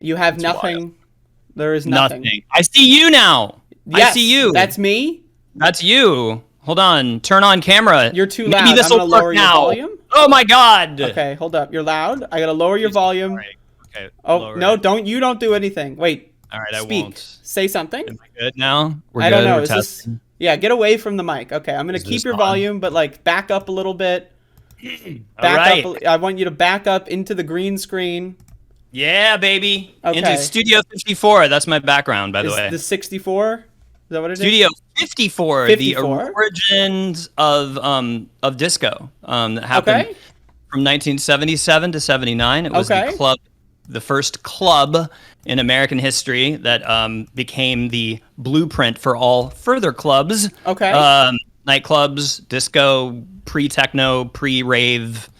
You have It's nothing. wild. There is nothing. I see you now. Yes, I see you. That's me. That's you. Hold on. Turn on camera. You're too Maybe loud. this I'm will gonna work lower now. your volume. Oh my god. Okay, hold up. You're loud. I gotta lower your volume. Sorry. Okay. Oh no! Don't do anything. Wait. All right, Speak. I won't. Say something. Am I good now? We're I good. don't know. We're Is testing. this? Yeah. Get away from the mic. Okay. I'm gonna Is keep this your on? volume, but like back up a little bit. All right. Up. I want you to back up into the green screen. Yeah, baby. Okay. Into Studio 54. That's my background, by the way. The 64? Is that what it is? Studio 54, 54? the origins of disco. That happened from 1977 to 79. It was the first club in American history that became the blueprint for all further clubs. Okay. Nightclubs, disco, pre-techno, pre-rave.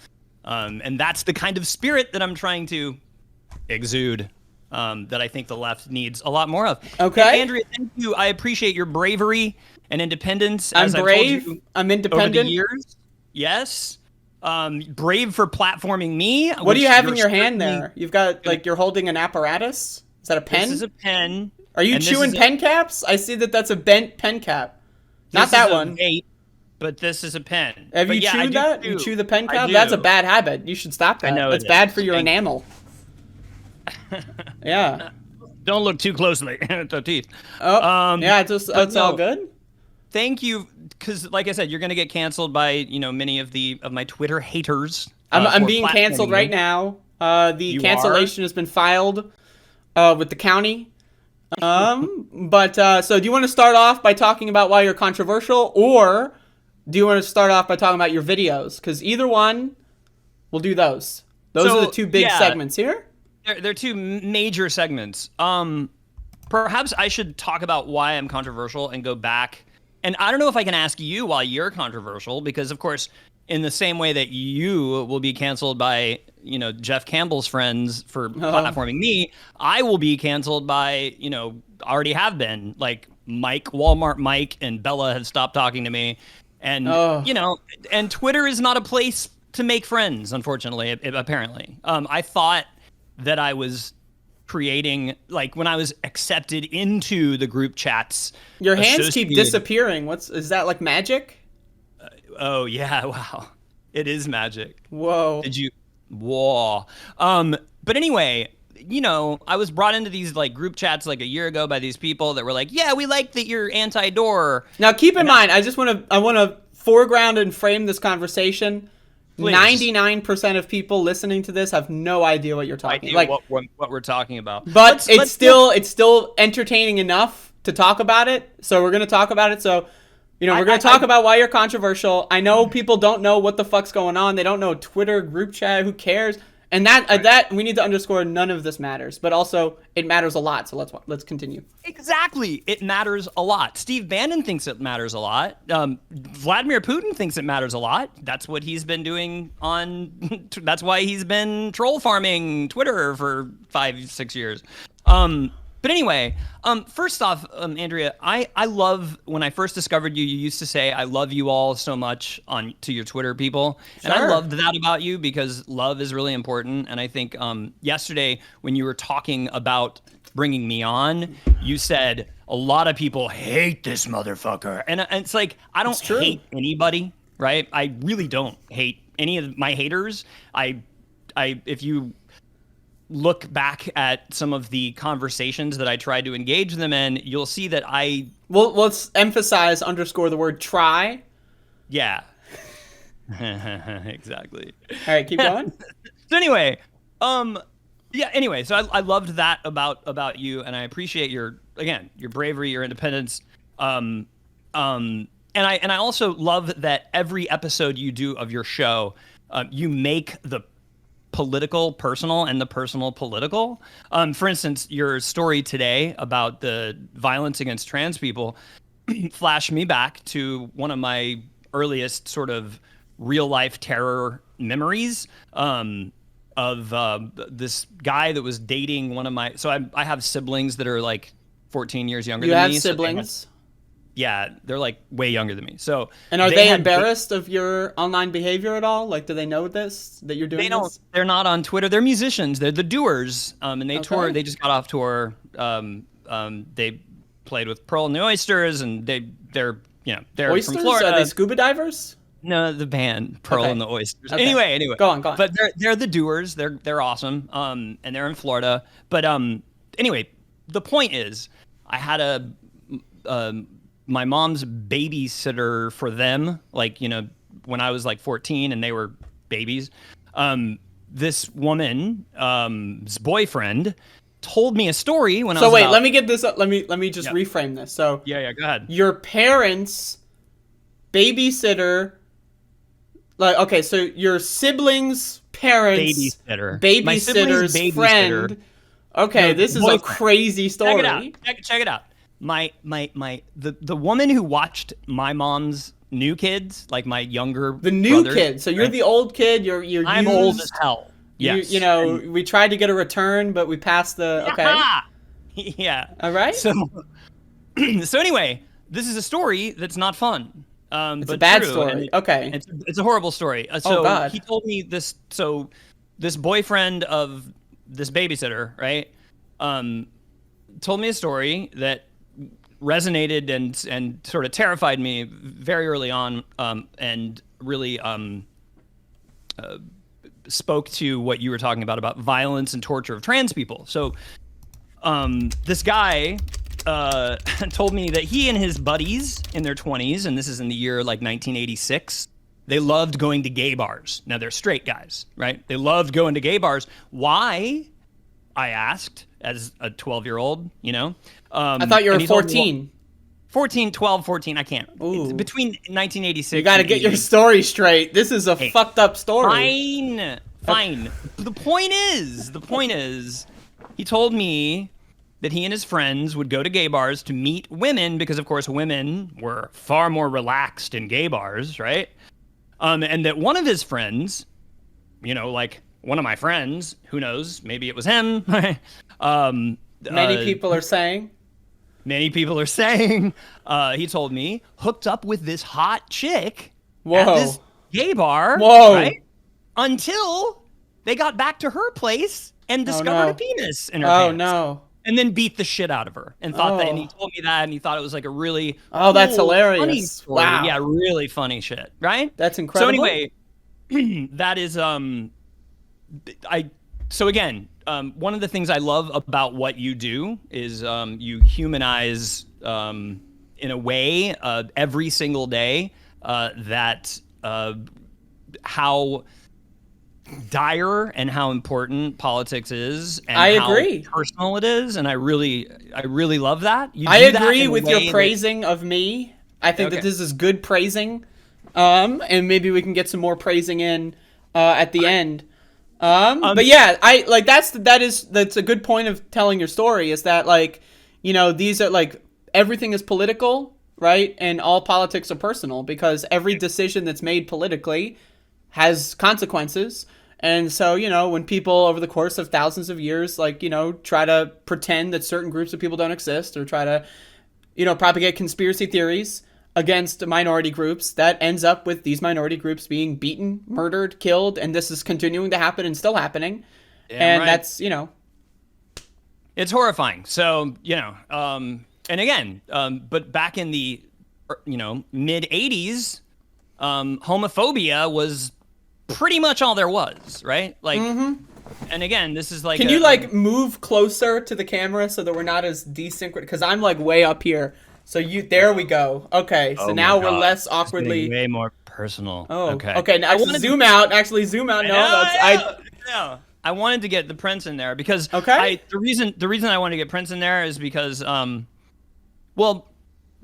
And that's the kind of spirit that I'm trying to exude, that I think the left needs a lot more of. Okay. And Andrea, thank you. I appreciate your bravery and independence. I'm brave. I'm independent. Over the years. Yes. Brave for platforming me. What do you have in your hand there? You've got, like, you're holding an apparatus? Is that a pen? This is a pen. Are you chewing pen caps? I see that that's a bent pen cap. Not that one. Vape, but this is a pen. Have you chewed that? You chew the pen cap? That's a bad habit. You should stop that. I know it's bad for your enamel. Yeah. Don't look too closely at the teeth. Oh, yeah, it's all good. Thank you, because like I said, you're gonna get canceled by many of my Twitter haters. I'm being canceled right now. The cancellation has been filed with the county. So do you want to start off by talking about why you're controversial, or do you want to start off by talking about your videos? Because either one, we'll do those. Those are the two big segments here. They're two major segments. Perhaps I should talk about why I'm controversial and go back. And I don't know if I can ask you why you're controversial, because of course, in the same way that you will be canceled by, Jeff Campbell's friends for platforming me, I will be canceled by, already have been, like Walmart Mike and Bella have stopped talking to me. And, and Twitter is not a place to make friends, unfortunately, apparently. I thought that I was creating, like, when I was accepted into the group chats. Your hands keep disappearing. Is that like magic? Oh yeah, wow. It is magic. Whoa. Whoa. But anyway, I was brought into these like group chats like a year ago by these people that were like, yeah, we like that you're anti-door. Now keep in mind, I want to foreground and frame this conversation. Please. 99% of people listening to this have no idea what you're talking about. What we're talking about. But it's still entertaining enough to talk about it. So we're going to talk about it. So, we're going to talk about why you're controversial. I know people don't know what the fuck's going on. They don't know Twitter, group chat, who cares? And that we need to underscore, none of this matters. But also, it matters a lot. So let's continue. Exactly. It matters a lot. Steve Bannon thinks it matters a lot. Vladimir Putin thinks it matters a lot. That's what he's been doing that's why he's been troll farming Twitter for 5-6 years. But anyway, first off, Andrea, I love, when I first discovered you, you used to say, I love you all so much to your Twitter people. Sure. And I loved that about you, because love is really important. And I think yesterday when you were talking about bringing me on, you said a lot of people hate this motherfucker. And it's like, I don't hate anybody, right? I really don't hate any of my haters. If you look back at some of the conversations that I tried to engage them in, you'll see that Well, let's underscore the word try. Yeah. Exactly. All right, keep going. So anyway, so I loved that about you, and I appreciate your bravery, your independence. And I also love that every episode you do of your show, you make the political personal and the personal political. For instance, your story today about the violence against trans people flashed me back to one of my earliest sort of real life terror memories of this guy that was dating one of my. So I have siblings that are like 14 years younger than me. You have siblings? Yeah, they're like way younger than me. So And are they had embarrassed of your online behavior at all? Like, do they know this, that you're doing They don't. this? They're not on Twitter. They're musicians. They're the doers. And they Okay. tour. They just got off tour. They played with Pearl and the Oysters, and they're they're Oysters? from Florida. Are they scuba divers? No, the band Pearl Okay. and the Oysters. Okay. Anyway. Go on. But they're the doers. They're awesome. And they're in Florida. But anyway, the point is, I had my mom's babysitter for them, like, when I was like 14 and they were babies. This woman's boyfriend told me a story when I was So wait, about... let me get this up. Let me just reframe this. So Yeah, go ahead. your parents' babysitter, like, okay, so your siblings' parents' Babysitter. My sibling's babysitter's friend. babysitter. Okay, No, this is a boyfriend. crazy story. Check it out. Check it out. The woman who watched my mom's new kids, like my younger The new brothers, kid. So you're right? the old kid. You're I'm used. old as hell. Yes. We tried to get a return, but we passed the. Okay. Yeah. All right. So anyway, this is a story that's not fun. It's but a bad true, story. and Okay. It's a horrible story. So God. he told me this. So this boyfriend of this babysitter, right, told me a story that resonated and sort of terrified me very early on, and really spoke to what you were talking about violence and torture of trans people. So this guy told me that he and his buddies in their 20s, and this is in the year like 1986, they loved going to gay bars. Now, they're straight guys, right? They loved going to gay bars. Why? I asked as a 12-year-old, I thought you were 14. 12, 14, I can't. Ooh. Between 1986 You got to and get your 80. story straight. This is a fucked up story. Fine. The point is, he told me that he and his friends would go to gay bars to meet women because, of course, women were far more relaxed in gay bars, right? And that one of his friends, like one of my friends, who knows, maybe it was him. Many people are saying. Many people are saying, he told me, hooked up with this hot chick Whoa. at this gay bar. Whoa. Right? Until they got back to her place and discovered no. a penis in her Oh, pants. no. And then beat the shit out of her and thought that, and he told me that, and he thought it was like a really that's cool, hilarious. funny story. Wow. Yeah, really funny shit, right? That's incredible. So anyway, that is so again, one of the things I love about what you do is you humanize in a way every single day that how dire and how important politics is, and I how agree. personal it is, and I really love that. You I do that agree in a with way your that- praising of me. I think that Okay. this is good praising. And maybe we can get some more praising in at the end. But yeah, I like that's a good point of telling your story, is that, like, these are like, everything is political, right? And all politics are personal because every decision that's made politically has consequences. And so, when people over the course of thousands of years, like, try to pretend that certain groups of people don't exist, or try to, propagate conspiracy theories against minority groups, that ends up with these minority groups being beaten, murdered, killed, and this is continuing to happen and still happening. And right. that's, It's horrifying. So, and again, but back in the, mid 80s, homophobia was pretty much all there was, right? Like, and again, this is like, Can you like move closer to the camera so that we're not as desynchronous? Because I'm like way up here. So there we go. Okay, so now we're less awkwardly. way more personal. Oh, okay. Okay. Now actually zoom out. Actually zoom out. No, No. I wanted to get the Prince in there because Okay. the reason I wanted to get Prince in there is because well,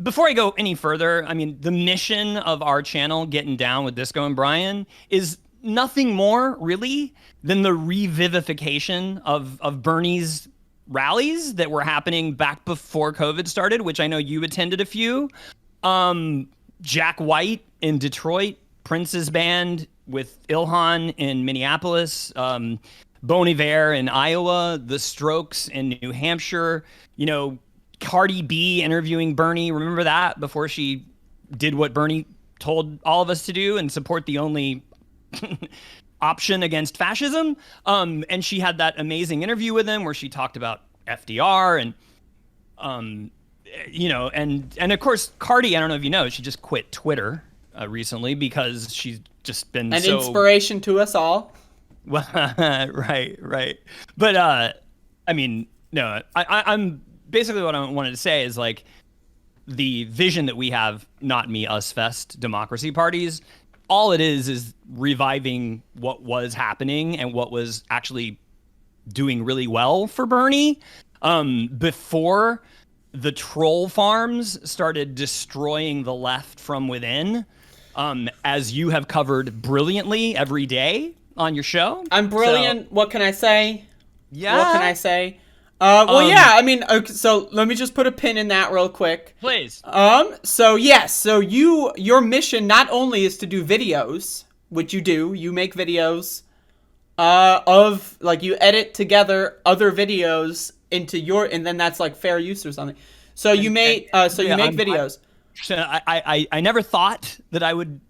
before I go any further, I mean, the mission of our channel, Getting Down with Disco and Brian, is nothing more really than the revivification of Bernie's rallies that were happening back before COVID started, which I know you attended a few. Jack White in Detroit, Prince's band with Ilhan in Minneapolis, Bon Iver in Iowa, The Strokes in New Hampshire, Cardi B interviewing Bernie. Remember that before she did what Bernie told all of us to do and support the only option against fascism. And she had that amazing interview with him where she talked about FDR and, and of course, Cardi, I don't know if you know, she just quit Twitter recently because she's just been an inspiration to us all. Well, right. But, I mean, no, I'm basically what I wanted to say is like the vision that we have, not me, us fest democracy parties, all it is reviving what was happening and what was actually doing really well for Bernie before the troll farms started destroying the left from within, as you have covered brilliantly every day on your show. I'm brilliant. So, what can I say? Yeah. What can I say? Yeah, I mean, okay, so let me just put a pin in that real quick. Please. So yes, so your mission not only is to do videos, which you do, you make videos, of, like, you edit together other videos into and then that's like fair use or something. So you make videos. I never thought that I would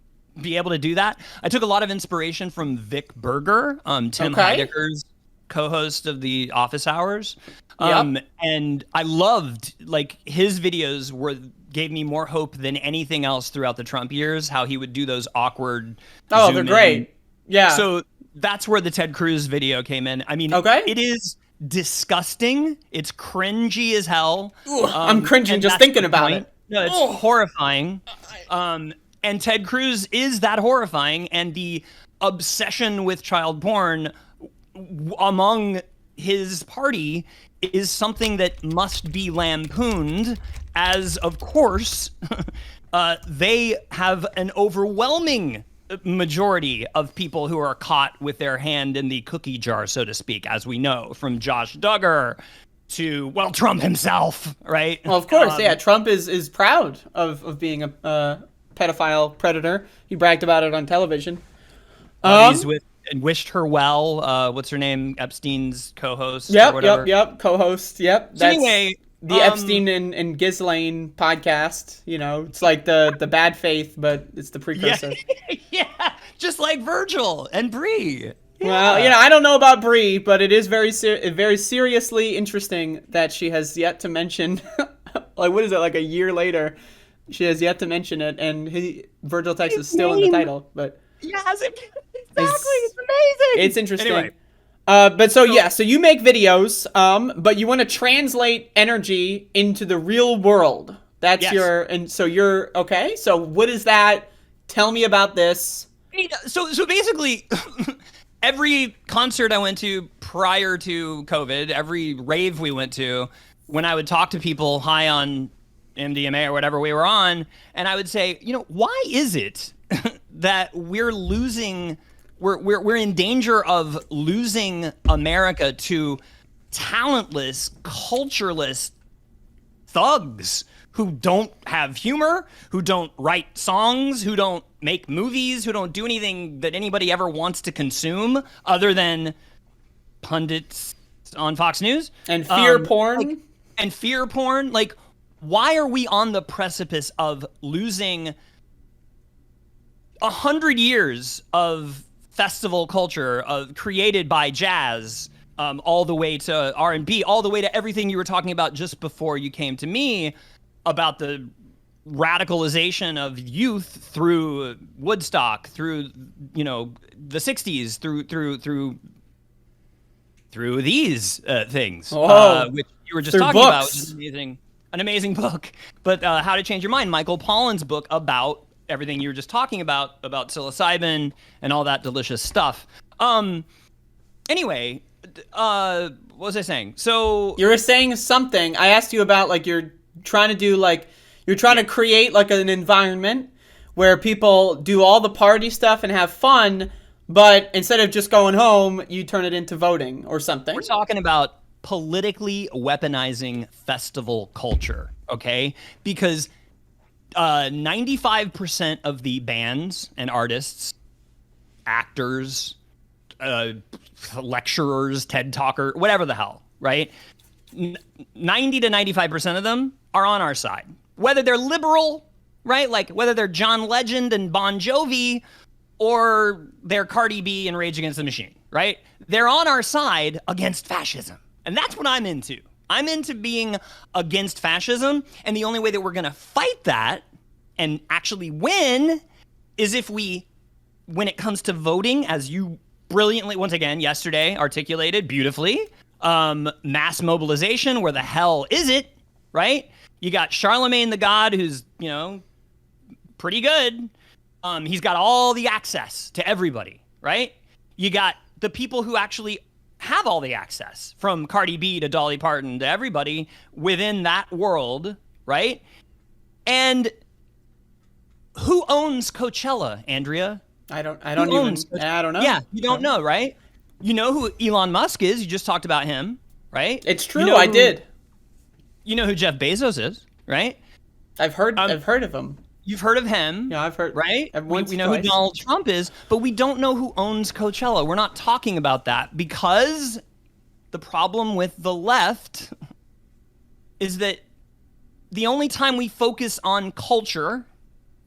be able to do that. I took a lot of inspiration from Vic Berger, Tim Heidecker's co-host of the Office Hours. And I loved, like, his videos gave me more hope than anything else throughout the Trump years, how he would do those awkward they're great. Yeah. So that's where the Ted Cruz video came in. I mean, it is disgusting. It's cringy as hell. I'm cringing just thinking about it. No, it's horrifying. And Ted Cruz is that horrifying, and the obsession with child porn among his party is something that must be lampooned, as, of course, they have an overwhelming majority of people who are caught with their hand in the cookie jar, so to speak, as we know, from Josh Duggar to, well, Trump himself, right? Well, of course, yeah. Trump is proud of being a pedophile predator. He bragged about it on television. He's with and wished her well. What's her name? Epstein's co-host. Yep. Co-host. Yep. So anyway, the Epstein and Ghislaine podcast. You know, it's like the bad faith, but it's the precursor. Yeah, just like Virgil and Bree. Yeah. Well, I don't know about Bree, but it is very seriously interesting that she has yet to mention. Like, what is it? Like a year later, she has yet to mention it, and Virgil Text is still in the title, but. Yes, exactly. It's amazing. It's interesting. Anyway. So you make videos, but you want to translate energy into the real world. That's you're okay. So what is that? Tell me about this. So basically, every concert I went to prior to COVID, every rave we went to, when I would talk to people high on MDMA or whatever we were on, and I would say, why is it that we're in danger of losing America to talentless, cultureless thugs who don't have humor, who don't write songs, who don't make movies, who don't do anything that anybody ever wants to consume other than pundits on Fox News. And fear porn. Like, why are we on the precipice of losing 100 years of festival culture created by jazz, all the way to R&B, all the way to everything you were talking about just before you came to me about the radicalization of youth through Woodstock, through the 60s, through these things, which you were just talking about, which is an amazing book. But How to Change Your Mind, Michael Pollan's book about everything you were just talking about psilocybin and all that delicious stuff. Anyway, what was I saying? So you were saying something. I asked you about, like, you're trying to create like an environment where people do all the party stuff and have fun, but instead of just going home, you turn it into voting or something. We're talking about politically weaponizing festival culture, okay? Because 95% of the bands and artists, actors, lecturers, TED Talker, whatever the hell, right? 90 to 95% of them are on our side. Whether they're liberal, right? Like whether they're John Legend and Bon Jovi or they're Cardi B and Rage Against the Machine, right? They're on our side against fascism. And that's what I'm into. I'm into being against fascism. And the only way that we're going to fight that and actually win is if we, when it comes to voting, as you brilliantly, once again, yesterday articulated beautifully, mass mobilization, where the hell is it, right? You got Charlemagne the God, who's, pretty good. He's got all the access to everybody, right? You got the people who actually have all the access, from Cardi B to Dolly Parton to everybody within that world, right? And who owns Coachella, Andrea? I don't know. Yeah, you don't know, right? You know who Elon Musk is. You just talked about him, right? It's true. I did. You know who Jeff Bezos is, right? I've heard of him. You've heard of him. Yeah, I've heard. Right? We know who Donald Trump is, but we don't know who owns Coachella. We're not talking about that because the problem with the left is that the only time we focus on culture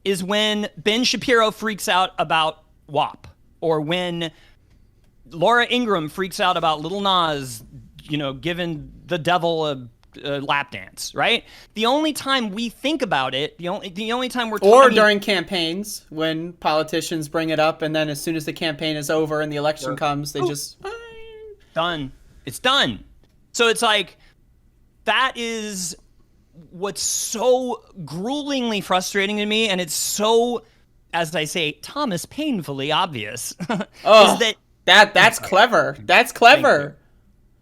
is when Ben Shapiro freaks out about WAP, or when Laura Ingraham freaks out about Lil Nas, giving the devil a lap dance, right? The only time we think about it, the only time we're talking... Or during campaigns, when politicians bring it up, and then as soon as the campaign is over and the election comes, they just... Done. It's done. So it's like, that is what's so gruelingly frustrating to me, and it's so, as I say, Thomas painfully obvious, is that's clever. That's clever.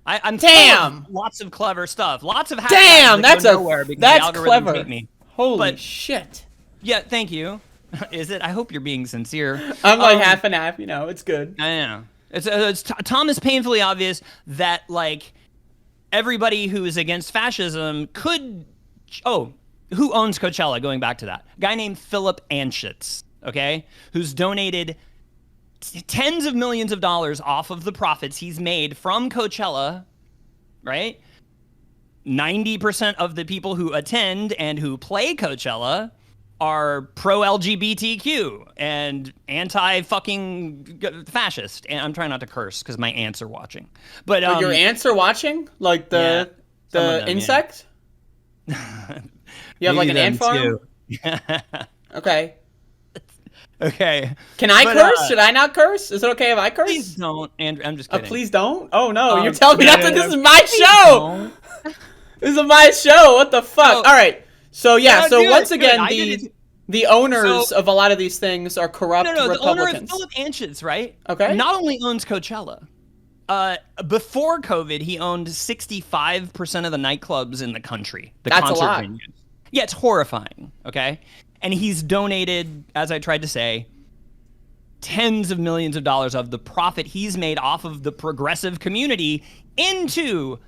I'm damn lots of clever stuff. Lots of damn. That's clever. Hate me. Holy shit. Yeah, thank you. Is it? I hope you're being sincere. I'm like half and half. It's good. I know. It's Thomas painfully obvious that like everybody who is against fascism could. Oh, who owns Coachella? Going back to that, a guy named Philip Anschutz, okay, who's donated tens of millions of dollars off of the profits he's made from Coachella, right? 90% of the people who attend and who play Coachella are pro-LGBTQ and anti-fucking fascist. And I'm trying not to curse because my aunts are watching. But your aunts are watching? Like the insect? Yeah. You have like an ant farm? Okay. Okay. Can I curse? Should I not curse? Is it okay if I curse? Please don't, Andrew. I'm just kidding. Please don't? Oh, no. You're telling me this is my show. This is my show. What the fuck? All right. So, once again, the owners of a lot of these things are corrupt Republicans. The owner of Philip Anschutz, right? Okay. Not only owns Coachella. Before COVID, he owned 65% of the nightclubs in the country. That's a lot. Venues. Yeah, it's horrifying, okay? And he's donated, as I tried to say, tens of millions of dollars of the profit he's made off of the progressive community into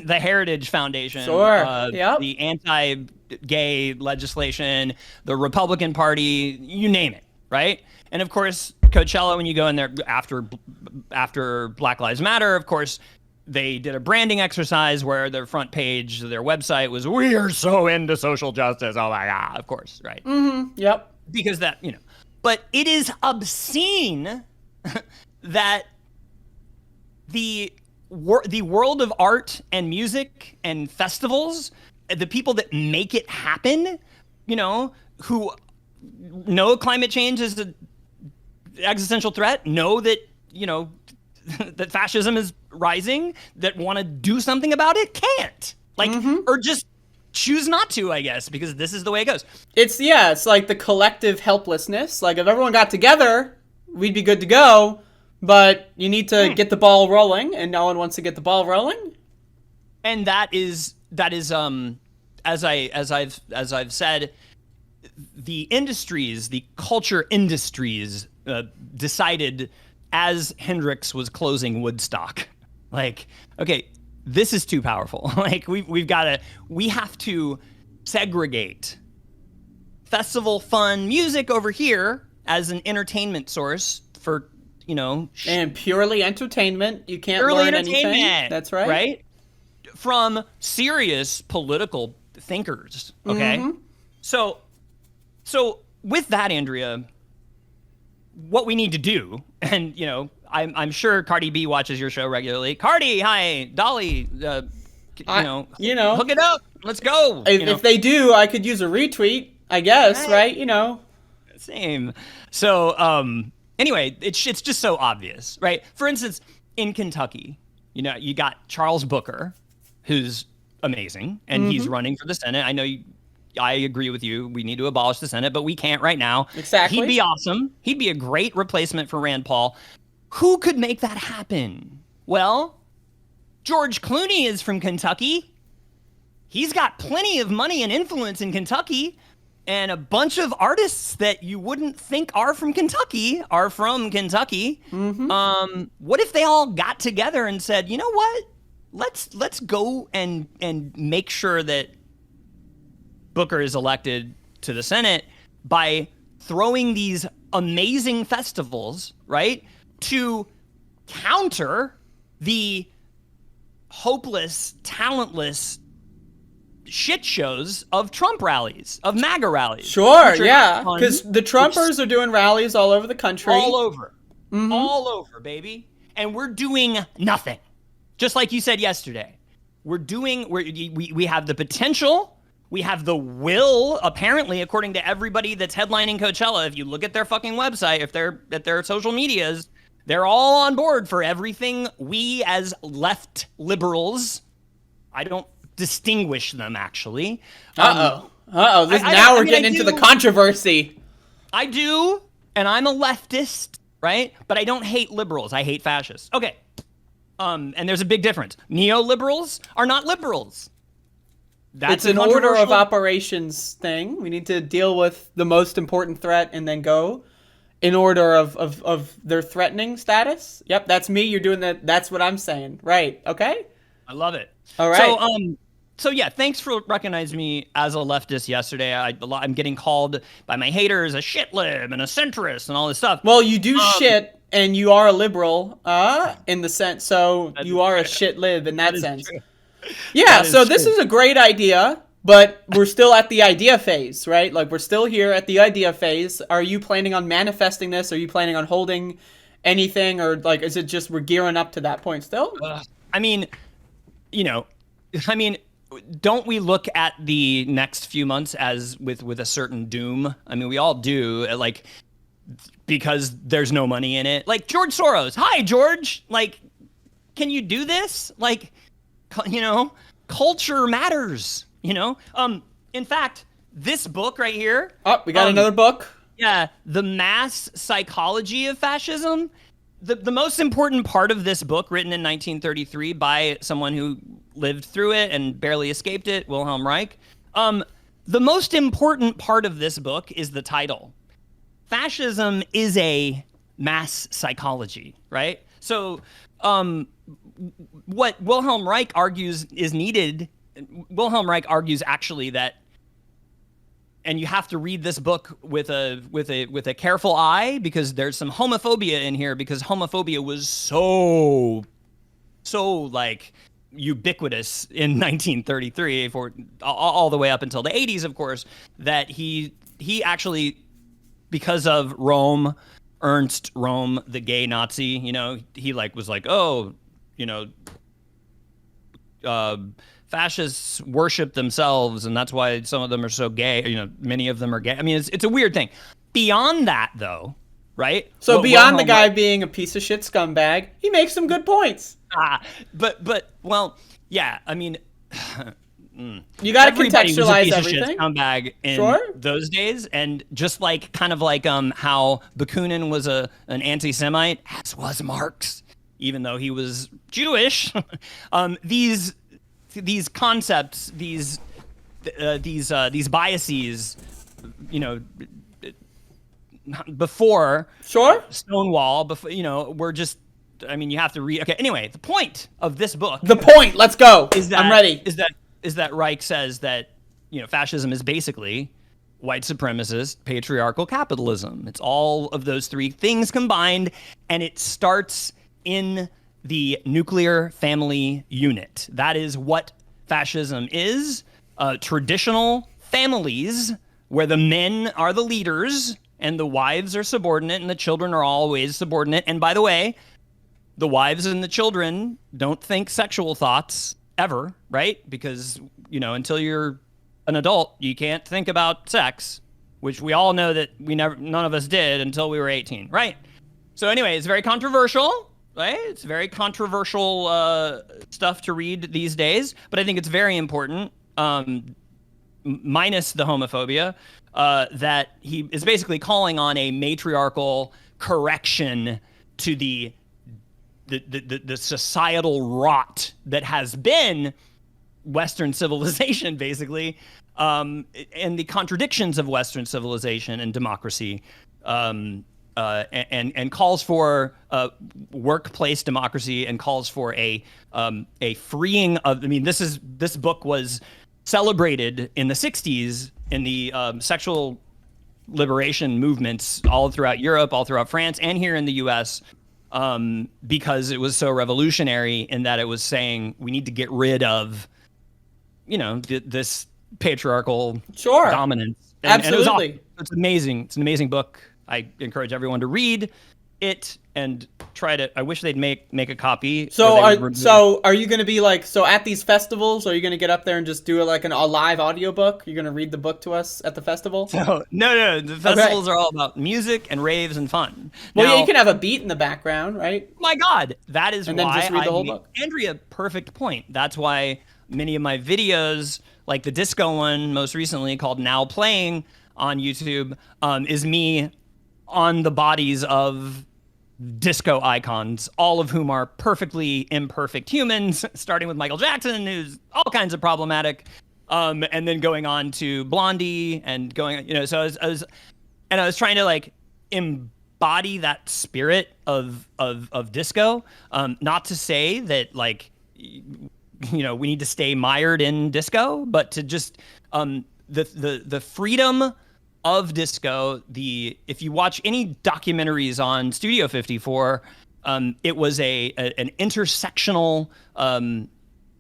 the Heritage Foundation, the anti-gay legislation, the Republican Party, you name it, right? And of course, Coachella, when you go in there after Black Lives Matter, of course, they did a branding exercise where their front page, their website was, "We are so into social justice." Oh my God, of course, right? Mm-hmm. Yep. Because that, but it is obscene that the world of art and music and festivals, the people that make it happen, who know climate change is an existential threat, know that, that fascism is rising, that want to do something about it, can't. Or just choose not to, I guess, because this is the way it goes. It's like the collective helplessness. Like, if everyone got together, we'd be good to go, but you need to get the ball rolling, and no one wants to get the ball rolling. And that is as I've said, the industries, the culture industries, decided as Hendrix was closing Woodstock, like, okay, this is too powerful. Like, we have to segregate festival fun music over here as an entertainment source for, and purely entertainment. You can't learn anything. That's right. Right? from serious political thinkers. Okay, so with that, Andrea, what we need to do, and I'm sure Cardi B watches your show regularly. Cardi, hi, Dolly, hook it up. Let's go. If they do, I could use a retweet, I guess, right? Same. So, anyway, it's just so obvious, right? For instance, in Kentucky, you got Charles Booker, who's amazing, and he's running for the Senate. I know I agree with you. We need to abolish the Senate, but we can't right now. Exactly. He'd be awesome. He'd be a great replacement for Rand Paul. Who could make that happen? Well, George Clooney is from Kentucky. He's got plenty of money and influence in Kentucky. And a bunch of artists that you wouldn't think are from Kentucky are from Kentucky. What if they all got together and said, you know what? Let's go and make sure that Booker is elected to the Senate by throwing these amazing festivals, right, to counter the hopeless, talentless shit shows of Trump rallies, of MAGA rallies. Sure, yeah, because the Trumpers are doing rallies all over the country. All over, baby. And we're doing nothing. Just like you said yesterday. We have the potential, we have the will, apparently, according to everybody that's headlining Coachella. If you look at their fucking website, if they're at their social medias, they're all on board for everything we as left liberals, I don't distinguish them, actually. Now we're getting into the controversy. I do, and I'm a leftist, right? But I don't hate liberals. I hate fascists. Okay. And there's a big difference. Neoliberals are not liberals. It's an order of operations thing. We need to deal with the most important threat and then go in order of their threatening status. Yep, that's me. You're doing that. That's what I'm saying. Right. Okay? I love it. All right. So yeah, thanks for recognizing me as a leftist yesterday. I'm getting called by my haters a shit lib and a centrist and all this stuff. Well, you do shit, and you are a liberal in the sense, so you are a shit lib in that sense. True. Yeah, so this is a great idea, but we're still at the idea phase, right? Like, we're still here at the idea phase. Are you planning on manifesting this? Are you planning on holding anything? Or, like, is it just we're gearing up to that point still? Don't we look at the next few months as with a certain doom? I mean, we all do, like, because there's no money in it. Like, George Soros. Hi, George. Like, can you do this? Like, culture matters, In fact, this book right here. Oh, we got another book. Yeah, The Mass Psychology of Fascism. The most important part of this book, written in 1933 by someone who lived through it and barely escaped it, Wilhelm Reich. The most important part of this book is the title. Fascism is a mass psychology, right? So what Wilhelm Reich argues is needed. Wilhelm Reich argues actually that, and you have to read this book with a careful eye, because there's some homophobia in here, because homophobia was so like ubiquitous in 1933 for all the way up until the 80s, of course, that he actually, because of Ernst Röhm, the gay Nazi, he was like, fascists worship themselves, and that's why some of them are so gay. Many of them are gay. I mean, it's a weird thing. Beyond that, though, right? So beyond the guy being a piece of shit scumbag, he makes some good points. Well, yeah. I mean, you got to contextualize everything. Scumbag in those days, and just like how Bakunin was an anti-Semite, as was Marx, even though he was Jewish. These concepts, these biases, before Stonewall, we're just. I mean, you have to read. Okay. Anyway, the point of this book. The point. Let's go. I'm ready. Is that Reich says that fascism is basically white supremacist patriarchal capitalism. It's all of those three things combined, and it starts in the nuclear family unit. That is what fascism is. Traditional families where the men are the leaders and the wives are subordinate and the children are always subordinate. And by the way, the wives and the children don't think sexual thoughts ever, right? Because, until you're an adult, you can't think about sex, which we all know that none of us did until we were 18, right? So anyway, it's very controversial, right? It's very controversial stuff to read these days, but I think it's very important, minus the homophobia, that he is basically calling on a matriarchal correction to the societal rot that has been Western civilization, basically, and the contradictions of Western civilization and democracy, and calls for workplace democracy, and calls for a freeing of. I mean, this book was celebrated in the 60s in the sexual liberation movements all throughout Europe, all throughout France, and here in the U.S. Because it was so revolutionary in that it was saying we need to get rid of, this patriarchal dominance. Absolutely. And it was awesome. It's amazing. It's an amazing book. I encourage everyone to read it and try to. I wish they'd make a copy. So are you going to be at these festivals? Are you going to get up there and just do it a live audiobook? You're going to read the book to us at the festival? No. The festivals are all about music and raves and fun. Well, yeah, you can have a beat in the background, right? My God, that is and why then just read the whole book. Andrea, perfect point. That's why many of my videos, like the disco one most recently called Now Playing on YouTube, is me on the bodies of disco icons, all of whom are perfectly imperfect humans, starting with Michael Jackson, who's all kinds of problematic, and then going on to Blondie and going, so I was trying to embody that spirit of disco, not to say that we need to stay mired in disco, but to just the freedom of disco. If you watch any documentaries on Studio 54, it was an intersectional,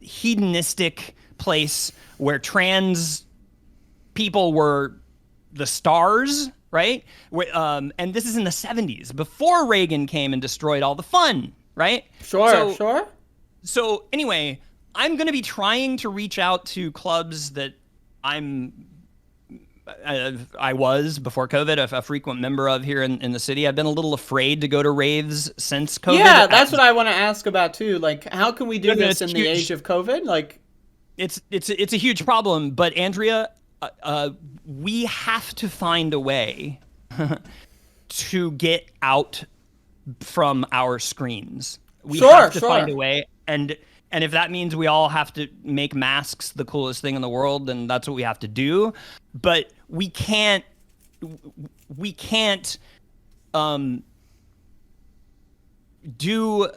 hedonistic place where trans people were the stars, right? And this is in the 70s, before Reagan came and destroyed all the fun, right? Sure. So anyway, I'm going to be trying to reach out to clubs that I was before COVID a frequent member of here in the city. I've been a little afraid to go to raves since COVID. Yeah, that's what I want to ask about too. How can we do this in the age of COVID? It's a huge problem. But Andrea, we have to find a way to get out from our screens. We have to find a way, and if that means we all have to make masks the coolest thing in the world, then that's what we have to do. But we can't do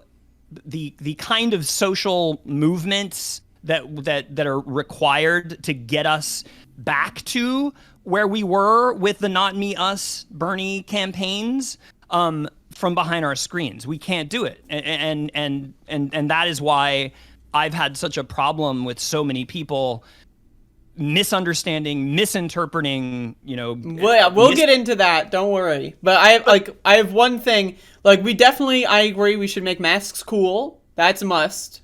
the kind of social movements that are required to get us back to where we were with the Not Me, Us, Bernie campaigns from behind our screens. We can't do it. And that is why I've had such a problem with so many people misinterpreting, Well, yeah, we'll get into that. Don't worry. But I have one thing. I agree we should make masks cool. That's a must.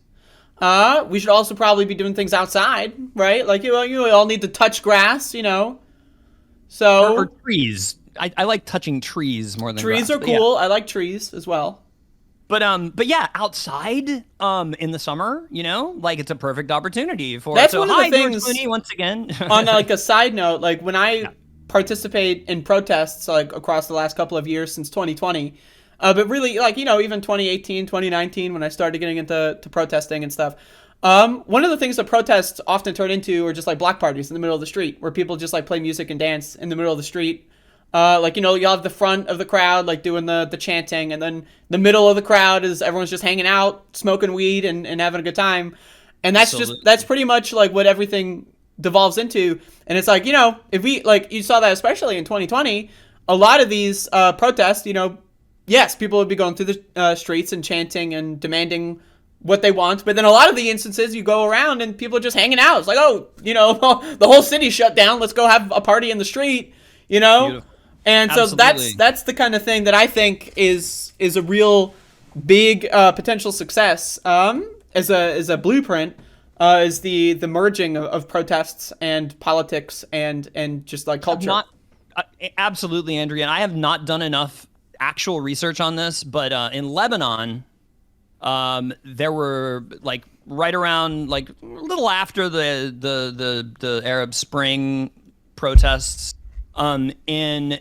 We should also probably be doing things outside, right? You all need to touch grass, So or trees. I like touching trees more than trees grass, are cool. Yeah. I like trees as well. But yeah, outside in the summer, it's a perfect opportunity for. That's so one of the things. George Clooney, once again. On a side note, when I participate in protests across the last couple of years since 2020, but really even 2018, 2019 when I started getting into protesting and stuff. One of the things that protests often turn into are just block parties in the middle of the street where people just play music and dance in the middle of the street. You'll have the front of the crowd doing the chanting, and then the middle of the crowd is everyone's just hanging out, smoking weed and having a good time. And that's pretty much what everything devolves into. And it's if we you saw that especially in 2020, a lot of these protests, yes, people would be going through the streets and chanting and demanding what they want. But then a lot of the instances you go around and people are just hanging out. It's like, oh, the whole city shut down. Let's go have a party in the street, Beautiful. And so that's the kind of thing that I think is a real big potential success as a blueprint. Is the merging of protests and politics and just like culture. Absolutely, Andrea. And I have not done enough actual research on this, but in Lebanon, there were like right around like a little after the Arab Spring protests. In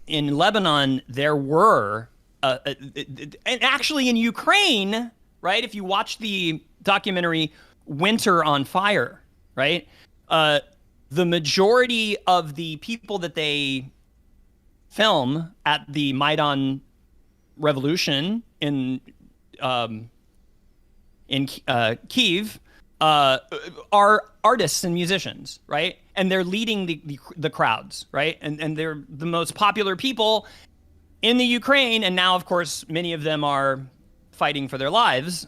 Lebanon, there were and actually in Ukraine, right? If you watch the documentary Winter on Fire, right? The majority of the people that they film at the Maidan revolution in Kyiv are artists and musicians, right? And they're leading the crowds, right? And they're the most popular people in the Ukraine, and now, of course, many of them are fighting for their lives.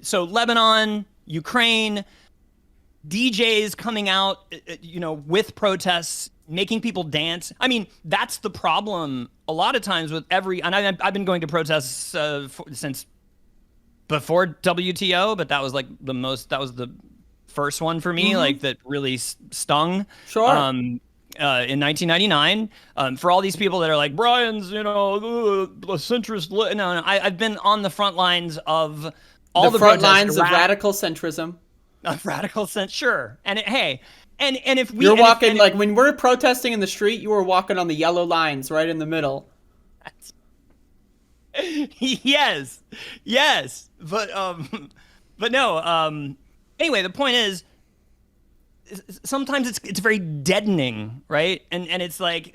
So Lebanon, Ukraine, DJs coming out, with protests, making people dance. I mean, that's the problem a lot of times with and I've been going to protests since before WTO, but that was like that was the first one for me, like that really stung. Sure. In 1999, for all these people that are like, Brian's, a centrist. No, I've been on the front lines of all the front lines of radical centrism. Radical sense, sure. And if you're walking like when we're protesting in the street, you were walking on the yellow lines right in the middle. Yes, but no. Anyway, the point is, sometimes it's very deadening, right? And it's like,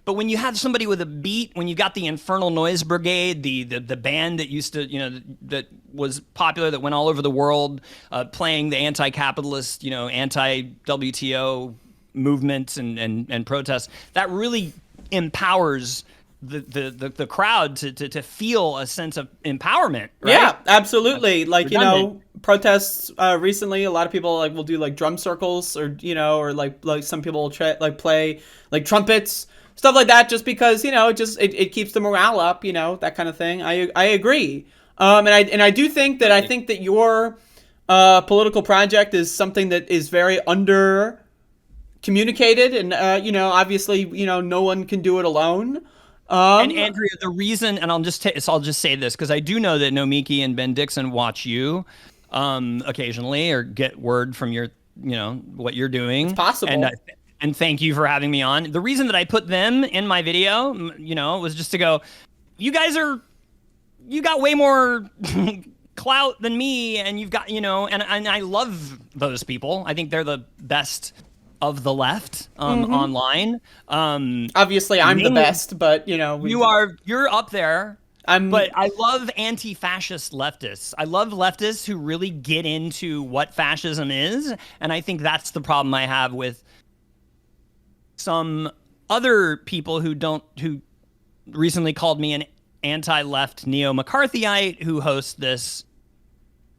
but when you have somebody with a beat, when you got the Infernal Noise Brigade, the band that used to, that was popular, that went all over the world, playing the anti-capitalist, anti-WTO movements and protests, that really empowers the crowd to feel a sense of empowerment, right? Yeah, absolutely. Like, protests recently, a lot of people will do like drum circles or like some people will play like trumpets, stuff like that, just because it keeps the morale up, that kind of thing. I agree. And I do think that your political project is something that is very under communicated, and obviously no one can do it alone. And Andrea, the reason, and I'll just say this, because I do know that Nomiki and Ben Dixon watch you occasionally, or get word from your, what you're doing. It's possible. And thank you for having me on. The reason that I put them in my video, was just to go, you got way more clout than me, and you've got, and I love those people. I think they're the best of the left online. Obviously, I'm the best, but you're up there. But I love anti-fascist leftists. I love leftists who really get into what fascism is, and I think that's the problem I have with some other people who recently called me an anti-left neo-McCarthyite, who host this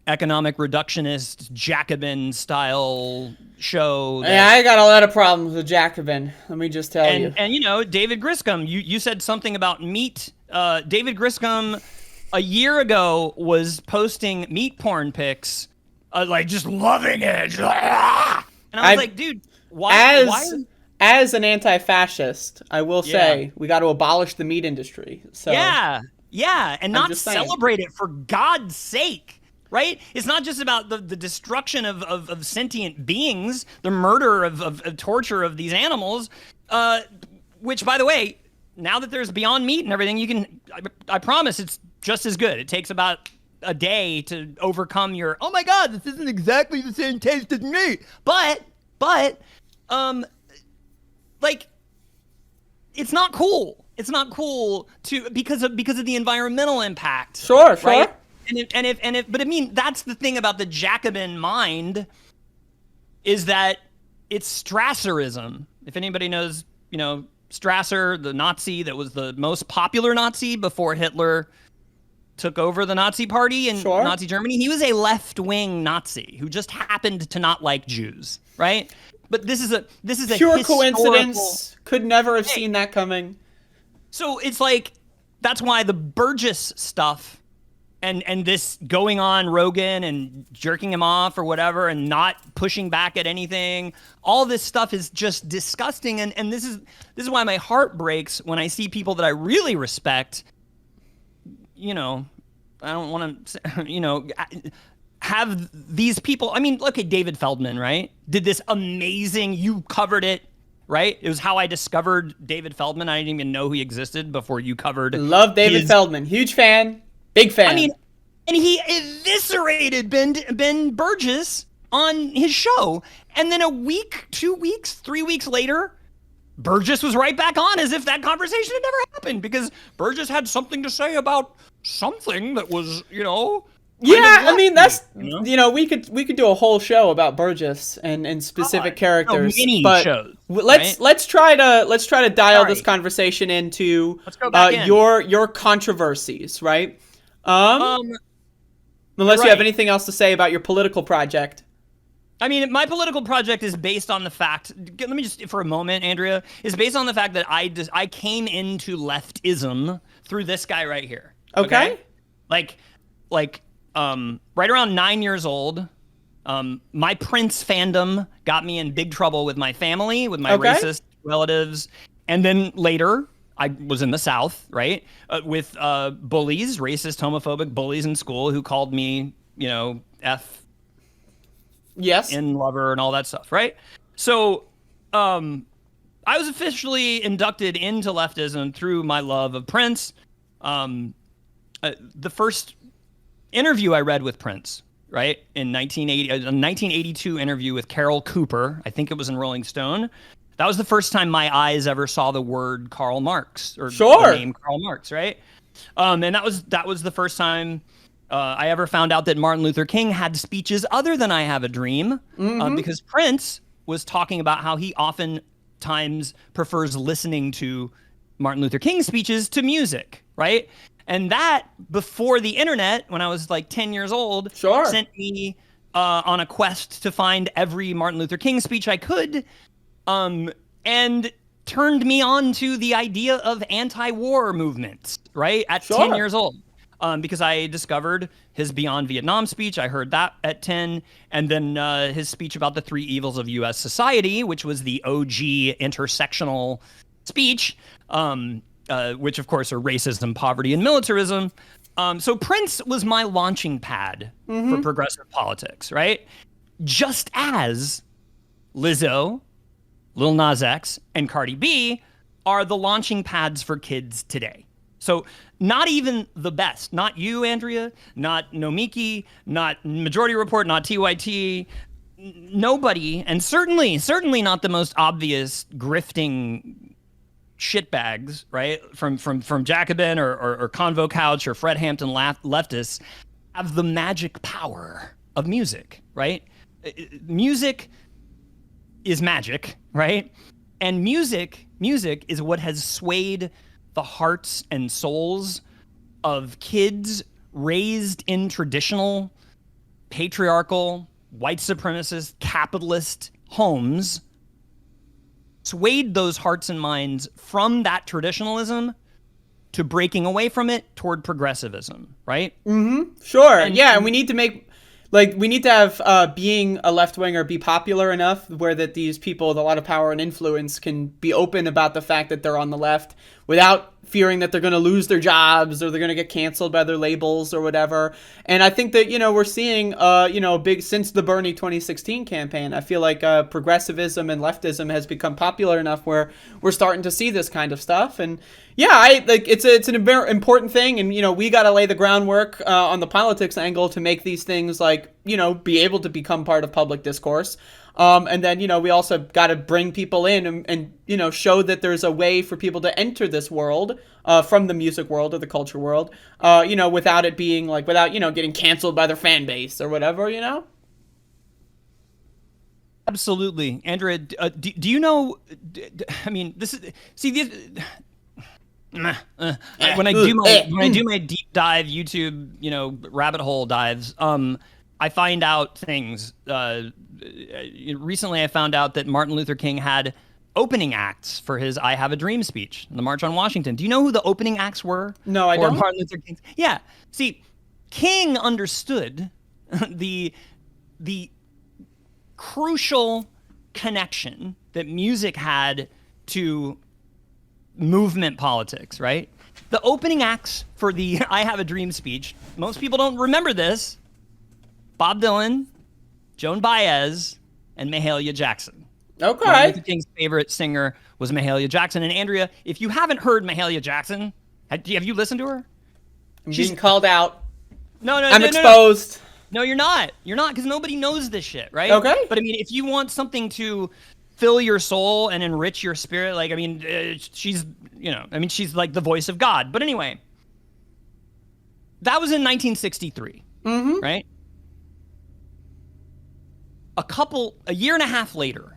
economic reductionist Jacobin style show. Yeah, I got a lot of problems with Jacobin. Let me just tell you. And David Griscom, you said something about meat. David Griscom a year ago was posting meat porn pics, like just loving it. And I was like, dude, why? As an anti-fascist, I will say we got to abolish the meat industry. So yeah, and not celebrate it, for God's sake. Right? It's not just about the destruction of sentient beings, the murder of torture of these animals, which, by the way, now that there's Beyond Meat and everything, I promise it's just as good. It takes about a day to overcome your, oh my God, this isn't exactly the same taste as meat. But, like, it's not cool. It's not cool because of the environmental impact. Sure. Right? But I mean, that's the thing about the Jacobin mind, is that it's Strasserism. If anybody knows, Strasser, the Nazi that was the most popular Nazi before Hitler took over the Nazi party in Nazi Germany. He was a left-wing Nazi who just happened to not like Jews, right? But this is a pure coincidence. Could never have seen that coming. So it's like, that's why the Burgess stuff and this going on Rogan and jerking him off or whatever and not pushing back at anything, all this stuff is just disgusting. And this is why my heart breaks when I see people that I really respect, I don't want to, have these people. I mean, look at David Feldman, right? Did this amazing, you covered it, right? It was how I discovered David Feldman. I didn't even know he existed before you covered. Love David Feldman. Huge fan. Big fan. I mean, and he eviscerated Ben Burgess on his show. And then a week, 2 weeks, 3 weeks later, Burgess was right back on as if that conversation had never happened because Burgess had something to say about something that was, Yeah, I mean that's we could do a whole show about Burgess and specific characters, but shows, let's try to dial this conversation into your controversies, right? Unless you have anything else to say about your political project. I mean, my political project is based on the fact. Let me just, for a moment, Andrea, is based on the fact that I came into leftism through this guy right here. Okay. Like, right around 9 years old, my Prince fandom got me in big trouble with my family, with my racist relatives, and then later I was in the South, right, with bullies, racist, homophobic bullies in school who called me, F. Yes. In lover and all that stuff, right? So, I was officially inducted into leftism through my love of Prince. The first interview I read with Prince, right, in 1980, a 1982 interview with Carol Cooper. I think it was in Rolling Stone. That was the first time my eyes ever saw the word Karl Marx or the name Karl Marx, right? And that was the first time I ever found out that Martin Luther King had speeches other than "I Have a Dream," because Prince was talking about how he oftentimes prefers listening to Martin Luther King speeches to music, right? And that, before the internet, when I was like 10 years old, sent me on a quest to find every Martin Luther King speech I could, and turned me on to the idea of anti-war movements, right, at 10 years old. Because I discovered his Beyond Vietnam speech. I heard that at 10. And then his speech about the three evils of U.S. society, which was the OG intersectional speech, which, of course, are racism, poverty, and militarism. So Prince was my launching pad for progressive politics, right? Just as Lizzo, Lil Nas X, and Cardi B are the launching pads for kids today. So not even the best, not you, Andrea, not Nomiki, not Majority Report, not TYT, nobody, and certainly not the most obvious grifting shitbags, right, from Jacobin or Convo Couch or Fred Hampton leftists have the magic power of music, right? Music is magic, right? And music is what has swayed the hearts and souls of kids raised in traditional, patriarchal, white supremacist, capitalist homes, swayed those hearts and minds from that traditionalism to breaking away from it toward progressivism, right? Sure. And we need to make... we need to have being a left-winger be popular enough where that these people with a lot of power and influence can be open about the fact that they're on the left without fearing that they're going to lose their jobs or they're going to get canceled by their labels or whatever. And I think that, we're seeing, big since the Bernie 2016 campaign, I feel like progressivism and leftism has become popular enough where we're starting to see this kind of stuff. And it's an important thing. And, we got to lay the groundwork on the politics angle to make these things be able to become part of public discourse. And then, we also got to bring people in and show that there's a way for people to enter this world from the music world or the culture world, without it being without, getting canceled by their fan base or whatever, Absolutely, Andrea. Do you know? I mean, this is see this. When I do my deep dive YouTube, rabbit hole dives, I find out things. Recently, I found out that Martin Luther King had opening acts for his "I Have a Dream" speech, the March on Washington. Do you know who the opening acts were? No, I for don't. Martin Luther King. Yeah. See, King understood the crucial connection that music had to movement politics, right? The opening acts for the I Have a Dream speech, most people don't remember this. Bob Dylan, Joan Baez, and Mahalia Jackson. Okay. Martin Luther King's favorite singer was Mahalia Jackson. And Andrea, if you haven't heard Mahalia Jackson, have you listened to her? She's being called out. No, I'm exposed. No, you're not. You're not, because nobody knows this shit, right? Okay. But I mean, if you want something to fill your soul and enrich your spirit, like, I mean, she's, she's like the voice of God. But anyway, that was in 1963, right? A year and a half later,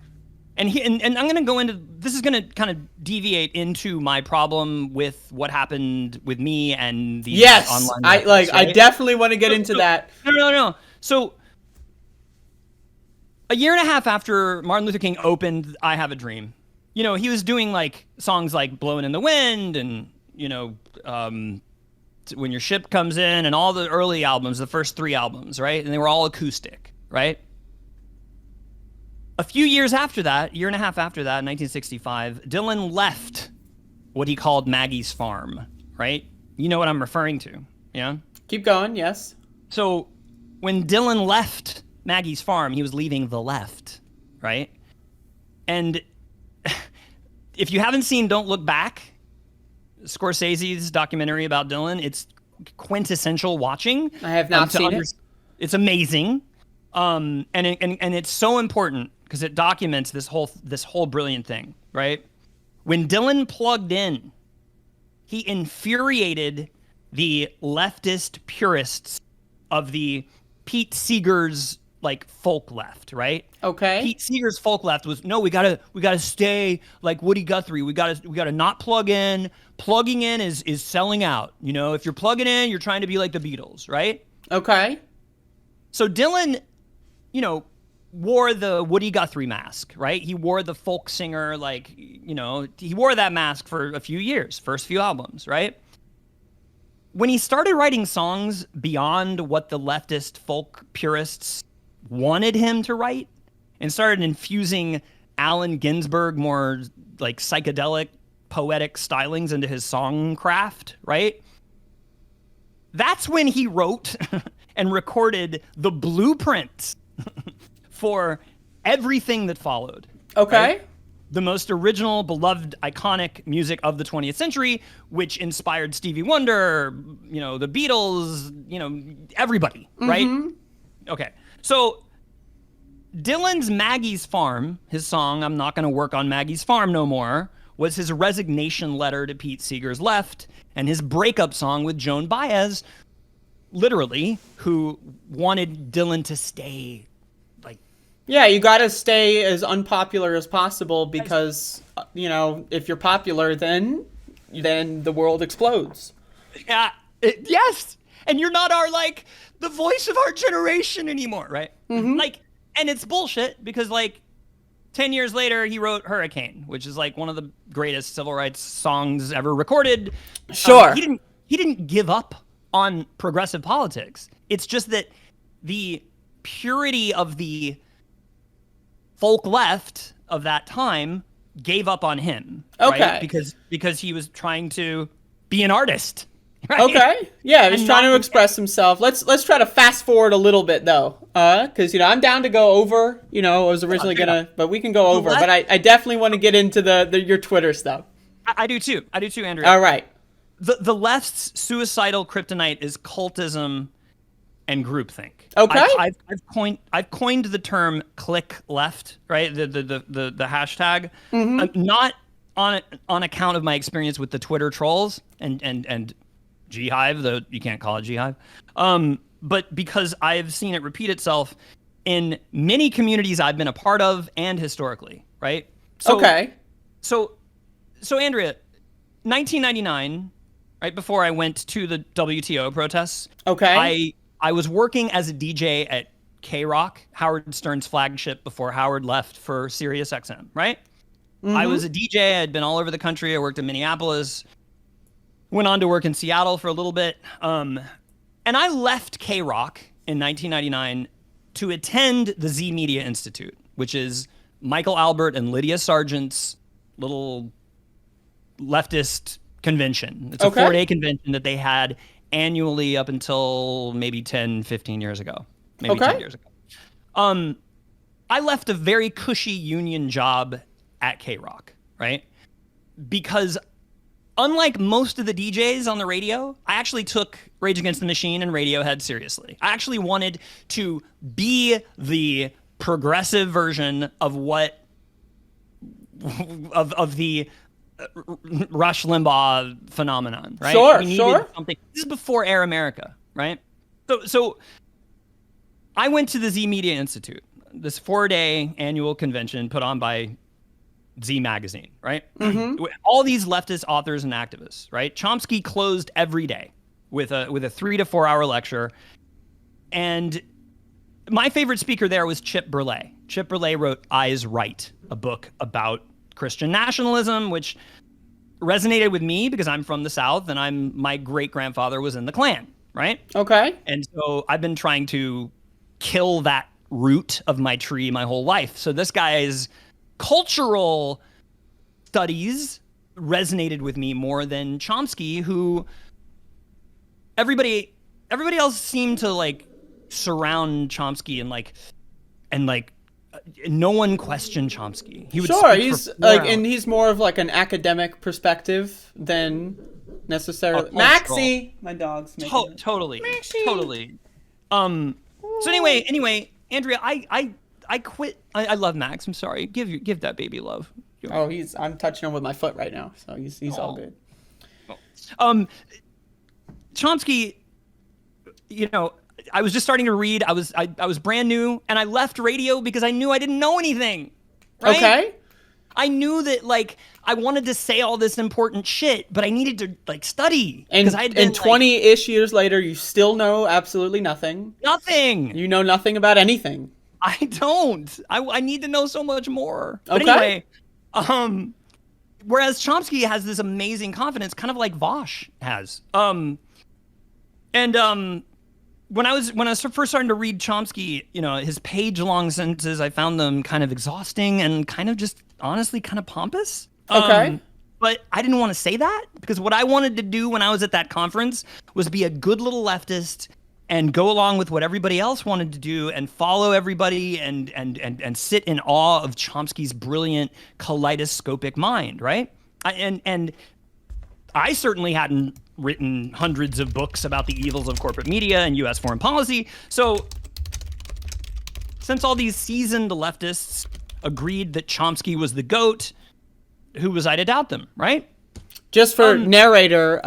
and I'm going to go into, this is going to kind of deviate into my problem with what happened with me and the online. Right? I definitely want to get into that. No. So a year and a half after Martin Luther King opened I Have a Dream, he was doing like songs like Blowing in the Wind and, When Your Ship Comes In and all the early albums, the first 3 albums, right? And they were all acoustic, right? A few years after that, year and a half after that, in 1965, Dylan left what he called Maggie's Farm, right? You know what I'm referring to, yeah? Keep going, yes. So when Dylan left Maggie's Farm, he was leaving the left, right? And if you haven't seen Don't Look Back, Scorsese's documentary about Dylan, it's quintessential watching. I have not seen it. It's amazing. And it's so important because it documents this whole brilliant thing, right? When Dylan plugged in, he infuriated the leftist purists of the Pete Seeger's like folk left, right? Okay. Pete Seeger's folk left was, no, we gotta stay like Woody Guthrie. We gotta not plug in. Plugging in is selling out. If you're plugging in, you're trying to be like the Beatles, right? Okay. So Dylan, wore the Woody Guthrie mask, right? He wore the folk singer, he wore that mask for a few years, first few albums, right? When he started writing songs beyond what the leftist folk purists wanted him to write and started infusing Allen Ginsberg, more like psychedelic, poetic stylings into his song craft, right? That's when he wrote and recorded the blueprint for everything that followed. Okay. Right? The most original, beloved, iconic music of the 20th century, which inspired Stevie Wonder, the Beatles, everybody, right? Okay. So Dylan's Maggie's Farm, his song, I'm Not Gonna Work on Maggie's Farm No More, was his resignation letter to Pete Seeger's left, and his breakup song with Joan Baez, literally, who wanted Dylan to stay. Yeah, you got to stay as unpopular as possible because, if you're popular, then the world explodes. Yeah, yes. And you're not the voice of our generation anymore, right? And it's bullshit because 10 years later, he wrote Hurricane, which is one of the greatest civil rights songs ever recorded. Sure. He didn't give up on progressive politics. It's just that the purity of the folk left of that time gave up on him. Okay. Right? Because he was trying to be an artist. Right? Okay. Yeah, he's trying to express himself. Let's try to fast forward a little bit though. Because I'm down to go over. I was originally but we can go over. But I definitely want to get into your Twitter stuff. I do too, Andrea. All right. The left's suicidal kryptonite is cultism and groupthink. Okay. I've coined the term "click left," right? The hashtag, not on account of my experience with the Twitter trolls and Ghive, though you can't call it Ghive, but because I've seen it repeat itself in many communities I've been a part of and historically, right? So, okay. So Andrea, 1999, right before I went to the WTO protests, Okay. I was working as a DJ at K-Rock, Howard Stern's flagship before Howard left for Sirius XM, right? I was a DJ. I'd been all over the country. I worked in Minneapolis, went on to work in Seattle for a little bit. And I left K-Rock in 1999 to attend the Z Media Institute, which is Michael Albert and Lydia Sargent's little leftist convention. It's a 4-day convention that they had annually up until maybe 10, 15 years ago. Maybe 10 years ago. I left a very cushy union job at K-Rock, right? Because unlike most of the DJs on the radio, I actually took Rage Against the Machine and Radiohead seriously. I actually wanted to be the progressive version of what of the Rush Limbaugh phenomenon, right? Sure, we needed sure. something. This is before Air America, right? So I went to the Z Media Institute, this 4-day annual convention put on by Z Magazine, right? All these leftist authors and activists, right? Chomsky closed every day with a 3 to 4 hour lecture. And my favorite speaker there was Chip Berlay. Chip Berlay wrote Eyes Right, a book about Christian nationalism, which resonated with me because I'm from the South and my great-grandfather was in the Klan, right? Okay. And so I've been trying to kill that root of my tree my whole life. So this guy's cultural studies resonated with me more than Chomsky, who everybody else seemed to like surround Chomsky and no one questioned Chomsky. He would He's like, and he's more of like an academic perspective than necessarily Maxie. My dog's making totally. Maxie. Totally. So anyway, Andrea, I quit. I love Max. I'm sorry. Give that baby love. Oh, I'm touching him with my foot right now, so he's all good. Chomsky, I was just starting to read. I was brand new, and I left radio because I knew I didn't know anything. Right? Okay. I knew that I wanted to say all this important shit, but I needed to study. And 20-ish years later, you still know absolutely nothing. Nothing. You know nothing about anything. I don't. I need to know so much more. Okay. But anyway, whereas Chomsky has this amazing confidence, kind of like Vosh has. When I was first starting to read Chomsky, his page-long sentences, I found them kind of exhausting and kind of just honestly kind of pompous. Okay. But I didn't want to say that because what I wanted to do when I was at that conference was be a good little leftist and go along with what everybody else wanted to do and follow everybody and sit in awe of Chomsky's brilliant kaleidoscopic mind, right? And I certainly hadn't written hundreds of books about the evils of corporate media and U.S. foreign policy. So since all these seasoned leftists agreed that Chomsky was the GOAT, who was I to doubt them, right? Just for narrator,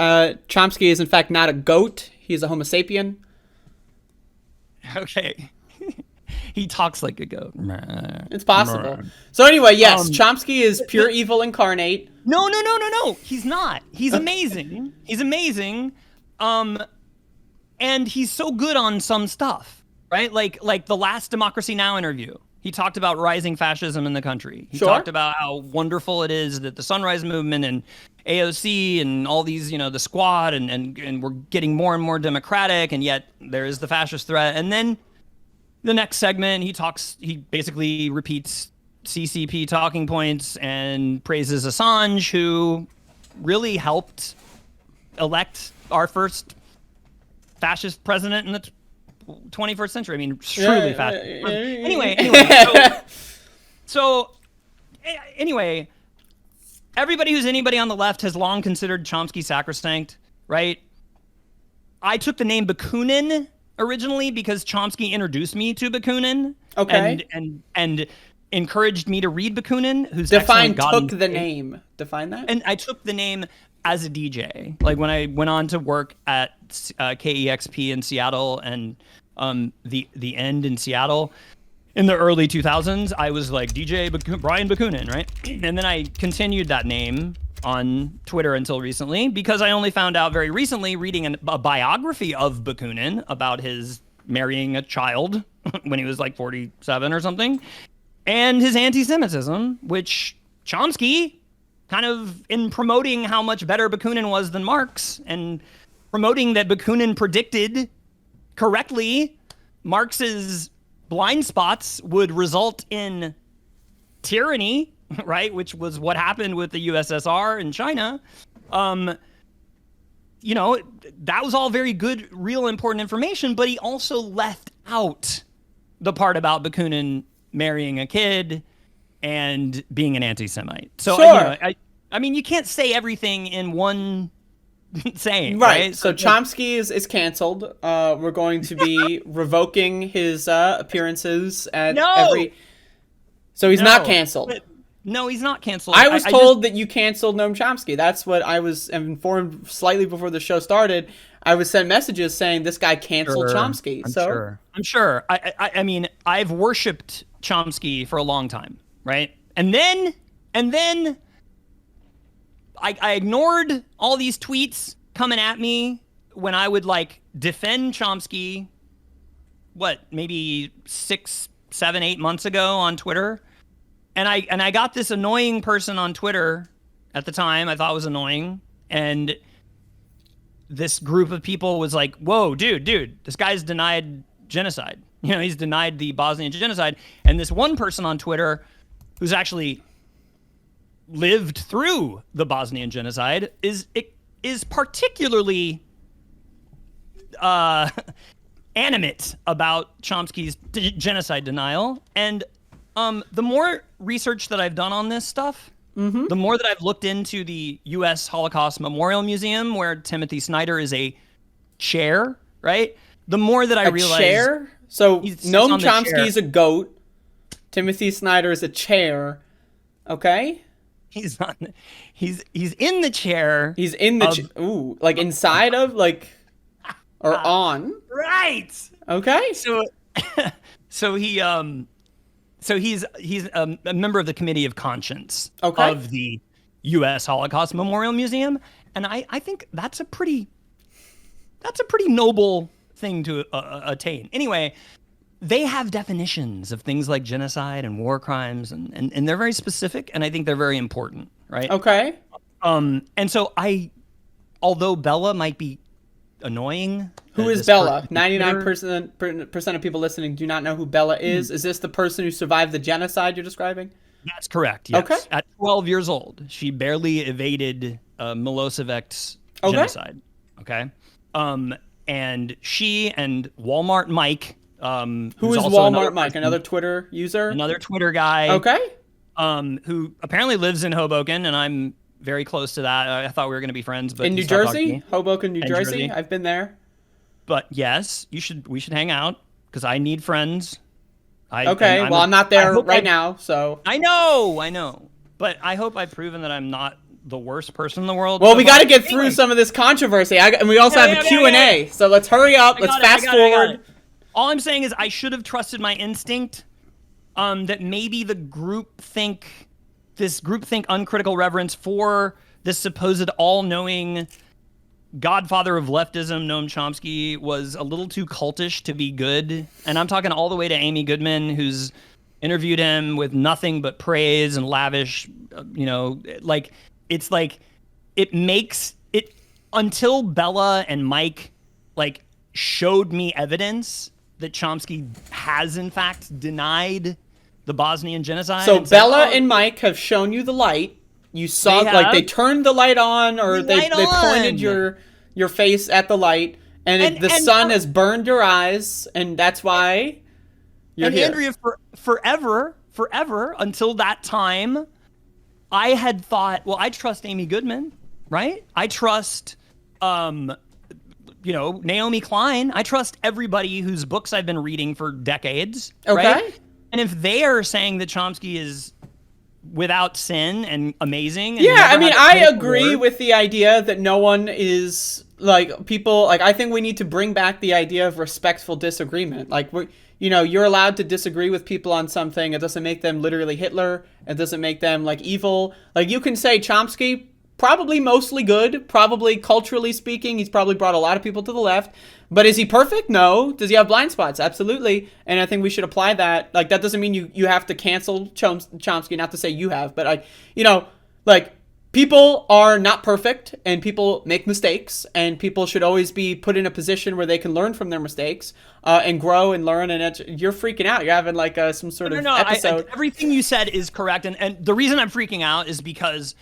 Chomsky is in fact not a goat. He's a Homo sapien. Okay. He talks like a goat. It's possible. So anyway, yes, Chomsky is pure evil incarnate. No. He's not. He's amazing. He's amazing. And he's so good on some stuff, right? Like the last Democracy Now! Interview. He talked about rising fascism in the country. He talked about how wonderful it is that the Sunrise Movement and AOC and all these, the squad and we're getting more and more democratic, and yet there is the fascist threat. And then the next segment, he basically repeats CCP talking points and praises Assange, who really helped elect our first fascist president in the 21st century. I mean, truly fascist. Anyway. So, everybody who's anybody on the left has long considered Chomsky sacrosanct, right? I took the name Bakunin originally because Chomsky introduced me to Bakunin. Okay. And encouraged me to read Bakunin, who's Define took the name. Define that. And I took the name as a DJ. Like when I went on to work at KEXP in Seattle and the End in Seattle, in the early 2000s, I was like Brian Bakunin, right? And then I continued that name on Twitter until recently, because I only found out very recently reading a biography of Bakunin about his marrying a child when he was like 47 or something, and his anti-Semitism, which Chomsky, kind of in promoting how much better Bakunin was than Marx, and promoting that Bakunin predicted correctly Marx's blind spots would result in tyranny, right? Which was what happened with the USSR and China. You know, that was all very good, real important information, but he also left out the part about Bakunin marrying a kid and being an anti-Semite. So, sure. You know, I mean, you can't say everything in one saying, right? So Chomsky is canceled. We're going to be revoking his appearances at every... So he's not canceled. No, he's not canceled. I was told that you canceled Noam Chomsky. That's what I was informed slightly before the show started. I was sent messages saying this guy canceled Chomsky. I'm sure. I mean, I've worshipped Chomsky for a long time, right? And then I ignored all these tweets coming at me when I would like defend Chomsky, maybe 6, 7, 8 months ago on Twitter. And I got this annoying person on Twitter at the time I thought was annoying. And this group of people was like, whoa, dude, this guy's denied genocide. You know, he's denied the Bosnian genocide. And this one person on Twitter who's actually lived through the Bosnian genocide is particularly animate about Chomsky's genocide denial. And the more research that I've done on this stuff, the more that I've looked into the U.S. Holocaust Memorial Museum, where Timothy Snyder is a chair, right? The more that I realize... A chair? So Noam Chomsky is a goat. Timothy Snyder is a chair. Okay? He's not... He's in the chair. He's in the... Ooh, like inside of, like... Or on? Right! Okay. So he's a member of the Committee of Conscience of the U.S. Holocaust Memorial Museum, and I think that's a pretty noble thing to attain. Anyway, they have definitions of things like genocide and war crimes, and they're very specific, and I think they're very important, right? Okay. And so although Bella might be annoying. Who is Bella? 99% of people listening do not know who Bella is. Is this the person who survived the genocide you're describing? That's correct, yes. Okay. At 12 years old, she barely evaded Milosevic's genocide. Okay. And she and Walmart Mike, who is Walmart Mike? Another Twitter user? Another Twitter guy. Okay. Who apparently lives in Hoboken, and I'm very close to that. I thought we were going to be friends, but in New Jersey, Hoboken, New Jersey. I've been there. But yes, we should hang out because I need friends. I'm not there right now, so I know. But I hope I've proven that I'm not the worst person in the world. Well, we got to get through some of this controversy, and we also have a Q&A. So let's hurry up. Let's fast forward. All I'm saying is I should have trusted my instinct. That maybe this groupthink uncritical reverence for this supposed all-knowing godfather of leftism, Noam Chomsky, was a little too cultish to be good. And I'm talking all the way to Amy Goodman, who's interviewed him with nothing but praise and lavish, it makes it, until Bella and Mike showed me evidence that Chomsky has in fact denied the Bosnian genocide. So Bella and Mike have shown you the light. You saw they turned the light on, or they pointed your face at the light, and the sun has burned your eyes, and that's why you're here. Andrea, forever until that time, I had thought, well, I trust Amy Goodman, right? I trust Naomi Klein. I trust everybody whose books I've been reading for decades. Okay. Right? And if they are saying that Chomsky is without sin and amazing. And I agree with the idea that no one is I think we need to bring back the idea of respectful disagreement. you're allowed to disagree with people on something. It doesn't make them literally Hitler. It doesn't make them like evil. Like you can say Chomsky, probably mostly good, probably culturally speaking, he's probably brought a lot of people to the left. But is he perfect? No. Does he have blind spots? Absolutely. And I think we should apply that. Like that doesn't mean you have to cancel Chomsky, not to say you have, but like, like people are not perfect and people make mistakes, and people should always be put in a position where they can learn from their mistakes and grow and learn. And you're freaking out. You're having like some sort of episode. Everything you said is correct. And the reason I'm freaking out is because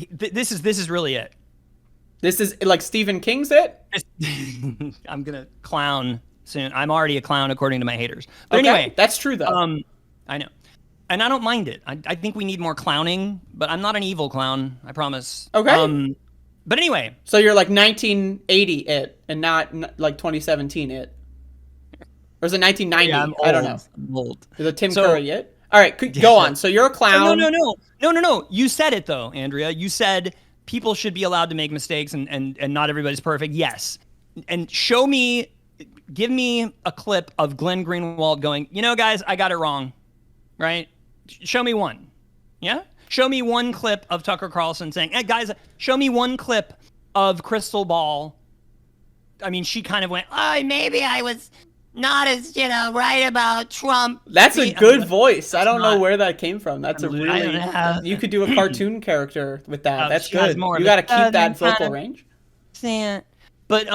this is really it. This is like Stephen King's it? I'm going to clown soon. I'm already a clown according to my haters. But okay, anyway. That's true though. I know. And I don't mind it. I think we need more clowning, but I'm not an evil clown, I promise. Okay. But anyway. So you're like 1980 it and not like 2017 it? Or is it 1990? Yeah, I'm old. I don't know. I'm old. Is it Tim Curry it? All right, go on. So you're a clown. No. You said it though, Andrea. You said people should be allowed to make mistakes and not everybody's perfect. Yes. And give me a clip of Glenn Greenwald going, guys, I got it wrong. Right? Show me one. Yeah? Show me one clip of Tucker Carlson saying, hey, guys, show me one clip of Crystal Ball. I mean, she kind of went, maybe I was not as, right about Trump. That's a good voice. I don't know where that came from. That's you could do a cartoon character with that. That's good. You got to keep that vocal range. But,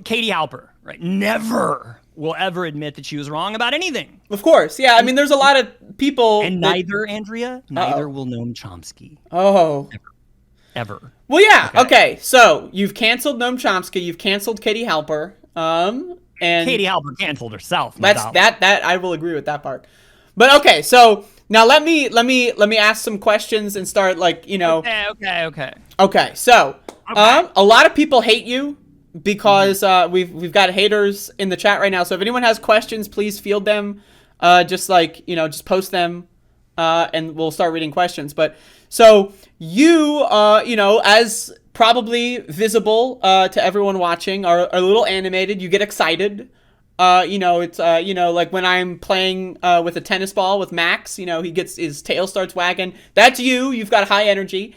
Katie Halper, right? Never will ever admit that she was wrong about anything. Of course. Yeah. I mean, there's a lot of people. And neither will Noam Chomsky. Oh. Ever. Well, yeah. Okay. So you've canceled Noam Chomsky. You've canceled Katie Halper. And Katie Halper canceled herself. That I will agree with that part. But okay. So now let me ask some questions and start like, Okay. Okay. So, a lot of people hate you because we've got haters in the chat right now. So if anyone has questions, please field them. Just post them, and we'll start reading questions. But so you, as probably visible to everyone watching, are a little animated. You get excited. It's like when I'm playing with a tennis ball with Max. He gets his tail starts wagging. That's you. You've got high energy.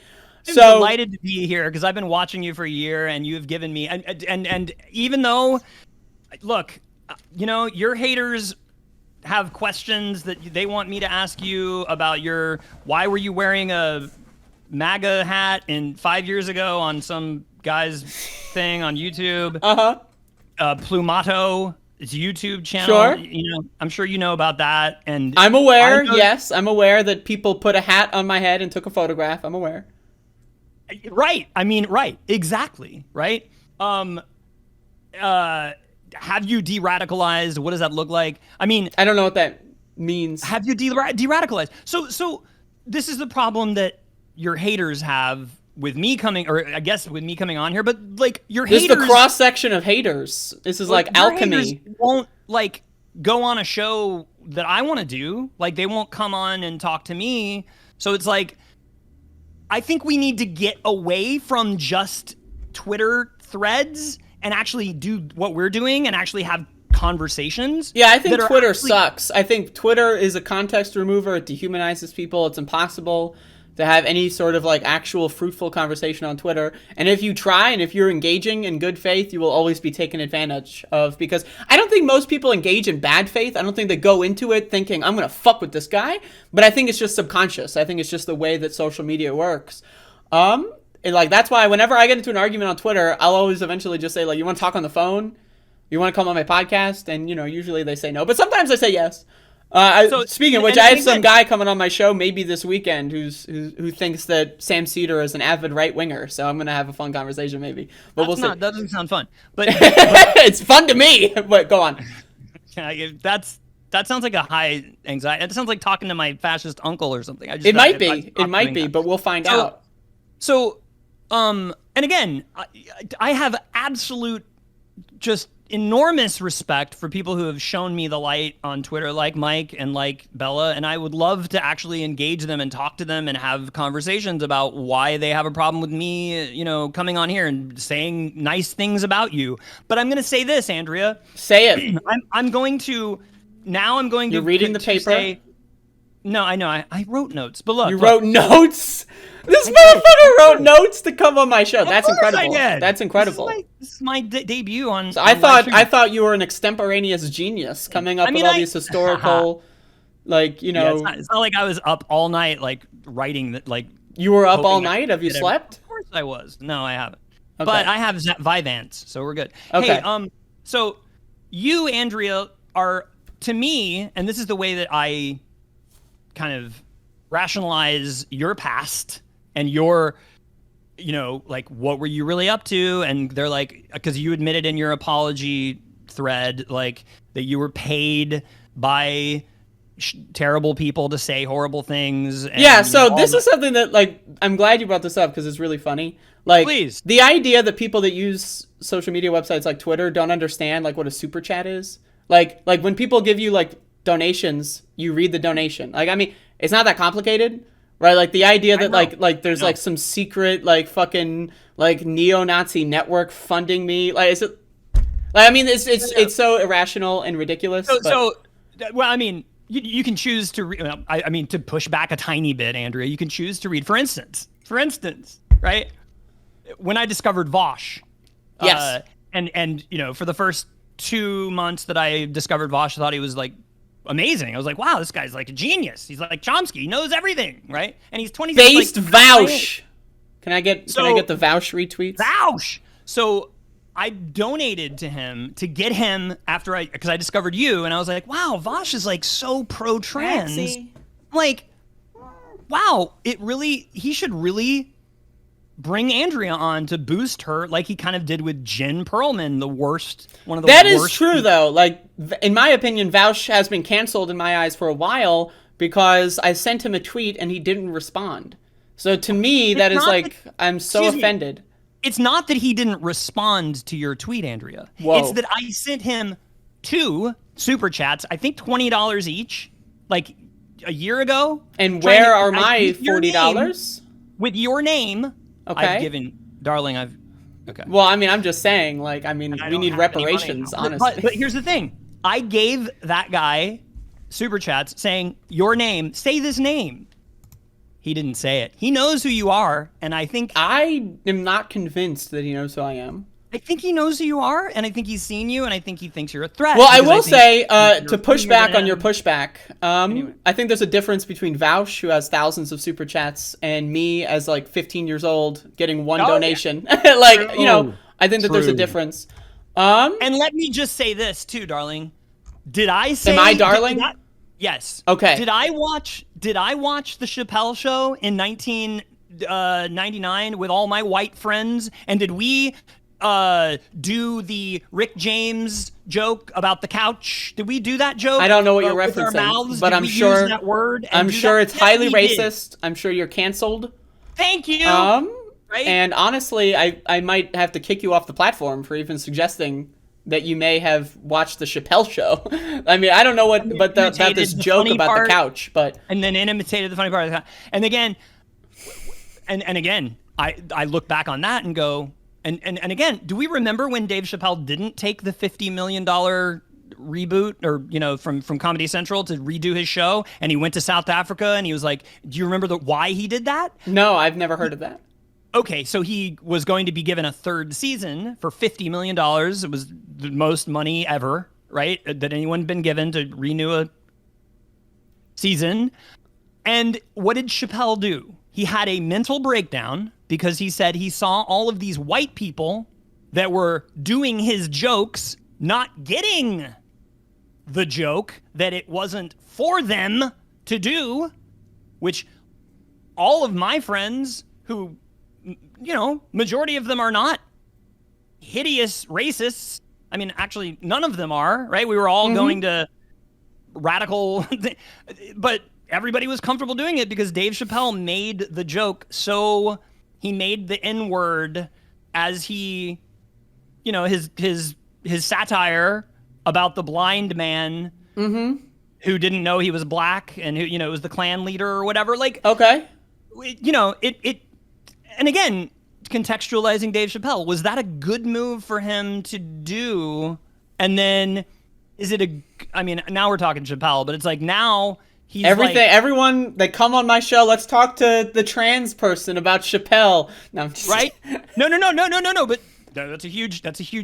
I'm delighted to be here because I've been watching you for a year, and you've given me and even though, look, your haters have questions that they want me to ask you about why were you wearing a MAGA hat 5 years ago on some guy's thing on YouTube? Plumato, it's a YouTube channel. Sure. I'm sure you know about that, and I'm aware. Yes, I'm aware that people put a hat on my head and took a photograph. I'm aware. Right. I mean, right. Exactly. Right. Have you de-radicalized? What does that look like? I mean, I don't know what that means. Have you de-radicalized? So this is the problem that your haters have with me coming, or I guess with me coming on here, but like this is the cross section of haters. This is like alchemy. Won't like go on a show that I want to do. Like they won't come on and talk to me. So it's like, I think we need to get away from just Twitter threads and actually do what we're doing and actually have conversations. Yeah, I think Twitter sucks. I think Twitter is a context remover. It dehumanizes people. It's impossible to have any sort of like actual fruitful conversation on Twitter. And if you try and if you're engaging in good faith, you will always be taken advantage of, because I don't think most people engage in bad faith. I don't think they go into it thinking I'm going to fuck with this guy, but I think it's just subconscious. I think it's just the way that social media works. And like, that's why whenever I get into an argument on Twitter, I'll always eventually just say like, you want to talk on the phone? You want to come on my podcast? And usually they say no, but sometimes I say yes. Speaking of which, I have some guy coming on my show maybe this weekend who thinks that Sam Cedar is an avid right winger. So I'm gonna have a fun conversation maybe. But we'll see. That doesn't sound fun. But it's fun to me. But go on. That sounds like a high anxiety. It sounds like talking to my fascist uncle or something. It might be, but we'll find out. So, and again, I have absolute just enormous respect for people who have shown me the light on Twitter, like Mike and like Bella, and I would love to actually engage them and talk to them and have conversations about why they have a problem with me, coming on here and saying nice things about you. But I'm going to say this, Andrea. Say it. I'm going to You're reading the paper? Say, no, I know. I wrote notes, but look. You wrote notes? This motherfucker wrote notes to come on my show. That's incredible. That's incredible. This is my debut on. So I thought you were an extemporaneous genius coming up with all these historical, Yeah, it's not like I was up all night, writing that, You were up all night? Have you slept? Of course I was. No, I haven't. Okay. But I have Vyvanse, so we're good. Okay. Hey, so you, Andrea, are, to me, and this is the way that I kind of rationalize your past and your, what were you really up to? And they're like, because you admitted in your apology thread, that you were paid by terrible people to say horrible things. And, yeah, so this is something that, I'm glad you brought this up because it's really funny. Please. The idea that people that use social media websites like Twitter don't understand, what a super chat is. Like when people give you, donations, you read the donation. It's not that complicated, right? The idea that, there's, some secret, fucking, neo-Nazi network funding me. It's so irrational and ridiculous. You can choose to read, to push back a tiny bit, Andrea, you can choose to read, for instance, right? When I discovered Vosh, yes. And for the first 2 months that I discovered Vosh, I thought he was amazing. I was like, wow, this guy's a genius. He's like Chomsky. He knows everything, right? And he's 20. Based Vaush. Can I get the Vaush retweets? Vaush. So I donated to him to get him because I discovered you, and I was like, wow, Vosh is so pro-trans. Wow, he should really bring Andrea on to boost her, like he kind of did with Jen Perlman, one of the worst. That is true, though. In my opinion, Vaush has been canceled in my eyes for a while because I sent him a tweet and he didn't respond. So to me, that is I'm so offended. It's not that he didn't respond to your tweet, Andrea. Whoa. It's that I sent him 2 super chats, I think $20 each, a year ago. And where are my $40? With your name. Okay. I've given, darling, okay. Well, I'm just saying, we need reparations, honestly. But here's the thing. I gave that guy super chats saying, your name, say this name. He didn't say it. He knows who you are, and I am not convinced that he knows who I am. I think he knows who you are, and I think he's seen you, and I think he thinks you're a threat. Well, I will say, to push back on your pushback, anyway. I think there's a difference between Vaush, who has thousands of super chats, and me as 15 years old getting one donation. Yeah. I think that there's a difference. And let me just say this too, darling. Did I say? Am I darling? Yes. Okay. Did I watch the Chappelle Show in 1999 with all my white friends? And did we do the Rick James joke about the couch? Did we do that joke? I don't know what you're referencing, mouths? but did I'm we sure use that word. I'm sure it's highly racist. I'm sure you're canceled. Thank you. Right? And honestly, I might have to kick you off the platform for even suggesting that you may have watched the Chappelle Show. I don't know about this joke about the couch, but and then imitated the funny part of the couch. And again, I look back on that and go. And again, do we remember when Dave Chappelle didn't take the $50 million reboot or, from Comedy Central to redo his show, and he went to South Africa and he was like, do you remember why he did that? No, I've never heard of that. Okay, so he was going to be given a 3rd season for $50 million. It was the most money ever, right, that anyone had been given to renew a season. And what did Chappelle do? He had a mental breakdown because he said he saw all of these white people that were doing his jokes, not getting the joke, that it wasn't for them to do, which all of my friends who, majority of them are not hideous racists. Actually, none of them are, right? We were all going to radical, but everybody was comfortable doing it because Dave Chappelle made the joke. He made the N-word as he, his his satire about the blind man who didn't know he was black and who, you know, was the Klan leader or whatever. Like, Okay. you know, and again, contextualizing Dave Chappelle, was that a good move for him to do? And then I mean, now we're talking Chappelle, but it's like now he's everyone that come on my show, let's talk to the trans person about Chappelle. No, I'm just... Right? No, but that's a huge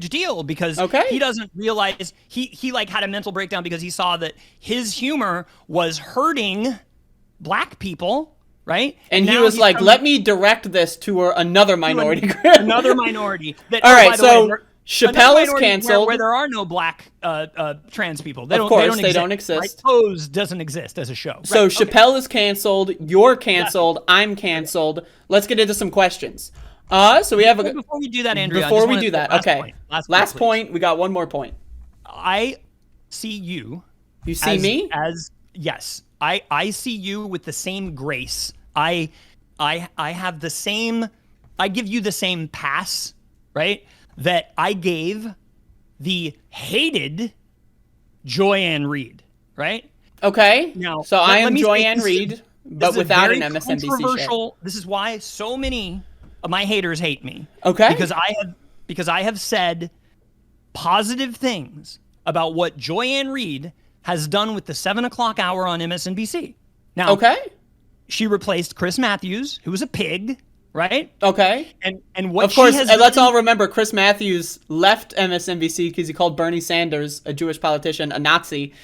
deal because he doesn't realize he like had a mental breakdown because he saw that his humor was hurting black people, right? And he was like, let me direct this to another minority group. Another minority. That, all right, so Chappelle is canceled. Where there are no black trans people. They don't exist. Right? Pose doesn't exist as a show. Right? So Chappelle is canceled. You're canceled. I'm canceled. Let's get into some questions. So we have before we do that, Andrea. Before we do that, okay. Last point. We got one more point. I see you. You see me? Yes. I see you with the same grace. I have the same. I give you the same pass, right? That I gave the hated Joy-Ann Reid, right? Okay. Now, so I am Joy-Ann Reid, but without an MSNBC show. This is why so many of my haters hate me. Okay. Because I have said positive things about what Joy-Ann Reid has done with the 7 o'clock hour on MSNBC. Now, she replaced Chris Matthews, who was a pig, right? Okay. And what of course, she has let's all remember Chris Matthews left MSNBC because he called Bernie Sanders, a Jewish politician, a Nazi.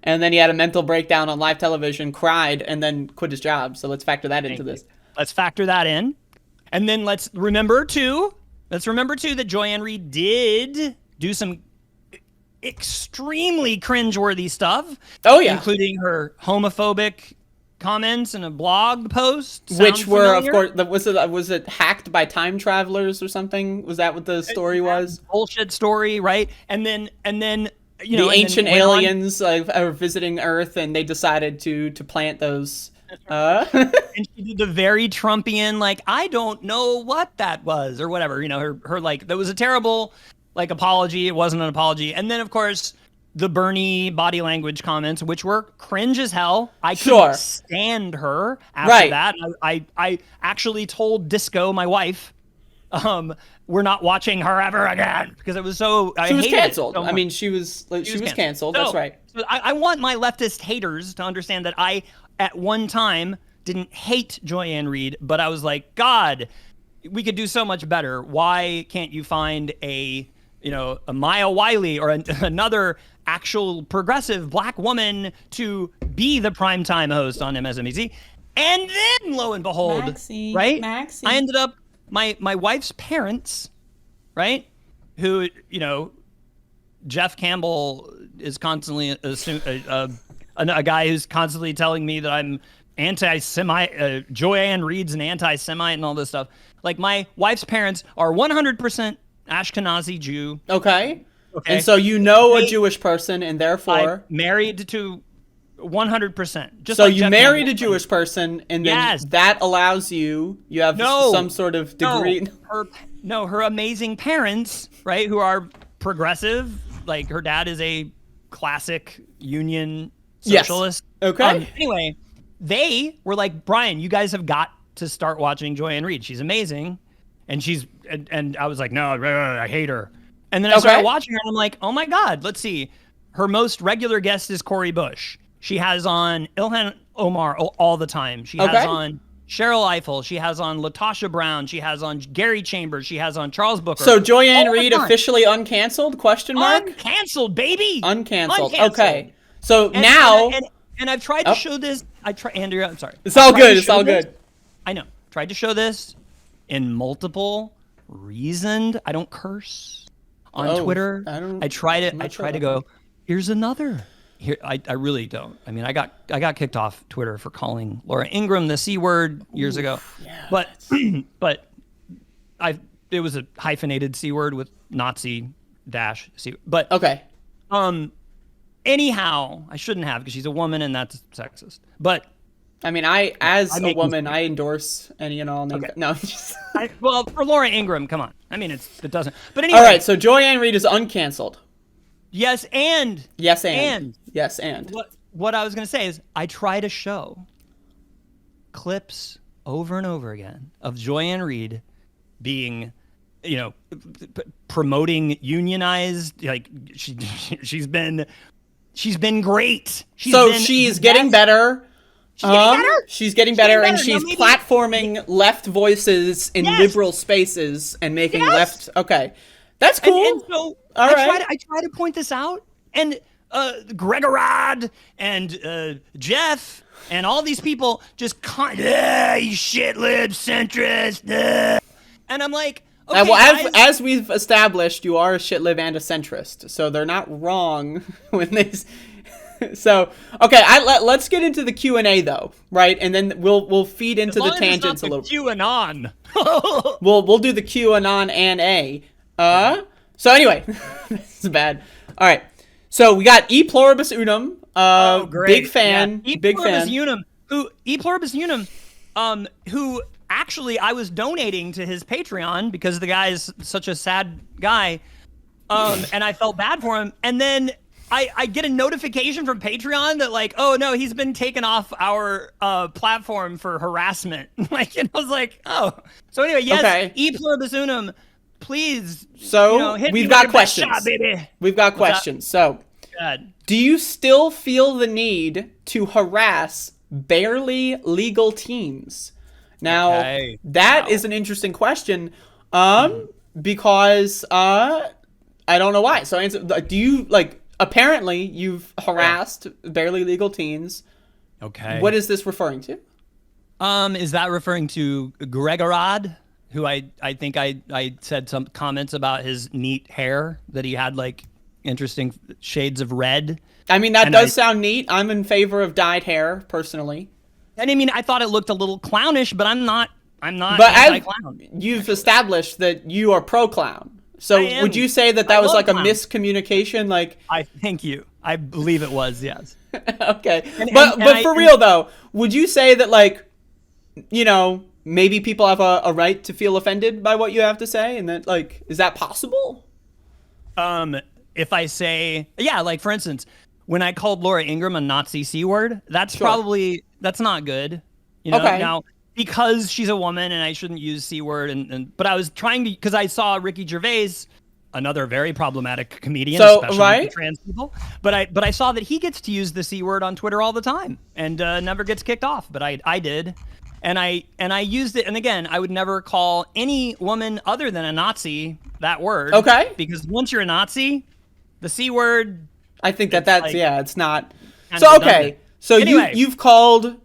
And then he had a mental breakdown on live television, cried, and then quit his job. So let's factor that into this. Let's factor that in. And then let's remember, too, that Joy-Ann Reid did do some extremely cringeworthy stuff. Oh, yeah. Including her homophobic comments in a blog post. Which were, of course, was it hacked by time travelers or something? Was that what the story was? Bullshit story, right? And then you know, the ancient aliens are visiting Earth, and they decided to plant those. And she did the very Trumpian, like, I don't know what that was or whatever. You know, her like, that was a terrible like apology. It wasn't an apology. And then, of course, the Bernie body language comments, which were cringe as hell. I couldn't stand her after that. I actually told Disco, my wife, we're not watching her ever again because it was so. She was canceled. I mean, she was canceled. That's right. So I want my leftist haters to understand that I, at one time, didn't hate Joy-Ann Reid, but I was like, God, we could do so much better. Why can't you find a Maya Wiley or another actual progressive black woman to be the primetime host on MSNBC? And then, lo and behold, Maxie. I ended up my wife's parents, right? Who, you know, Jeff Campbell is constantly a guy who's constantly telling me that I'm anti-Semite. Joy-Ann Reid's an anti-Semite and all this stuff. Like, my wife's parents are 100% Ashkenazi Jew. Okay. And so you know a Jewish person, and therefore I'm married to 100%. Just so like you married a Jewish person, and then that allows you have some sort of degree. Her amazing parents, right, who are progressive. Like, her dad is a classic union socialist. Yes. Okay. Anyway, they were like, Brian, you guys have got to start watching Joy-Ann Reid. She's amazing. And I was like, no, I hate her. And then I started watching her, and I'm like, oh my God, let's see. Her most regular guest is Cori Bush. She has on Ilhan Omar all the time. She has on Cheryl Eiffel. She has on Latasha Brown. She has on Gary Chambers. She has on Charles Booker. So Joy-Ann Reid officially uncanceled? Question mark? Uncanceled, baby. Uncanceled. Okay. So now... And I've tried to show this. Andrea, I'm sorry. It's all good. It's all good. I know. Tried to show this in multiple reasoned. I don't curse on Twitter. I try to go, here's another. Here, I really don't. I mean, I got kicked off Twitter for calling Laura Ingraham the C word years ago. Yeah, but it was a hyphenated C word with Nazi dash C. But anyhow, I shouldn't have, because she's a woman and that's sexist. But I mean, as a woman, I endorse any and all. No. Well, for Laura Ingraham, come on. I mean, it doesn't. But anyway. All right, so Joy-Ann Reid is uncanceled. Yes, and Yes, and. Yes, and. What I was going to say is I try to show clips over and over again of Joy-Ann Reid being, promoting unionized, like she's been great. She's getting better. She's getting better, and she's platforming left voices in liberal spaces and making left. Okay, that's cool. And so I try to point this out, and Gregorod and Jeff and all these people just you shit lib centrist, and I'm like, okay, as we've established, you are a shit lib and a centrist, so they're not wrong when they. So okay, let's get into the Q&A though, right? And then we'll feed into the tangents a little. QAnon. We'll do the QAnon and A. So anyway, this is bad. All right, so we got E Pluribus Unum. Big fan. Yeah. Big fan. E Pluribus Unum, who actually I was donating to his Patreon because the guy is such a sad guy, and I felt bad for him, and then. I get a notification from Patreon that like, oh no, he's been taken off our platform for harassment. And I was like, oh. So anyway, yes, okay. E Pluribus Unum, please. So we've got questions. Shot, baby. We've got questions. So, do you still feel the need to harass barely legal teens? Now, that is an interesting question, because I don't know why. So, answer. Do you like? Apparently, you've harassed barely legal teens. Okay. What is this referring to? Is that referring to Gregorod, who I think I said some comments about his neat hair, that he had like interesting shades of red. I mean, that does sound neat. I'm in favor of dyed hair, personally. And I mean, I thought it looked a little clownish, but I'm not but anti-clown. You've established that you are pro-clown. So would you say that was like a miscommunication? Like, I thank you. I believe it was, yes. Okay. But for real though, would you say that like, maybe people have a right to feel offended by what you have to say, and that like, is that possible? If I say, like for instance, when I called Laura Ingraham a Nazi C word, that's not good. Okay. Now, because she's a woman and I shouldn't use C word, but I was trying to, because I saw Ricky Gervais, another very problematic comedian, especially for trans people. But I saw that he gets to use the C word on Twitter all the time and never gets kicked off. But I did, and I used it. And again, I would never call any woman other than a Nazi that word. Okay. Because once you're a Nazi, the C word. I think it's not. So okay. So anyway, you've called,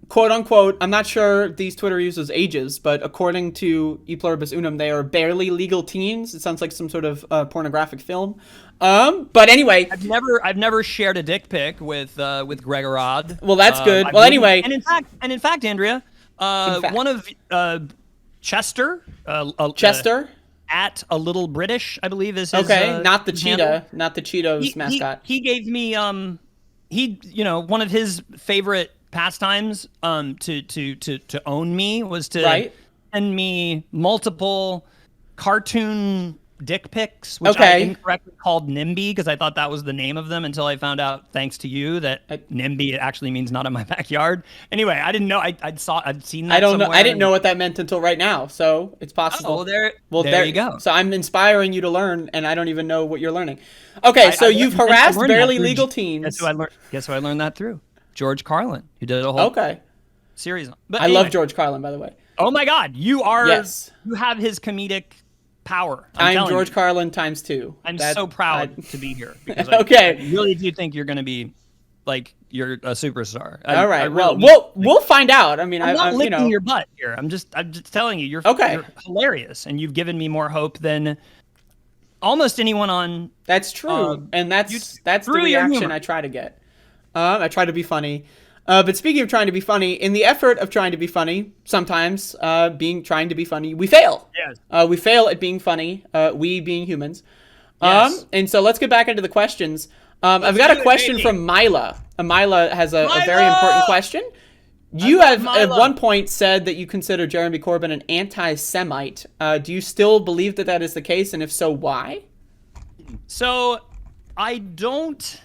quote unquote, I'm not sure these Twitter users' ages, but according to E Pluribus Unum, they are barely legal teens. It sounds like some sort of pornographic film. But anyway, I've never shared a dick pic with Gregorod. Well, that's good. Anyway, and in fact, Andrea, one of Chester at A Little British, I believe is his not the cheetah, handle. not the Cheetos mascot. He gave me one of his favorite pastimes to own me was to send me multiple cartoon dick pics, which I incorrectly called NIMBY because I thought that was the name of them until I found out, thanks to you, that NIMBY actually means not in my backyard. Anyway, I didn't know. I'd seen that. I don't know. I didn't know what that meant until right now. So it's possible. Oh, there you go. So I'm inspiring you to learn, and I don't even know what you're learning. Okay, so you've harassed barely legal teens. Guess who I learned that through? George Carlin, who did a whole series. But I love George Carlin, by the way. Oh my God, you have his comedic power. I'm George Carlin times 2. I'm so proud to be here because I really do think you're going to be like you're a superstar. All right, we'll find out. I mean, I'm not licking your butt here. I'm just telling you, you're hilarious, and you've given me more hope than almost anyone on. That's true, and that's the reaction I try to get. I try to be funny. But speaking of trying to be funny, in the effort of trying to be funny, sometimes trying to be funny, we fail. Yes. We fail at being funny, we being humans. Yes. And so let's get back into the questions. I've got a question from Mila. Mila has a very important question. You have at one point said that you consider Jeremy Corbyn an anti-Semite. Do you still believe that is the case? And if so, why? So I don't.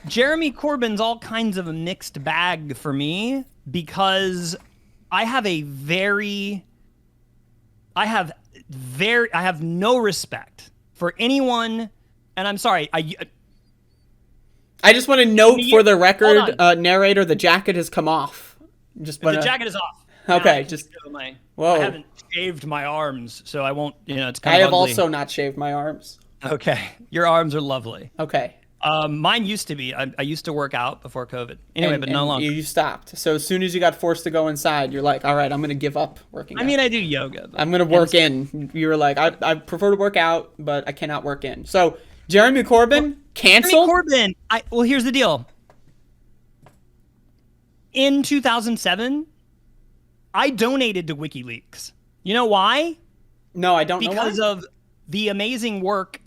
Jeremy Corbyn's all kinds of a mixed bag for me because I have no respect for anyone, and I'm sorry. I just want to note for the record, narrator, the jacket has come off. The jacket is off. Okay, whoa. I haven't shaved my arms, so I won't. It's kind of. I have ugly. Also not shaved my arms. Okay, your arms are lovely. Okay. Mine used to be. I used to work out before COVID. Anyway, but no longer. You stopped. So as soon as you got forced to go inside, you're like, all right, I'm going to give up working out. I mean, I do yoga. I'm going to work in. You were like, I prefer to work out, but I cannot work in. So Jeremy Corbyn, canceled? Jeremy Corbyn, well, here's the deal. In 2007, I donated to WikiLeaks. You know why? No, I don't know why. Because of the amazing work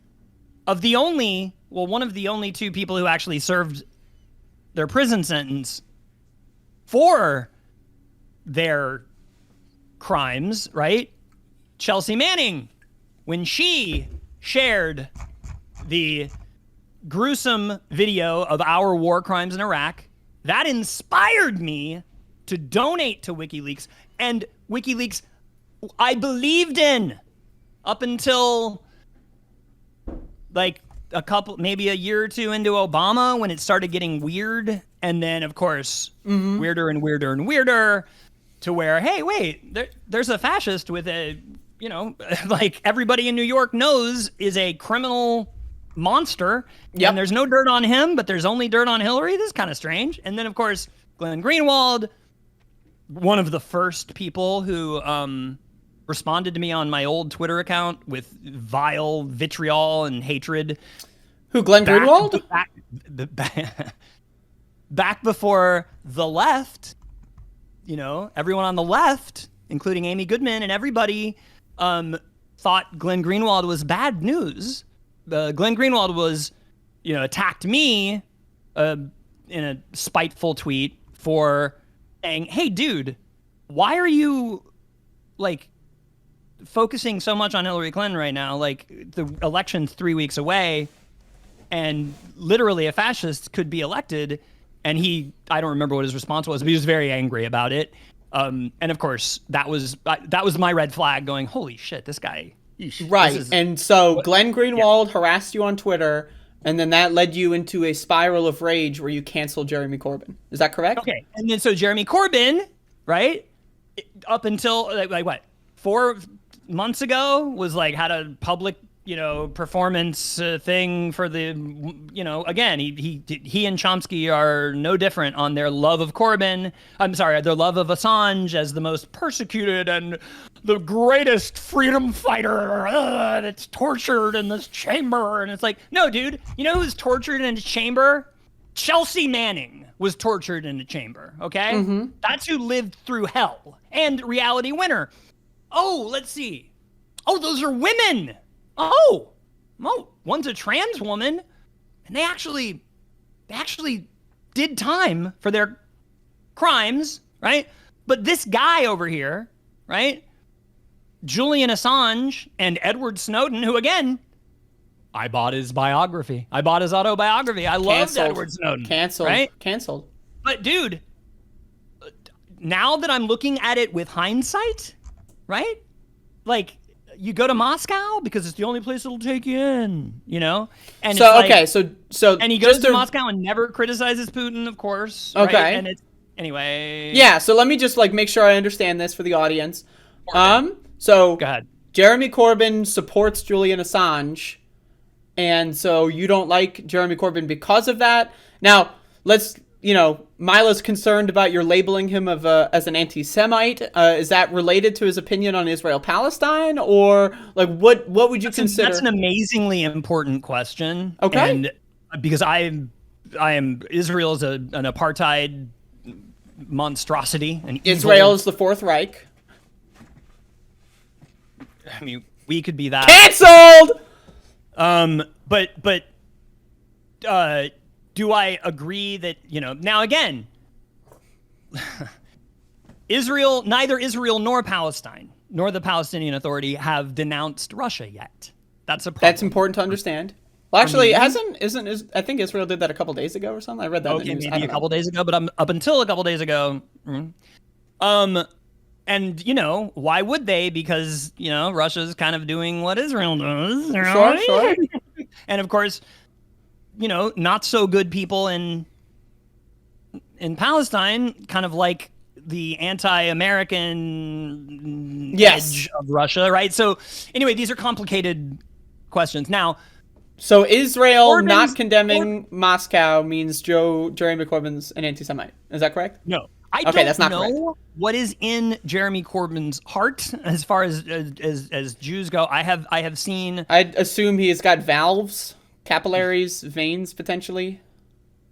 of one of the only two people who actually served their prison sentence for their crimes, right? Chelsea Manning, when she shared the gruesome video of our war crimes in Iraq, that inspired me to donate to WikiLeaks. And WikiLeaks, I believed in up until maybe a year or two into Obama, when it started getting weird. And then, of course, weirder and weirder and weirder, to where, hey, wait, there's a fascist with a, like everybody in New York knows is a criminal monster. Yep. And there's no dirt on him, but there's only dirt on Hillary. This is kind of strange. And then, of course, Glenn Greenwald, one of the first people who responded to me on my old Twitter account with vile vitriol and hatred. Who, Glenn Greenwald? Back before the left, everyone on the left, including Amy Goodman and everybody, thought Glenn Greenwald was bad news. Glenn Greenwald was, attacked me in a spiteful tweet for saying, hey, dude, why are you, focusing so much on Hillary Clinton right now? Like, the election's 3 weeks away, and literally a fascist could be elected. And I don't remember what his response was, but he was very angry about it. And of course, that was my red flag, going, holy shit, this guy. Eesh, right. And so Glenn Greenwald harassed you on Twitter, and then that led you into a spiral of rage where you canceled Jeremy Corbyn. Is that correct? Okay. And then so Jeremy Corbyn, right, up until, 4 months ago, was had a public, performance thing for the, again, he and Chomsky are no different on their love of Corbyn. I'm sorry, their love of Assange as the most persecuted and the greatest freedom fighter that's tortured in this chamber. And it's like, no, dude, who's tortured in a chamber? Chelsea Manning was tortured in the chamber, okay? Mm-hmm. That's who lived through hell. And reality winner. Oh, let's see. Oh, those are women. Oh, one's a trans woman, and they actually did time for their crimes, right? But this guy over here, right? Julian Assange and Edward Snowden, who, again, I bought his biography. I bought his autobiography. I loved Edward Snowden. Canceled. Right? Canceled. But, dude, now that I'm looking at it with hindsight, right? You go to Moscow because it's the only place it'll take you in, And so okay, so and he goes to Moscow and never criticizes Putin, of course. Okay, right? And it's anyway. Yeah, so let me just make sure I understand this for the audience. So go ahead. Jeremy Corbyn supports Julian Assange, and so you don't like Jeremy Corbyn because of that. Now let's. Mila's concerned about your labeling him as an anti-Semite. Is that related to his opinion on Israel-Palestine, or what would you consider? That's an amazingly important question. Okay. And because Israel is an apartheid monstrosity. Israel is the Fourth Reich. I mean, we could be that. Canceled. But do I agree that, now again, neither Israel nor Palestine, nor the Palestinian Authority have denounced Russia yet. That's a problem. That's important to understand. Well, actually, I think Israel did that a couple days ago or something. I read that in the news. Maybe a couple days ago, but up until a couple days ago. And, why would they? Because, Russia's kind of doing what Israel does. Sure. And, of course, not so good people in Palestine kind of like the anti-American edge of Russia, right? So, anyway, these are complicated questions. Now, so Israel not condemning Moscow means Jeremy Corbyn's an anti-Semite. Is that correct? No. I don't know what is in Jeremy Corbyn's heart as far as Jews go. I have seen. I'd assume he's got valves, capillaries, veins potentially.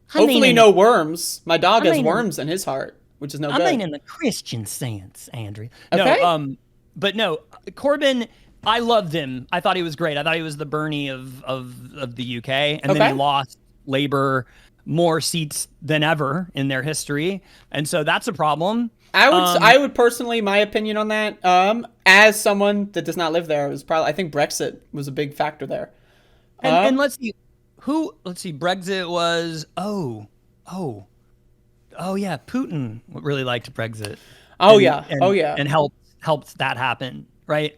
Hopefully no worms. My dog has worms in his heart, which is no good. I mean in the Christian sense, Andrea. Okay. No, but no, Corbyn. I loved him. I thought he was great. I thought he was the Bernie of the UK, and then he lost Labour more seats than ever in their history, and so that's a problem. I would personally, my opinion on that, as someone that does not live there, I think Brexit was a big factor there. And let's see, Brexit was yeah, Putin really liked Brexit. And helped that happen, right?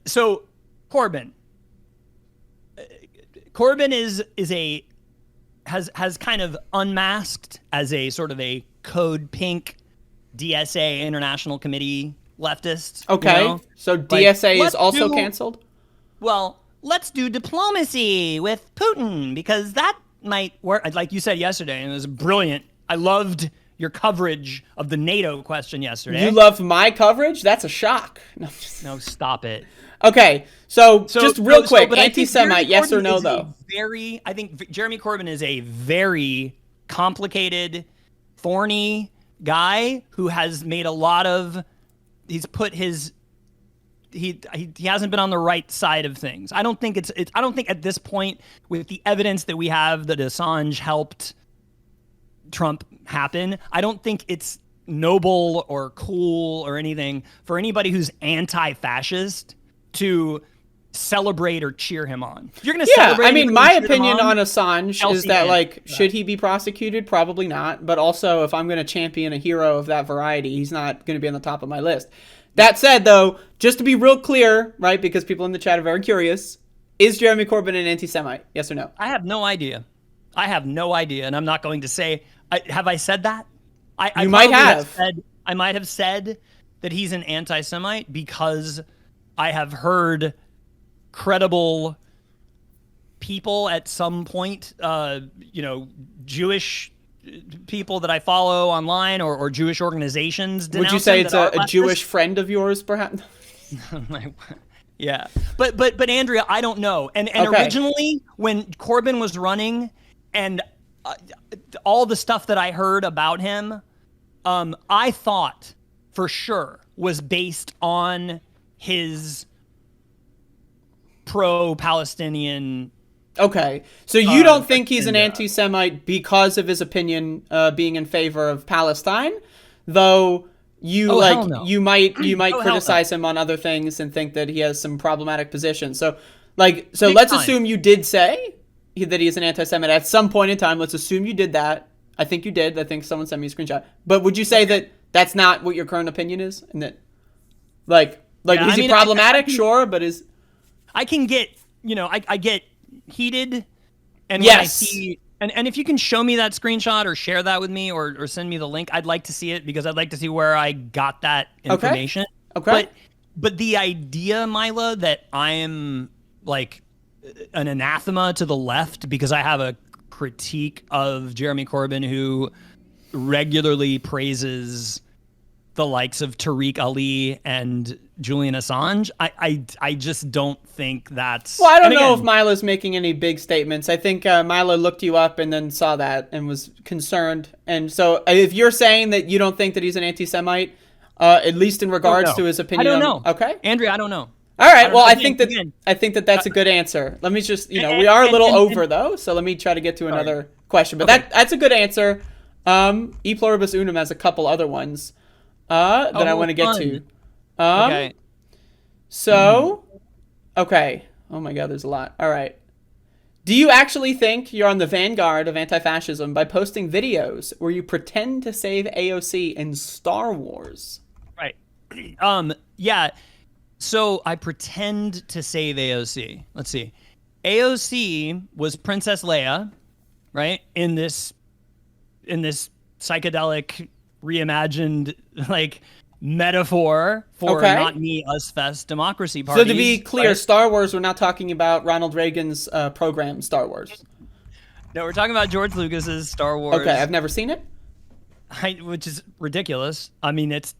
So Corbyn has kind of unmasked as a sort of a code pink DSA International Committee leftist. Okay. So DSA is also canceled? Well, let's do diplomacy with Putin because that might work. Like you said yesterday, and it was brilliant. I loved your coverage of the NATO question yesterday. You love my coverage? That's a shock. No, stop it. Okay, so just real quick, anti-Semite, yes or no, though? I think Jeremy Corbyn is a very complicated, thorny guy who has made a lot of. He's put his. He hasn't been on the right side of things. I don't think I don't think at this point, with the evidence that we have that Assange helped Trump happen, I don't think it's noble or cool or anything for anybody who's anti-fascist to celebrate or cheer him on. If you're going to celebrate, I mean, my opinion on Assange is that, should he be prosecuted? Probably not. But also, if I'm going to champion a hero of that variety, he's not going to be on the top of my list. That said, though, just to be real clear, right, because people in the chat are very curious, is Jeremy Corbyn an anti-Semite? Yes or no? I have no idea. And I'm not going to say. Have I said that? I might have said that he's an anti-Semite because I have heard credible people at some point, Jewish people that I follow online or Jewish organizations. Would you say it's a Jewish friend of yours, perhaps? Yeah, but Andrea, I don't know. And originally, when Corbyn was running, and all the stuff that I heard about him, I thought for sure was based on his pro-Palestinian. Okay, so you don't think he's an anti-Semite because of his opinion being in favor of Palestine, though you might criticize him on other things and think that he has some problematic positions. So let's assume you did say that he is an anti-Semite at some point in time. Let's assume you did that. I think you did. I think someone sent me a screenshot. But would you say that that's not what your current opinion is, and that is he problematic? Sure, but is I can get I get heated, and when I see and if you can show me that screenshot or share that with me or send me the link, I'd like to see it because I'd like to see where I got that information. Okay. But the idea, Mila, that I am like an anathema to the left because I have a critique of Jeremy Corbyn who regularly praises the likes of Tariq Ali and Julian Assange. I just don't think that's... Well, I don't know if Mila's making any big statements. I think Mila looked you up and then saw that and was concerned. And so if you're saying that you don't think that he's an anti-Semite, at least in regards to his opinion... I don't know. Okay. Andrea, I don't know. All right. Well, I think that that's a good answer. Let me just, we are a little over though, so let me try to get to another question. But that's a good answer. E pluribus unum has a couple other ones that I want to get to. Okay. So, okay. Oh my God, there's a lot. All right. Do you actually think you're on the vanguard of anti-fascism by posting videos where you pretend to save AOC in Star Wars? Right. Yeah. So I pretend to save AOC. Let's see. AOC was Princess Leia, right? In this psychedelic reimagined like metaphor for not me, us fest democracy parties. So to be clear, right? Star Wars, we're not talking about Ronald Reagan's program, Star Wars. No, we're talking about George Lucas's Star Wars. Okay, I've never seen it. Which is ridiculous. I mean, it's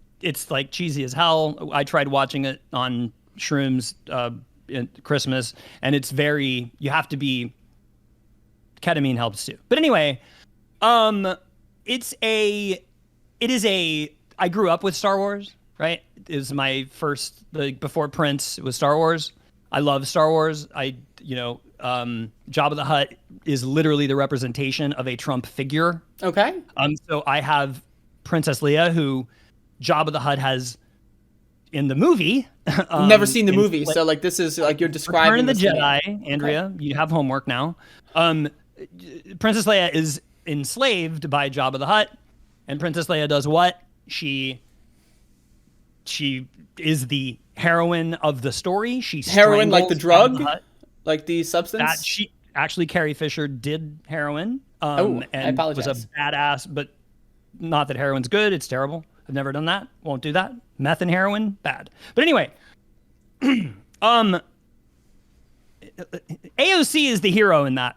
like cheesy as hell. I tried watching it on shrooms in Christmas, and it's very, you have to be, ketamine helps too. But anyway, I grew up with Star Wars, right? It was my first, before Prince, it was Star Wars. I love Star Wars. Jabba the Hutt is literally the representation of a Trump figure. Okay. So I have Princess Leia, who Jabba the Hutt has in the movie. Never seen the movie, so like this is like you're describing Return of the Jedi, Andrea. Okay. You have homework now. Princess Leia is enslaved by Jabba the Hutt, and Princess Leia does what? She is the heroine of the story. She's heroin, like the drug, like the substance. Actually, Carrie Fisher did heroin. And I apologize. Was a badass, but not that heroin's good. It's terrible. I've never done that. Won't do that. Meth and heroin, bad. But anyway, AOC is the hero in that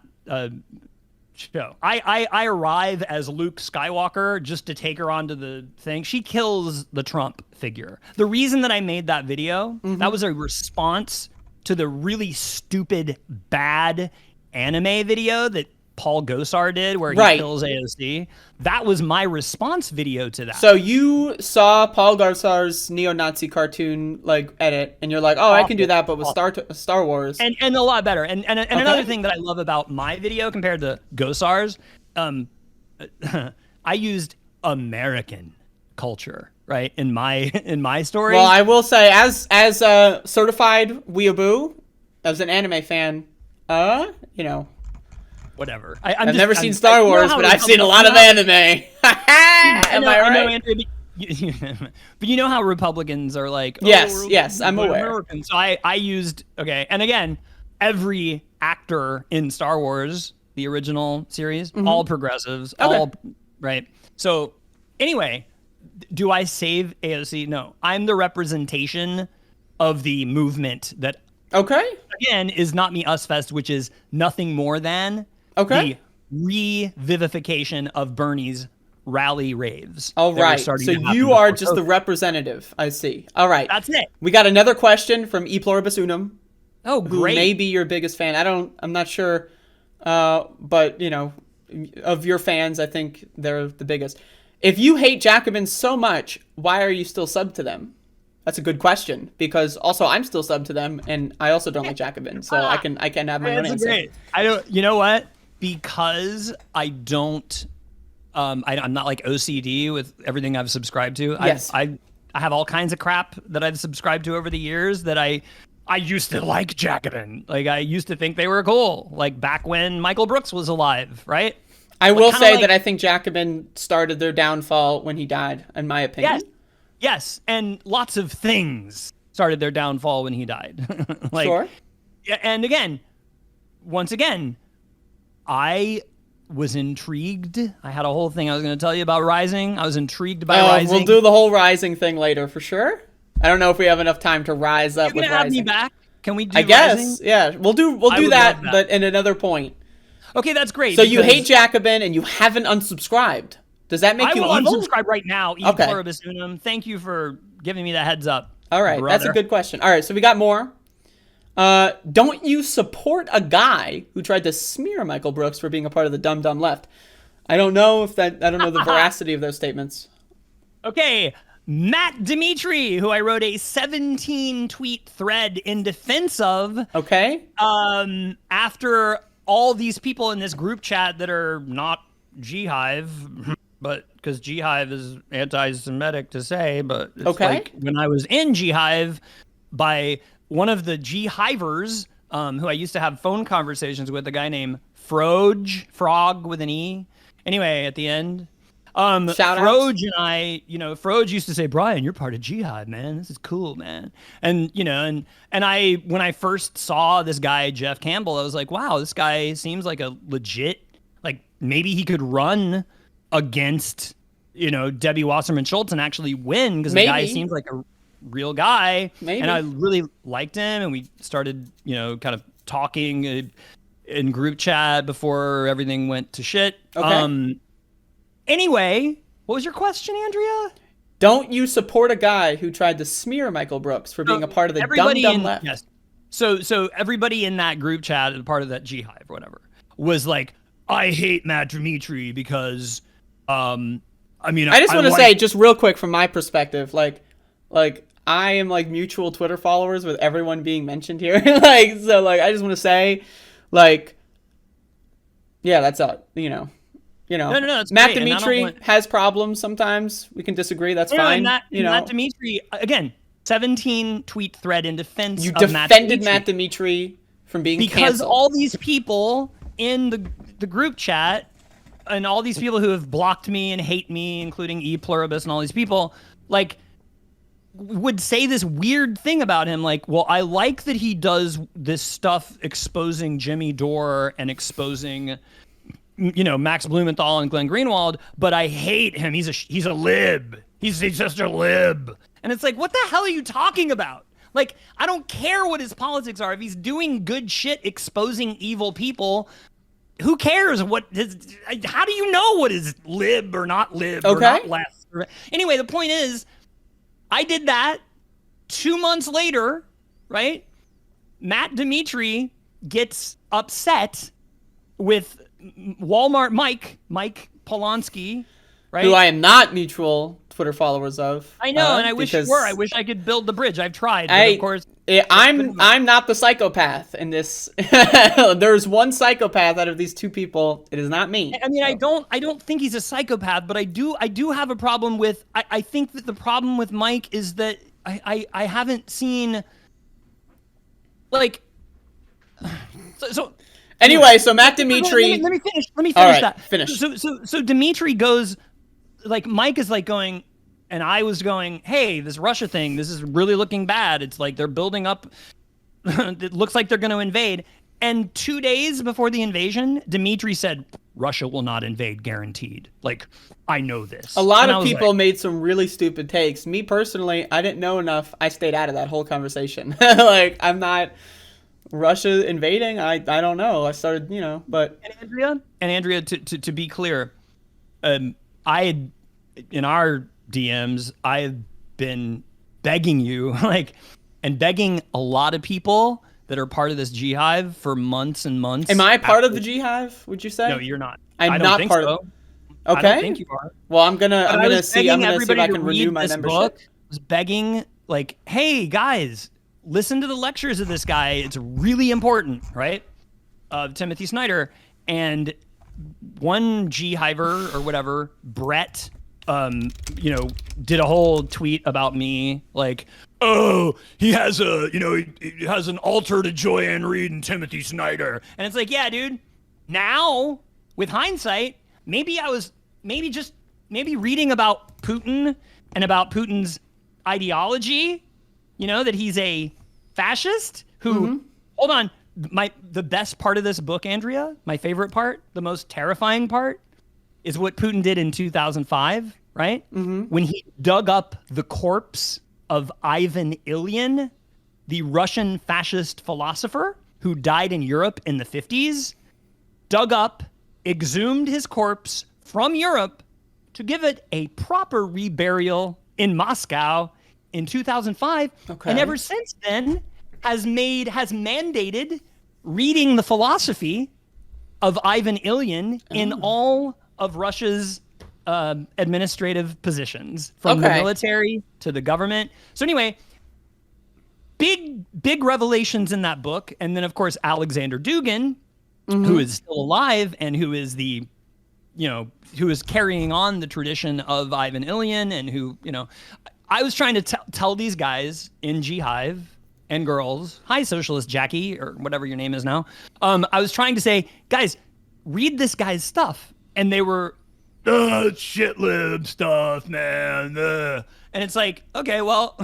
show. I arrive as Luke Skywalker just to take her onto the thing. She kills the Trump figure. The reason that I made that video, that was a response to the really stupid, bad anime video that Paul Gosar did where he kills AOC. That was my response video to that. So you saw Paul Gosar's neo-Nazi cartoon like edit, and you're like, oh, I can do that, but with Star Wars. And a lot better. And another thing that I love about my video compared to Gosar's, I used American culture, right, in my story. Well, I will say, as a certified weeaboo, as an anime fan, whatever. I've never seen Star Wars, but I've seen a lot of anime. Am I right? I know, Andrea, but you know how Republicans are like, yes, I'm aware. American. So I used, and again, every actor in Star Wars, the original series, all progressives, all, right? So anyway, do I save AOC? No. I'm the representation of the movement that, again, is Not Me, Us Fest, which is nothing more than the revivification of Bernie's rally raves. All right. So you are just the representative. I see. All right. That's it. We got another question from E Pluribus Unum. Oh, great. Who may be your biggest fan. I'm not sure. But, of your fans, I think they're the biggest. If you hate Jacobins so much, why are you still subbed to them? That's a good question, because also I'm still subbed to them, and I also don't like Jacobins, so I can have my own answer. Great. You know what? Because I don't, I'm not like OCD with everything I've subscribed to. Yes. I have all kinds of crap that I've subscribed to over the years that I used to like Jacobin. Like I used to think they were cool, like back when Michael Brooks was alive, right? I will say that I think Jacobin started their downfall when he died, in my opinion. Yes, and lots of things started their downfall when he died. Sure. And once again, I was intrigued. I had a whole thing I was going to tell you about Rising. I was intrigued by Rising. We'll do the whole Rising thing later for sure. I don't know if we have enough time to rise up with Rising. Have me back? Can we do I guess, Rising? Yeah. We'll do that, but in another point. Okay, that's great. So you hate Jacobin and you haven't unsubscribed. Does that make you evil? I will unsubscribe right now. E Pluribus Unum. Thank you for giving me that heads up. All right, brother. That's a good question. All right, so we got more. Don't you support a guy who tried to smear Michael Brooks for being a part of the dumb left? I don't know the veracity of those statements. Okay, Matt Dimitri, who I wrote a 17-tweet thread in defense of. Okay. After all these people in this group chat that are not G-Hive, but because Ghive is anti-Semitic to say, but it's Okay. like when I was in Ghive by one of the Ghivers, who I used to have phone conversations with, a guy named Frog with an E. Anyway, at the end, Shout Froge and I, Froge used to say, Brian, you're part of Ghive, man. This is cool, man. And, and I, when I first saw this guy, Jeff Campbell, I was like, wow, this guy seems like a legit, like maybe he could run against, Debbie Wasserman Schultz and actually win, because the guy seems like a real guy. Maybe. And I really liked him, and we started, kind of talking in group chat before everything went to shit. Okay. Anyway, what was your question, Andrea? Don't you support a guy who tried to smear Michael Brooks for being a part of the dumb left? Yes. So everybody in that group chat, part of that Ghive or whatever, was like, I hate Matt Dimitri because, I just want to say, just real quick from my perspective, like I am like mutual Twitter followers with everyone being mentioned here. I just want to say, yeah, that's all, No, Matt Dimitri has problems sometimes. We can disagree. That's fine. Matt Dimitri, again, 17 tweet thread in defense you of defended Matt Dimitri from being because canceled. All these people in the group chat and all these people who have blocked me and hate me, including E Pluribus and all these people, like, would say this weird thing about him, like, well, I like that he does this stuff exposing Jimmy Dore and exposing, Max Blumenthal and Glenn Greenwald, but I hate him. He's a lib. He's just a lib. And it's like, what the hell are you talking about? Like, I don't care what his politics are. If he's doing good shit exposing evil people, who cares how do you know what is lib or not lib or not left? Anyway, the point is, I did that 2 months later, right? Matt Dimitri gets upset with Walmart Mike Polonsky, right? Who I am not mutual Twitter followers of. I know, and I wish you were. I wish I could build the bridge. I've tried, but of course. I'm not the psychopath in this. There's one psychopath out of these two people. It is not me. I mean, so. I don't think he's a psychopath, but I do have a problem with. I think that the problem with Mike is that I haven't seen, like. So anyway, so Matt Dimitri. Let me finish. That. Finish. So Dimitri goes, like, Mike is like going, and I was going, hey, this Russia thing, this is really looking bad. It's like they're building up. It looks like they're going to invade. And 2 days before the invasion, Dimitri said, Russia will not invade, guaranteed. Like, I know this. A lot of people made some really stupid takes. Me personally, I didn't know enough. I stayed out of that whole conversation. Like, I'm not Russia invading. I don't know. I started, but. And Andrea, to be clear, I had, in our DMs, I have been begging you, and begging a lot of people that are part of this Ghive for months and months. Am I part of the Ghive, would you say? No, you're not. I'm not part of it. Okay. I don't think you are. Well, I'm gonna see if I can renew my membership. I was begging, like, hey guys, listen to the lectures of this guy. It's really important, right? Of Timothy Snyder. And one Ghiver or whatever, Brett, did a whole tweet about me, like, oh, he has he has an altar to Joanne Reed and Timothy Snyder. And it's like, yeah, dude, now with hindsight, maybe reading about Putin and about Putin's ideology, that he's a fascist who, hold on, the best part of this book, Andrea, my favorite part, the most terrifying part, is what Putin did in 2005, right? When he dug up the corpse of Ivan Ilyin, the Russian fascist philosopher who died in Europe in the 50s, dug up, exhumed his corpse from Europe to give it a proper reburial in Moscow in 2005. Okay. And ever since then has mandated reading the philosophy of Ivan Ilyin in all of Russia's administrative positions, from the military to the government. So anyway, big revelations in that book. And then, of course, Alexander Dugin, who is still alive and who is the who is carrying on the tradition of Ivan Ilyin, and who, I was trying to tell these guys in G-Hive and girls, hi, Socialist Jackie, or whatever your name is now. I was trying to say, guys, read this guy's stuff. And they were, shit lib stuff, man. And it's like, okay, well,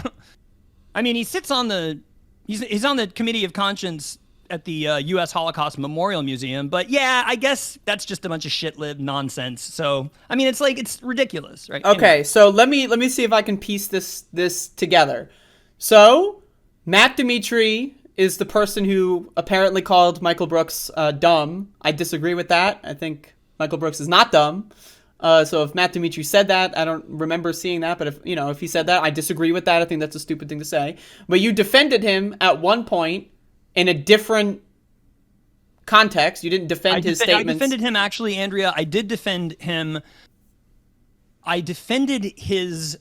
I mean, he sits on he's on the Committee of Conscience at the U.S. Holocaust Memorial Museum. But yeah, I guess that's just a bunch of shit lib nonsense. So, I mean, it's ridiculous, right? Okay, anyway. So let me see if I can piece this together. So Matt Dimitri is the person who apparently called Michael Brooks dumb. I disagree with that. I think Michael Brooks is not dumb. So if Matt Dimitri said that, I don't remember seeing that, but if he said that, I disagree with that. I think that's a stupid thing to say. But you defended him at one point in a different context. You didn't defend his statements. I defended him, actually, Andrea. I did defend him. I defended his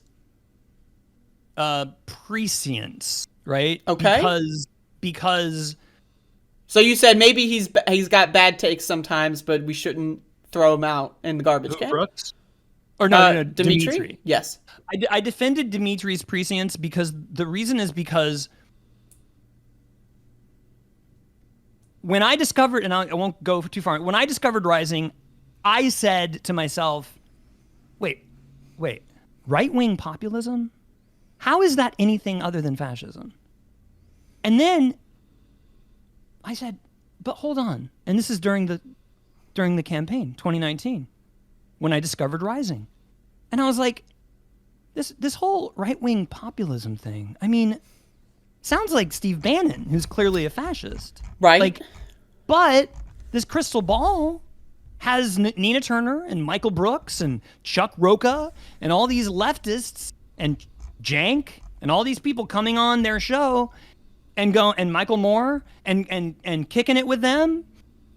prescience, right? Okay. Because so you said maybe he's got bad takes sometimes, but we shouldn't throw him out in the garbage can. Brooks? Or no, Dimitri? Yes. I defended Dimitri's prescience because the reason is because when I discovered, and I won't go too far, when I discovered Rising, I said to myself, wait, right-wing populism? How is that anything other than fascism? And then I said, but hold on. And this is during the campaign, 2019, when I discovered Rising. And I was like, this whole right-wing populism thing, I mean, sounds like Steve Bannon, who's clearly a fascist. Right. But this crystal ball has Nina Turner and Michael Brooks and Chuck Roca and all these leftists and Jank and all these people coming on their show and Michael Moore and kicking it with them.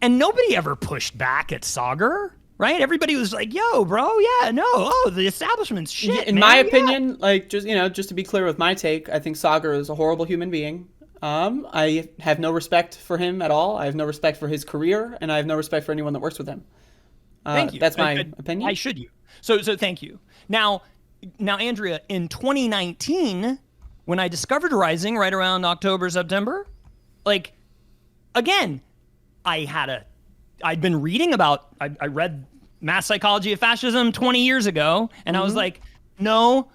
And nobody ever pushed back at Sauger, right? Everybody was like, yo, bro, yeah, no, the establishment's shit, in my opinion, just to be clear with my take, I think Sauger is a horrible human being. I have no respect for him at all. I have no respect for his career, and I have no respect for anyone that works with him. Thank you. That's my opinion. Why should you? So thank you. Now, Andrea, in 2019, when I discovered Rising right around October, September, again, I'd been reading about, I read Mass Psychology of Fascism 20 years ago, and I was like, no,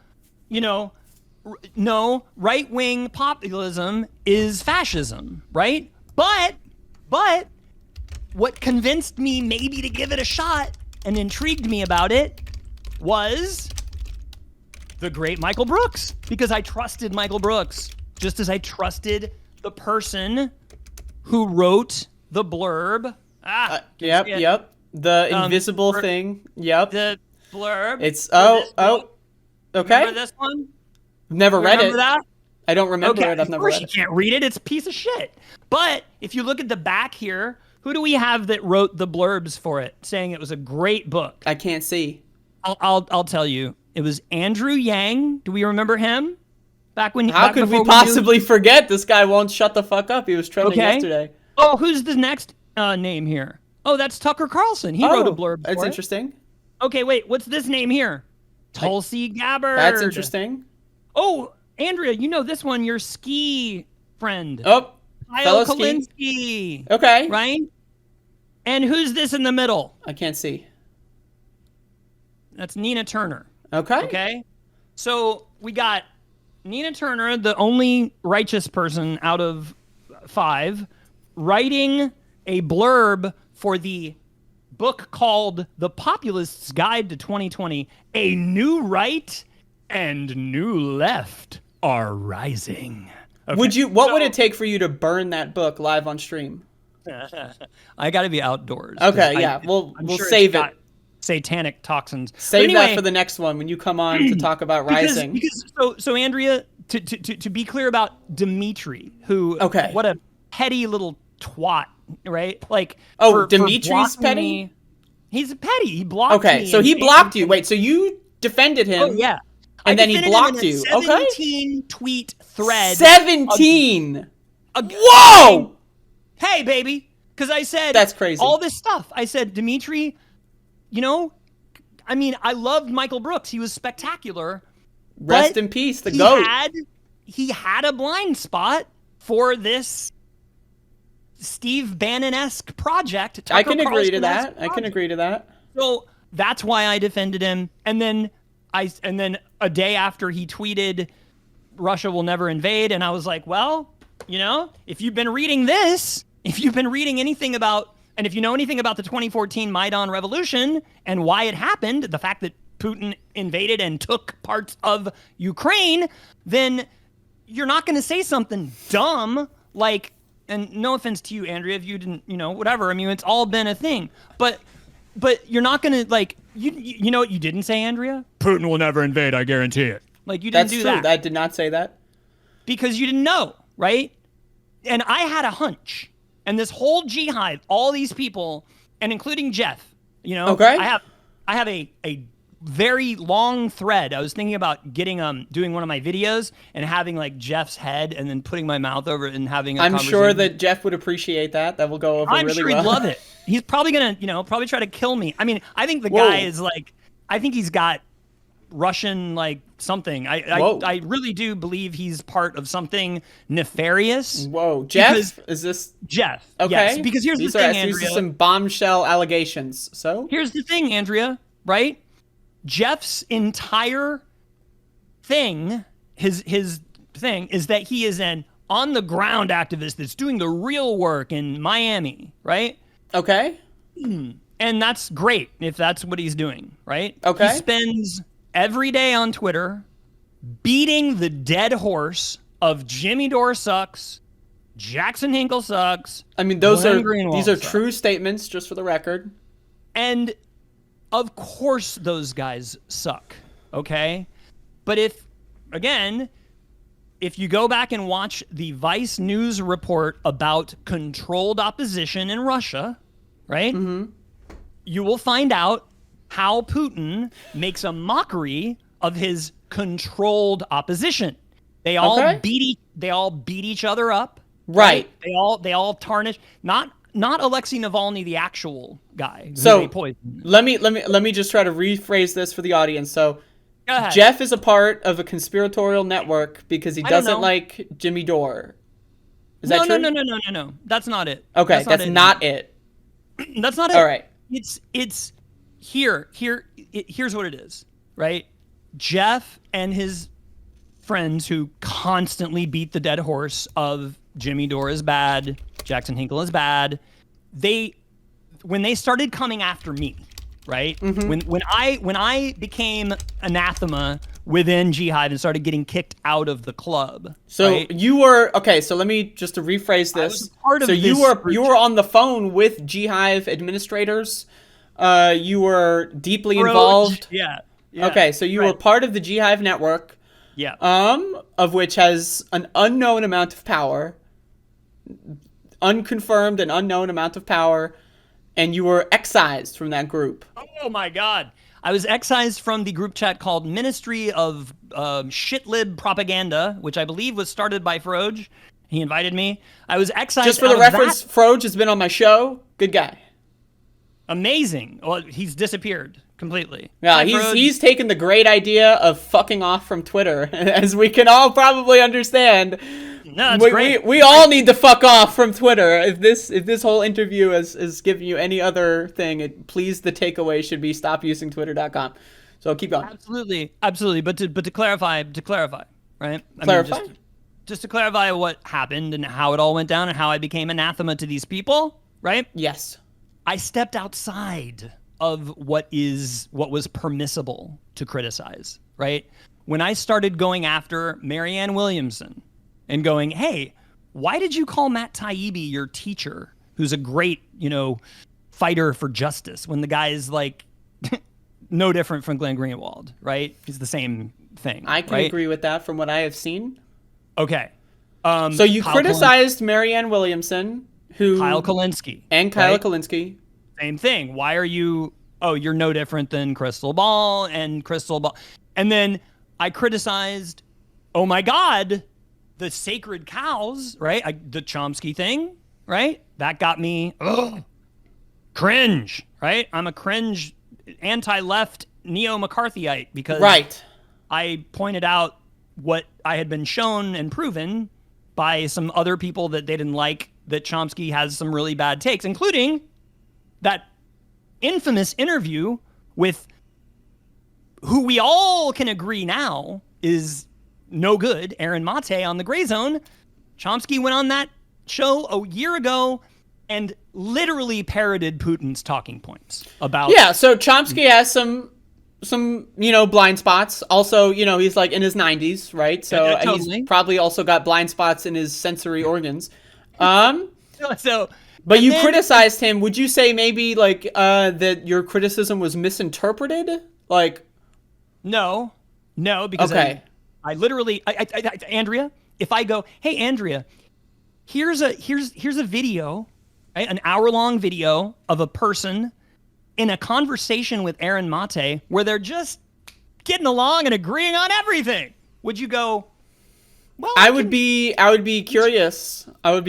right-wing populism is fascism, right? But what convinced me maybe to give it a shot and intrigued me about it was the great Michael Brooks, because I trusted Michael Brooks, just as I trusted the person who wrote the blurb. Yep. The invisible thing. Yep. The blurb. It's okay. Remember this one? Never read it. Remember that? I don't remember it. I've never read it. Of course you can't read it. It's a piece of shit. But if you look at the back here, who do we have that wrote the blurbs for it, saying it was a great book? I can't see. I'll tell you. It was Andrew Yang. Do we remember him? How could we possibly forget? This guy won't shut the fuck up. He was trending yesterday. Oh, who's the next name here? Oh, that's Tucker Carlson. He wrote a blurb. That's interesting. Okay, wait. What's this name here? Tulsi Gabbard. That's interesting. Oh, Andrea, you know this one. Your ski friend. Oh, Kyle Kulinski. Okay. Right? And who's this in the middle? I can't see. That's Nina Turner. Okay. So we got Nina Turner, the only righteous person out of 5, writing a blurb for the book called The Populist's Guide to 2020, A New Right and New Left Are Rising. Okay. What would it take for you to burn that book live on stream? I got to be outdoors. Okay, yeah. We'll save it. Satanic toxins. Save that for the next one when you come on to talk about Rising. So Andrea, to be clear about Dimitri, who what a petty little twat, right? Dimitri's petty? He's petty. He blocked me. Okay, so he blocked you. Wait, so you defended him. Oh, yeah. And then he blocked you. 17 tweet thread. 17! Whoa! Hey, baby. Because I said... That's crazy. All this stuff. I said, Dimitri, I mean, I loved Michael Brooks. He was spectacular. Rest in peace, the GOAT. He had a blind spot for this Steve Bannon-esque project. I can agree to that. So that's why I defended him. And then a day after he tweeted, Russia will never invade, and I was like, well, if you've been reading this, if you've been reading anything about, and if you know anything about the 2014 Maidan revolution and why it happened, the fact that Putin invaded and took parts of Ukraine, then you're not going to say something dumb like, and no offense to you, Andrea, if you didn't, whatever. I mean, it's all been a thing, but you're not going to you know what you didn't say, Andrea? Putin will never invade. I guarantee it. Like, you didn't do that. I did not say that. Because you didn't know, right? And I had a hunch. And this whole G-Hive, all these people, and including Jeff, okay. I have a very long thread. I was thinking about getting doing one of my videos and having like Jeff's head and then putting my mouth over it and having a conversation. I'm sure that Jeff would appreciate that. That will go over really well. I'm sure he'd love it. He's probably gonna, probably try to kill me. I mean, I think the guy is like, I think he's got Russian something. I really do believe he's part of something nefarious. Whoa, Jeff? Is this Jeff? Okay. Yes, because here's the thing, Andrea. These are some bombshell allegations. So here's the thing, Andrea. Right? Jeff's entire thing, his thing, is that he is an on the ground activist that's doing the real work in Miami. Right? Okay. And that's great if that's what he's doing. Right? Okay. He spends every day on Twitter beating the dead horse of Jimmy Dore sucks, Jackson Hinkle sucks. I mean, these are true statements, just for the record. And of course those guys suck, okay? But if you go back and watch the Vice News report about controlled opposition in Russia, right? Mm-hmm. You will find out how Putin makes a mockery of his controlled opposition. They all beat each other up. Right. They all tarnish. Not Alexei Navalny, the actual guy. So let me just try to rephrase this for the audience. So Jeff is a part of a conspiratorial network because he doesn't like Jimmy Dore. Is that true? No. That's not it. Okay, that's not it. That's not it. All right. It's here's what it is, right? Jeff and his friends who constantly beat the dead horse of Jimmy Dore is bad, Jackson Hinkle is bad. When they started coming after me, right? Mm-hmm. When I became anathema within G-Hive and started getting kicked out of the club. So right? you were okay. So let me just to rephrase this. You were on the phone with G-Hive administrators. You were deeply involved. Yeah. Okay, so you were part of the G-Hive network. Yeah. Of which has an unknown amount of power, unconfirmed and unknown amount of power, and you were excised from that group. Oh my God. I was excised from the group chat called Ministry of Shitlib Propaganda, which I believe was started by Froge. He invited me. I was excised. Just for the reference, Froge has been on my show. Good guy. Amazing. Well, he's disappeared completely. Yeah, he's taken the great idea of fucking off from Twitter, as we can all probably understand. No, that's great. We all need to fuck off from Twitter. If this whole interview is giving you any other thing, please the takeaway should be stop using twitter.com. So keep going. Absolutely. But to clarify, right? Clarify? I mean, just to clarify what happened and how it all went down and how I became anathema to these people, right? Yes. I stepped outside of what was permissible to criticize, right? When I started going after Marianne Williamson and going, hey, why did you call Matt Taibbi your teacher, who's a great, fighter for justice, when the guy is like no different from Glenn Greenwald, right? He's the same thing. I can agree with that from what I have seen. Okay. So you criticized Marianne Williamson, Kyle Kulinski. And Kyle Kulinski. Same thing. Why are you... Oh, you're no different than Crystal Ball and Crystal Ball. And then I criticized, oh my God, the sacred cows, right? The Chomsky thing, right? That got me cringe, right? I'm a cringe anti-left neo-McCarthyite because Right. I pointed out what I had been shown and proven by some other people that they didn't like, that Chomsky has some really bad takes, including that infamous interview with who we all can agree now is no good, Aaron Mate on the Gray Zone. Chomsky went on that show a year ago and literally parroted Putin's talking points about... Yeah, so Chomsky has some blind spots. Also, he's like in his 90s, right? So Yeah, totally. He's probably also got blind spots in his sensory organs. But you criticized him. Would you say maybe like that your criticism was misinterpreted? Like, no, because okay. I literally, Andrea, if I go, hey Andrea, here's a video, right? An hour-long video of a person in a conversation with Aaron Mate where they're just getting along and agreeing on everything. Would you go, well, I would be curious. I would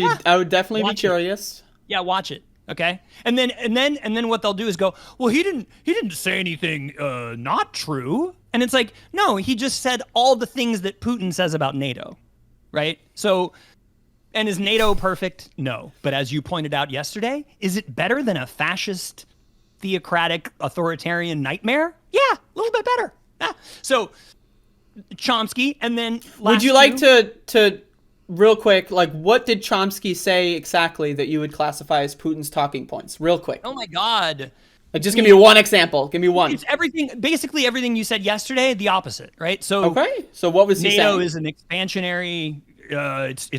definitely be curious. Yeah, watch it. Okay. And then what they'll do is go, well, he didn't say anything not true. And it's like, no, he just said all the things that Putin says about NATO. Right? So, and is NATO perfect? No. But as you pointed out yesterday, is it better than a fascist, theocratic, authoritarian nightmare? Yeah, a little bit better. Yeah. So Chomsky, and then would you like to real quick, like, what did Chomsky say exactly that you would classify as Putin's talking points? Real quick. Oh my God. Like, just give me one example. Give me one. It's basically everything you said yesterday, the opposit, right? So okay. So what was he saying? NATO is an expansionary. It's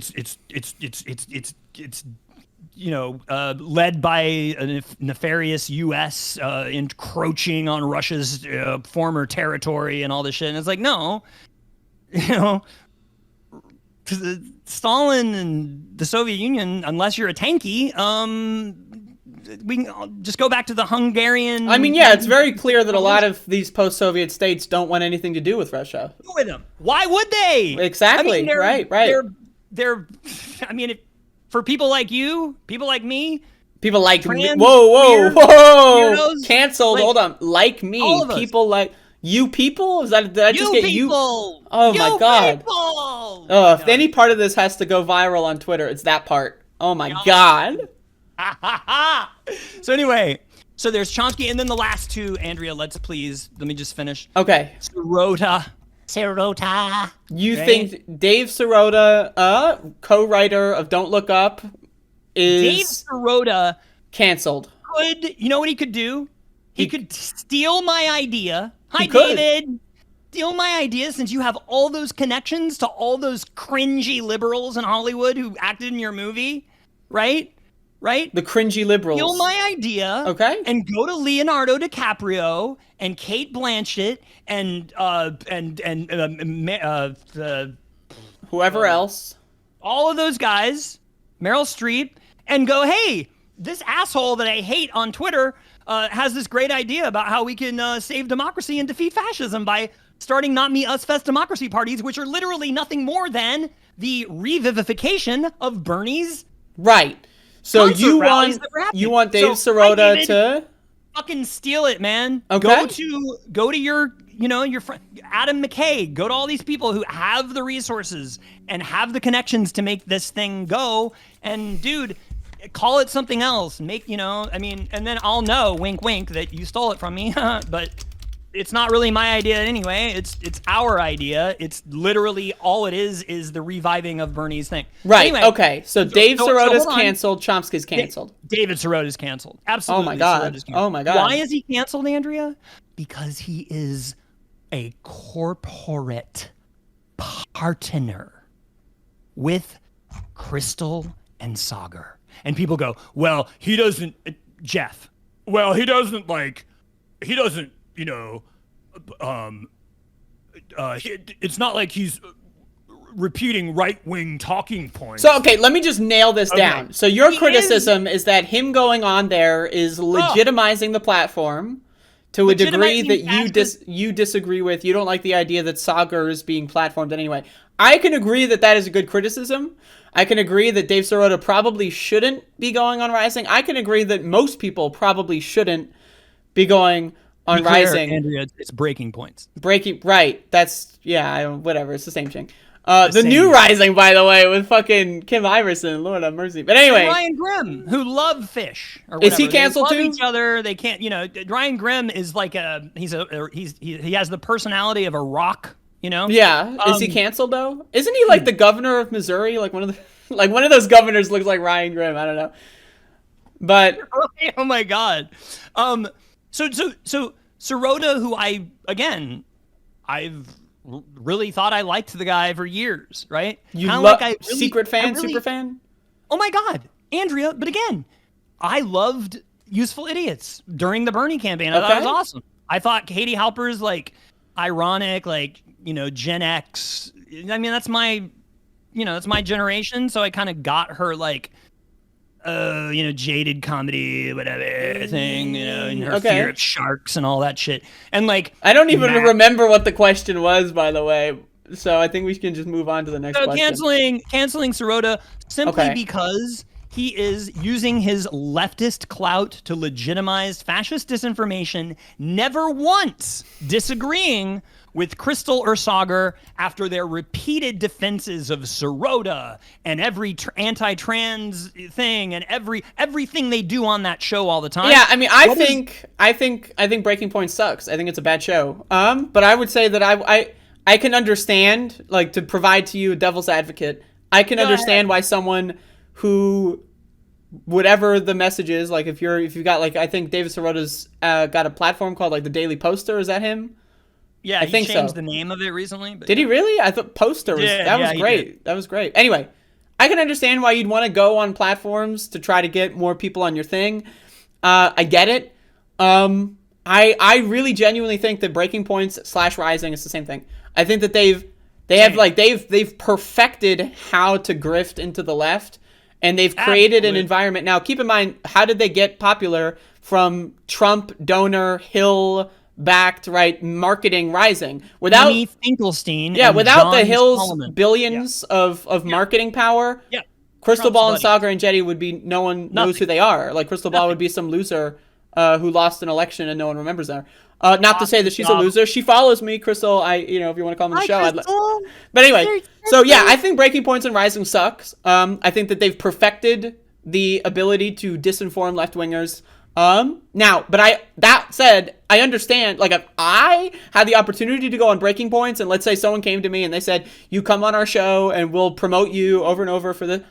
led by a nefarious U.S. Encroaching on Russia's former territory and all this shit. And it's like, no, Stalin and the Soviet Union, unless you're a tanky, we can just go back to the Hungarian... I mean, yeah, it's very clear that a lot of these post-Soviet states don't want anything to do with Russia. With them. Why would they? Exactly. I mean, right. They're I mean, for people like you, people like me... People like me. Trans, whoa. weirdos, canceled. Hold on. Like me. People like... You people? Did I just get you? Oh my God. People. Oh, if any part of this has to go viral on Twitter, it's that part. Oh my God. So anyway, there's Chomsky, and then the last two, Andrea, let me just finish. Okay. Sirota. You think Dave Sirota, co-writer of Don't Look Up, is... Dave Sirota... canceled. You know what he could do? He could steal my idea. Hi, could. David. Steal my idea, since you have all those connections to all those cringy liberals in Hollywood who acted in your movie, right? The cringy liberals. Steal my idea. Okay. And go to Leonardo DiCaprio and Kate Blanchett and whoever else. All of those guys, Meryl Streep, and go, hey, this asshole that I hate on Twitter has this great idea about how we can save democracy and defeat fascism by starting Not Me, Us Fest democracy parties, which are literally nothing more than the revivification of Bernie's So you want Dave Sirota to fucking steal it, man. Okay. Go to your friend Adam McKay. Go to all these people who have the resources and have the connections to make this thing go. And dude, call it something else. And then I'll know, wink, wink, that you stole it from me. But it's not really my idea anyway. It's our idea. It's literally all it is the reviving of Bernie's thing. Right. Anyway, okay. So Dave Sirota's canceled. Chomsky's canceled. David Sirota's canceled. Absolutely. Oh my God. Oh my God. Why is he canceled, Andrea? Because he is a corporate partner with Crystal and Sagar. And people go, well, he doesn't, Jeff. Well, he doesn't, it's not like he's repeating right-wing talking points. So, okay, let me just nail this down. So your criticism is that him going on there is legitimizing the platform to a degree that you disagree with. You don't like the idea that Sagar is being platformed anyway. I can agree that is a good criticism. I can agree that Dave Sirota probably shouldn't be going on Rising. I can agree that most people probably shouldn't be going on Be clear, Rising. Andrea, it's Breaking Points. Right. That's whatever. It's the same thing. The new Rising, by the way, with fucking Kim Iverson. Lord have mercy. But anyway, and Ryan Grimm, who love fish, or whatever. Is he canceled they love too? Each other. They can't. Ryan Grimm is like he has the personality of a rock. Yeah. Is he canceled though? Isn't he like the governor of Missouri? Like one of those governors looks like Ryan Grimm. I don't know. But oh my god. So Sirota, who I've really thought I liked the guy for years, right? You love secret fan, super fan? Oh my god, Andrea, but again, I loved Useful Idiots during the Bernie campaign. I thought it was awesome. I thought Katie Halper's like ironic, like, Gen X. I mean, that's my generation, so I kind of got her like jaded comedy, whatever thing, and her fear of sharks and all that shit. And like, I don't even remember what the question was, by the way. So I think we can just move on to the next question. Canceling Sirota simply because he is using his leftist clout to legitimize fascist disinformation, never once disagreeing with Crystal Ursager after their repeated defenses of Sirota and every anti-trans thing and everything they do on that show all the time. Yeah, I mean, I think Breaking Point sucks. I think it's a bad show. But I would say that I can understand, like, to provide to you a devil's advocate, I can understand why someone who, whatever the message is, like if you got, like, I think David Sirota's got a platform called like the Daily Poster. Is that him? Yeah, I think he changed the name of it recently. But Did he really? I thought Poster was was great. That was great. Anyway, I can understand why you'd want to go on platforms to try to get more people on your thing. I get it. I really genuinely think that Breaking Points / Rising is the same thing. I think that they've perfected how to grift into the left, and they've created an environment. Now, keep in mind, how did they get popular? From Trump donor Hill backed, right, marketing Rising. Without Amy Finkelstein, without John the Hill's Solomon. billions of marketing power, Crystal Trump's Ball and buddy. Sagar and Jetty would be, no one knows who they are. Like, Crystal Ball would be some loser who lost an election and no one remembers her. Not to say that she's a loser. She follows me, Crystal. If you want to call me the show. But anyway, so yeah, I think Breaking Points and Rising sucks. I think that they've perfected the ability to disinform left-wingers. Now, but that said, I understand, like, if I had the opportunity to go on Breaking Points and let's say someone came to me and they said, you come on our show and we'll promote you over and over for the,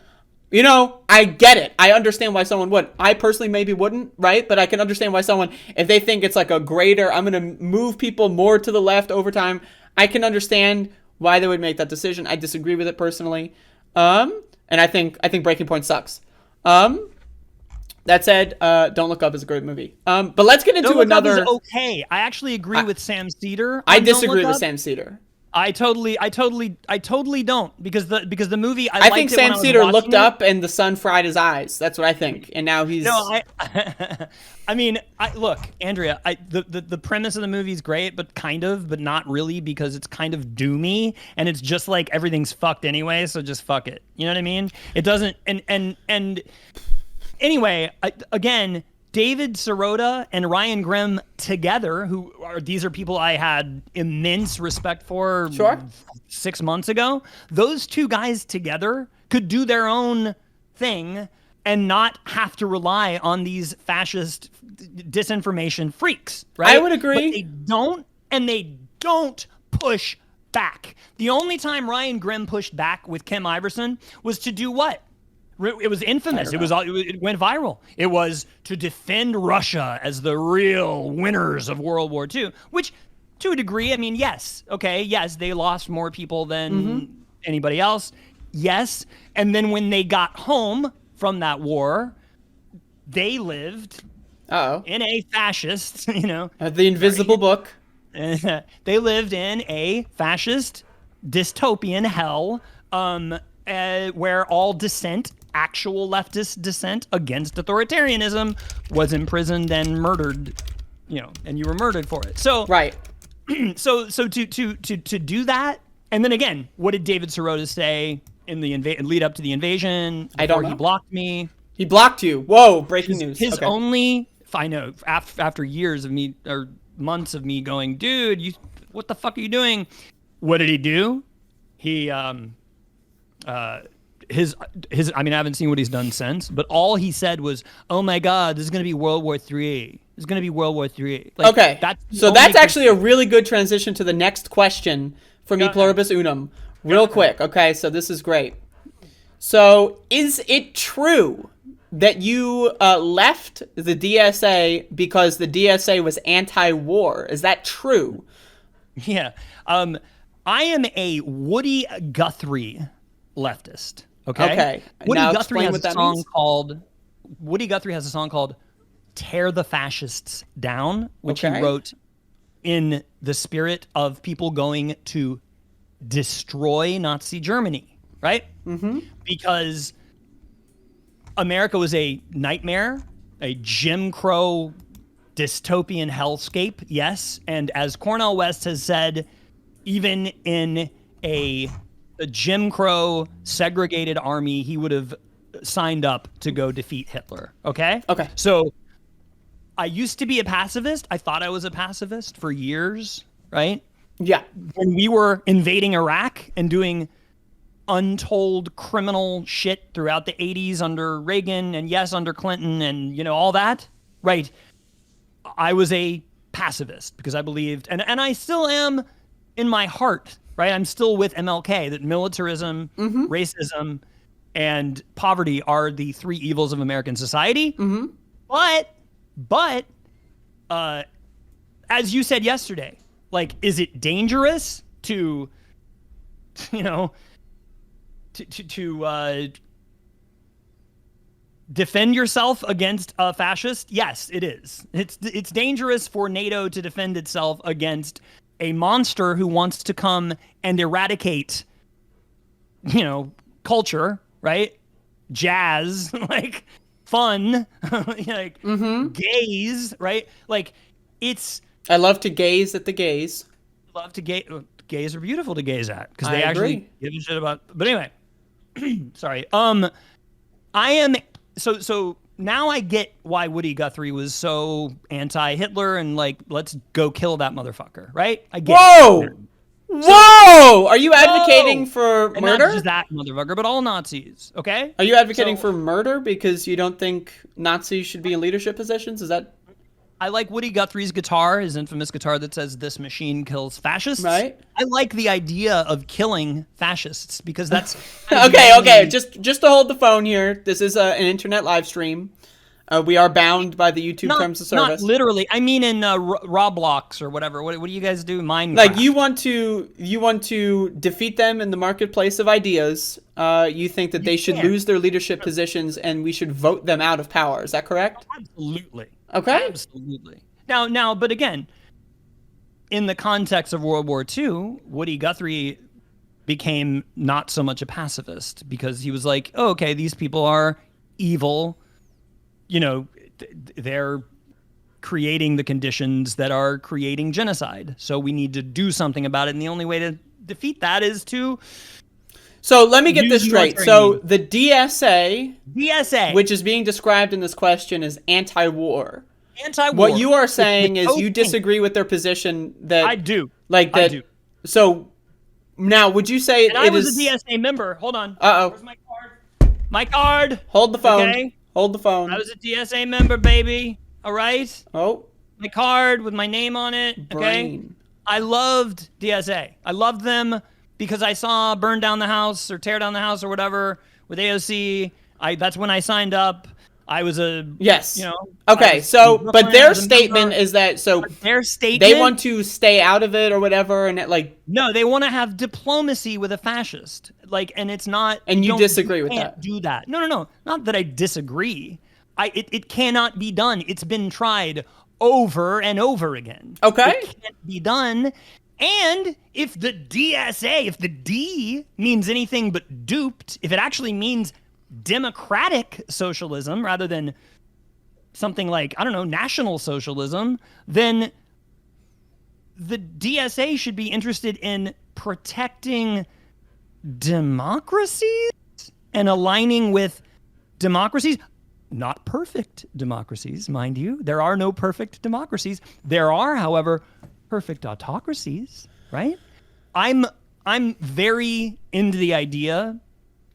I get it. I understand why someone would. I personally maybe wouldn't, right? But I can understand why someone, if they think it's like a greater, I'm going to move people more to the left over time, I can understand why they would make that decision. I disagree with it personally. And I think Breaking Point sucks. That said, Don't Look Up is a great movie. But let's get into another. Don't Look Up is okay. I actually agree with Sam Cedar. I disagree with Sam Cedar. I totally don't because the movie. I think Sam Cedar looked up and the sun fried his eyes. That's what I think, and now he's. No, I mean, look, Andrea. The premise of the movie is great, but not really, because it's kind of doomy, and it's just like everything's fucked anyway. So just fuck it. You know what I mean? It doesn't. And anyway, again. David Sirota and Ryan Grimm together, these are people I had immense respect for 6 months ago. Those two guys together could do their own thing and not have to rely on these fascist disinformation freaks, right? I would agree. But they don't, and they don't push back. The only time Ryan Grimm pushed back with Kim Iverson was to do what? It was infamous. It went viral. It was to defend Russia as the real winners of World War II, which, to a degree, I mean, yes, they lost more people than anybody else, yes. And then when they got home from that war, they lived in a fascist, the invisible book. They lived in a fascist dystopian hell, where all dissent, actual leftist dissent against authoritarianism, was imprisoned and murdered, and you were murdered for it. So right. So to do that, and then again, what did David Sirota say in the lead up to the invasion? I don't know. He blocked me. He blocked you. Whoa! Breaking news. His only, I know, after years of me, or months of me going, dude, what the fuck are you doing? What did he do? He I mean, I haven't seen what he's done since, but all he said was, "Oh my God, this is gonna be World War III. It's gonna be World War III." Like, okay, that's actually a really good transition to the next question from E Pluribus Unum. Real quick, okay? So this is great. So is it true that you left the DSA because the DSA was anti-war? Is that true? Yeah. I am a Woody Guthrie leftist. Okay. Woody Guthrie has a song called "Tear the Fascists Down," which he wrote in the spirit of people going to destroy Nazi Germany, right? Mm-hmm. Because America was a nightmare, a Jim Crow dystopian hellscape, yes. And as Cornel West has said, even in a Jim Crow segregated army, he would have signed up to go defeat Hitler. Okay? Okay. So I used to be a pacifist. I thought I was a pacifist for years, right? Yeah. When we were invading Iraq and doing untold criminal shit throughout the 80s under Reagan and yes, under Clinton and, all that, right? I was a pacifist because I believed, and I still am in my heart, right? I'm still with MLK, that militarism, racism, and poverty are the three evils of American society. Mm-hmm. But as you said yesterday, like, is it dangerous to defend yourself against a fascist? Yes, it is. It's dangerous for NATO to defend itself against a monster who wants to come and eradicate, culture, right? Jazz, like fun, like gays, right? Like I love to gaze at the gays. Gays are beautiful to gaze at because they actually give a shit about. But anyway, sorry. I am so now I get why Woody Guthrie was so anti-Hitler and like, let's go kill that motherfucker, right? I get it. Whoa! Are you advocating for murder? And not just that motherfucker, but all Nazis, okay? Are you advocating for murder because you don't think Nazis should be in leadership positions? Is that... I like Woody Guthrie's guitar, his infamous guitar that says, "This machine kills fascists." Right. I like the idea of killing fascists because that's... Okay. Just to hold the phone here. This is an internet live stream. We are bound by the YouTube terms of service. Not literally. I mean in Roblox or whatever. What do you guys do? Minecraft. Like you want to defeat them in the marketplace of ideas. You think that they should lose their leadership positions and we should vote them out of power. Is that correct? Absolutely. Okay. Absolutely. Now, but again, in the context of World War II, Woody Guthrie became not so much a pacifist because he was like, oh, okay, these people are evil. They're creating the conditions that are creating genocide. So we need to do something about it. And the only way to defeat that is to... So let me get this straight. So the DSA, which is being described in this question, is anti-war. Anti-war. What you are saying is you disagree with their position that... I do. Like that. I do. So now, would you say I was a DSA member. Hold on. Uh-oh. Where's my card? My card. Hold the phone. Okay. Hold the phone. I was a DSA member, baby. All right? Oh. My card with my name on it. Brain. Okay? I loved DSA. I loved them because I saw burn down the house or tear down the house or whatever with AOC. That's when I signed up. I was a... Yes. Okay, so, but their statement is that, their statement... They want to stay out of it or whatever, and No, they want to have diplomacy with a fascist. And it's not... And you disagree with that? You can't do that. No. Not that I disagree. It cannot be done. It's been tried over and over again. Okay. It can't be done. And if the DSA, if the D means anything but duped, if it actually means democratic socialism rather than something like, I don't know, national socialism, then the DSA should be interested in protecting democracies and aligning with democracies. not perfect democracies, mind you. There are no perfect democracies. There are, however, perfect autocracies, right? I'm very into the idea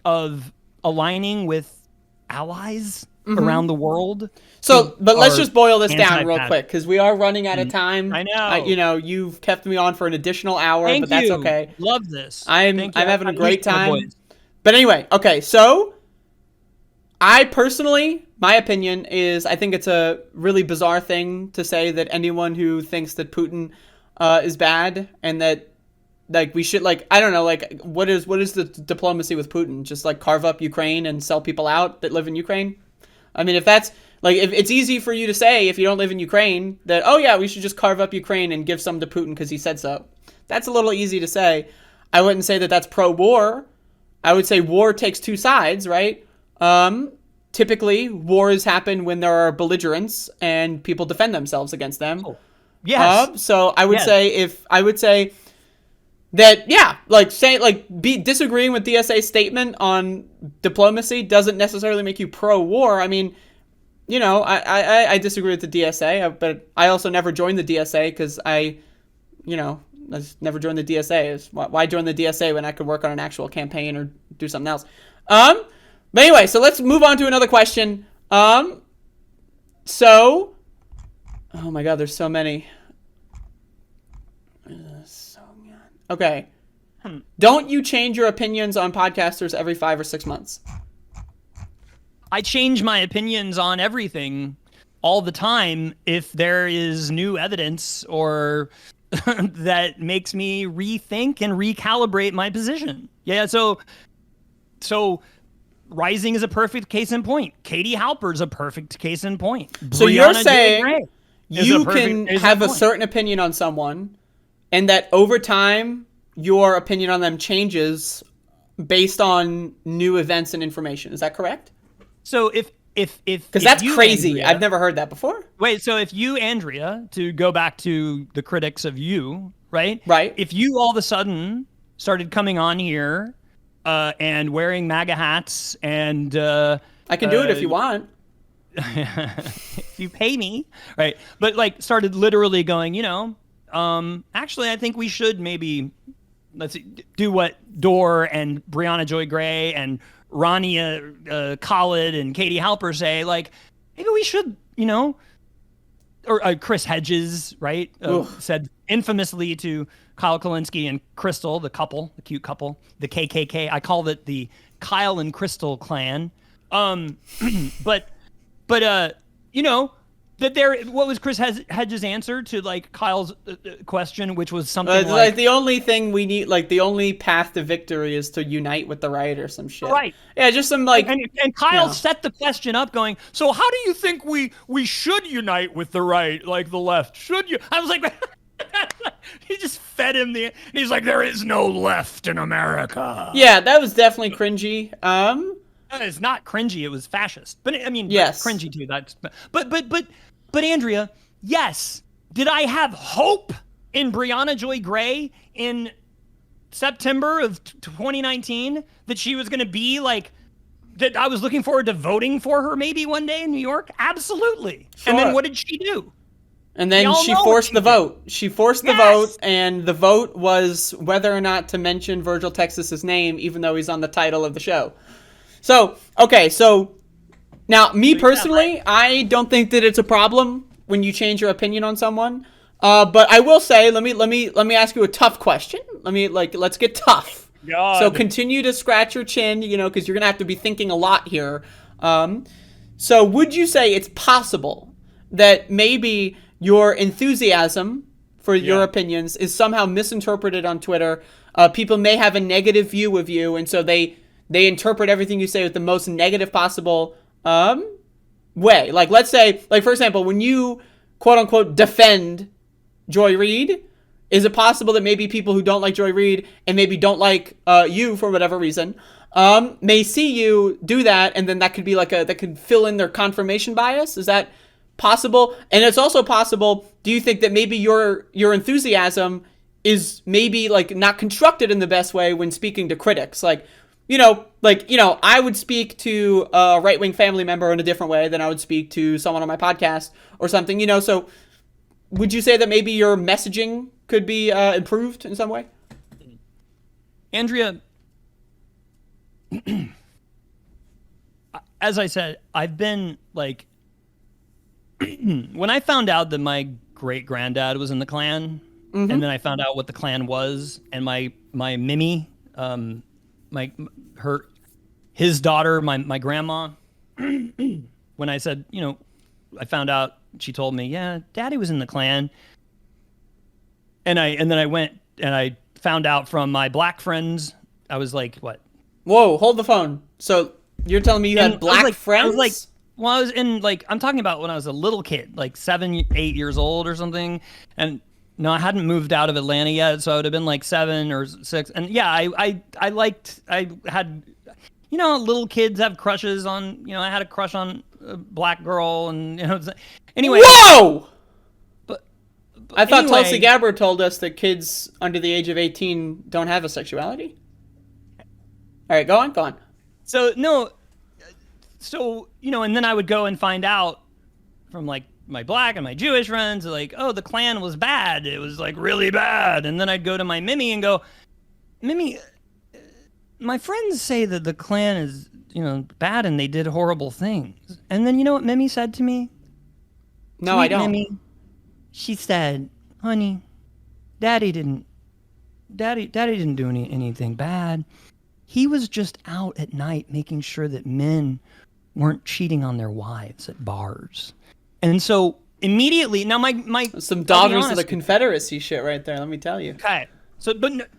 of aligning with allies around the world. So, but let's just boil this down real anti-fascist. quick because we are running out of time. I know. You've kept me on for an additional hour, Thank but that's you. okay. Love this. I'm Thank you. having a great used to my time. voice. But anyway, okay, so I personally, my opinion is I think it's a really bizarre thing to say that anyone who thinks that Putin is bad and that like we should like I don't know like what is the diplomacy with Putin? Just like carve up Ukraine and sell people out that live in Ukraine? I mean, if that's like if it's easy for you to say if you don't live in Ukraine that oh yeah we should just carve up Ukraine and give some to Putin because he said so. That's a little easy to say. I wouldn't say that that's pro-war. I would say war takes two sides, right? Typically, wars happen when there are belligerents and people defend themselves against them. Oh. Yes. So I would say that disagreeing with DSA's statement on diplomacy doesn't necessarily make you pro-war. I mean, you know, I disagree with the DSA, but I also never joined the DSA because I just never joined the DSA. Why join the DSA when I could work on an actual campaign or do something else? But anyway, so let's move on to another question. Oh my God, there's so many. Okay. Don't you change your opinions on podcasters every 5 or 6 months? I change my opinions on everything all the time if there is new evidence or that makes me rethink and recalibrate my position. Yeah, so Rising is a perfect case in point. Katie Halper's a perfect case in point. So you're saying you can have a certain opinion on someone and that over time your opinion on them changes based on new events and information. Is that correct? So if because that's crazy. Andrea, I've never heard that before. Wait, so if you, Andrea, to go back to the critics of you, right? Right. If you all of a sudden started coming on here and wearing MAGA hats and I can do it if you want. If you pay me, right? But like started literally going, actually, I think we should maybe do what Dorr and Brianna Joy Gray and Rania Khalid and Katie Halper say, like, maybe we should, or Chris Hedges, right? Said infamously to Kyle Kulinski and Crystal, the cute couple, the KKK. I called it the Kyle and Crystal clan. But that what was Chris Hedges' answer to like Kyle's question, which was something like the only thing we need, like the only path to victory is to unite with the right or some shit. Right. Yeah, just some like. And Kyle set the question up, going, "So how do you think we should unite with the right, like the left? Should you?" I was like, he just fed him and he's like, "There is no left in America." Yeah, that was definitely cringy. It's not cringy. It was fascist. But I mean, yes, cringy too. But Andrea, yes. Did I have hope in Brianna Joy Gray in September of 2019 that she was going to be like that? I was looking forward to voting for her maybe one day in New York. Absolutely. Sure. And then what did she do? And then she forced the vote. She forced the vote, and the vote was whether or not to mention Virgil Texas's name, even though he's on the title of the show. So, okay, so now me personally, I don't think that it's a problem when you change your opinion on someone. But I will say, let me ask you a tough question. Let's get tough. God. So continue to scratch your chin, because you're gonna have to be thinking a lot here. So would you say it's possible that maybe your enthusiasm for your opinions is somehow misinterpreted on Twitter? People may have a negative view of you, and so they interpret everything you say with the most negative possible way. Like, let's say, like, for example, when you, quote unquote, defend Joy Reid, is it possible that maybe people who don't like Joy Reid and maybe don't like you for whatever reason may see you do that, and then that could be that could fill in their confirmation bias? Is that possible? And it's also possible, do you think that maybe your enthusiasm is maybe like not constructed in the best way when speaking to critics? Like, I would speak to a right-wing family member in a different way than I would speak to someone on my podcast or something, so would you say that maybe your messaging could be improved in some way? Andrea, as I said, I've been like, when I found out that my great granddad was in the Klan, and then I found out what the Klan was, and my Mimi, his daughter, my grandma, when I said, I found out, she told me, yeah, Daddy was in the Klan, and then I went and I found out from my black friends. I was like, what? Whoa, hold the phone. So you're telling me you had black friends? I was like, well, I was in I'm talking about when I was a little kid, like 7, 8 years old or something. And no, I hadn't moved out of Atlanta yet. So I would have been like 7 or 6. And yeah, I had, little kids have crushes on, I had a crush on a black girl and, anyway. Whoa! But I thought anyway, Tulsi Gabbard told us that kids under the age of 18 don't have a sexuality. All right, go on. So, no. So, and then I would go and find out from like my black and my Jewish friends, like, oh, the Klan was bad. It was like really bad. And then I'd go to my Mimi and go, Mimi, my friends say that the Klan is, bad and they did horrible things. And then you know what Mimi said to me? No, I don't. Mimi, she said, honey, Daddy didn't do anything bad. He was just out at night making sure that men weren't cheating on their wives at bars. And so immediately, now my some daughters of the Confederacy shit right there, let me tell you. Okay. So, but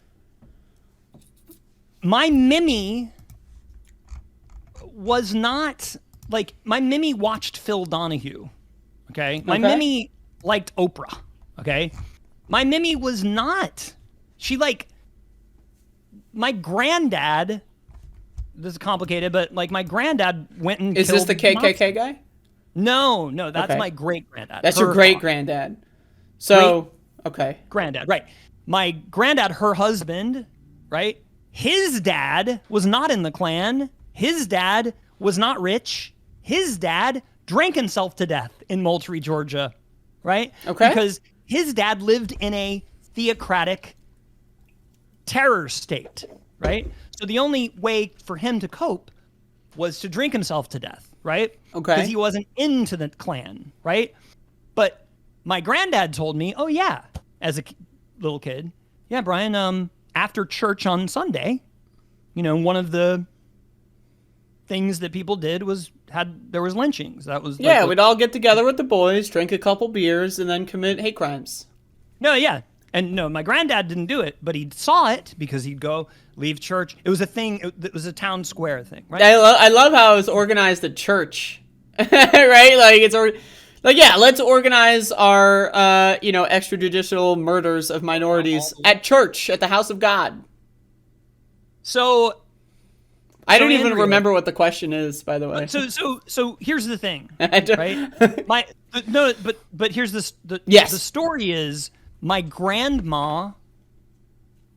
my Mimi was not, like, my Mimi watched Phil Donahue, okay? My Mimi liked Oprah, okay? My Mimi was not, my granddad, this is complicated, but like my granddad went and Is this the KKK guy? No, that's my great granddad. That's your great granddad. So, okay. Granddad, right. My granddad, her husband, right? His dad was not in the Klan. His dad was not rich. His dad drank himself to death in Moultrie, Georgia, right? Okay. Because his dad lived in a theocratic terror state, right? So the only way for him to cope was to drink himself to death, right? Okay. Because he wasn't into the Klan, right? But my granddad told me, oh yeah, as a little kid, yeah, Brian, after church on Sunday, one of the things that people did was there was lynchings. That was we'd all get together with the boys, drink a couple beers, and then commit hate crimes. No, yeah. And no, my granddad didn't do it, but he saw it because he'd go leave church. It was a thing. It was a town square thing, right? I love how it was organized at church, right? Let's organize our, extrajudicial murders of minorities at church, at the house of God. So I don't even remember what the question is, by the way. So here's the thing, right? But here's this. The story is my grandma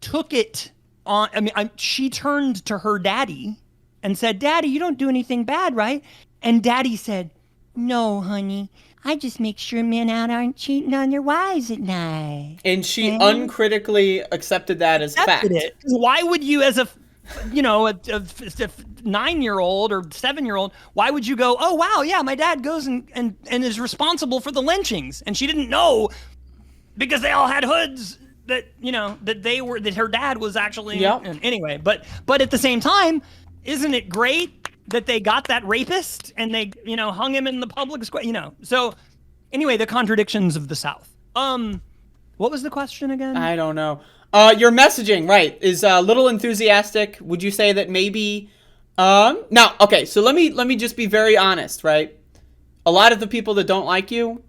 took it on. I mean, she turned to her daddy and said, "Daddy, you don't do anything bad, right?" And Daddy said, "No, honey. I just make sure men out aren't cheating on their wives at night." And she uncritically accepted that as fact. Why would you, as a 9-year-old or 7-year-old, why would you go, oh, wow, yeah, my dad goes and is responsible for the lynchings? And she didn't know because they all had hoods that her dad was actually. Yep. Anyway, but at the same time, isn't it great that they got that rapist and they, hung him in the public square, So anyway, the contradictions of the South. What was the question again? I don't know. Your messaging, right, is a little enthusiastic. Would you say that maybe, now, okay, so let me just be very honest, right? A lot of the people that don't like you,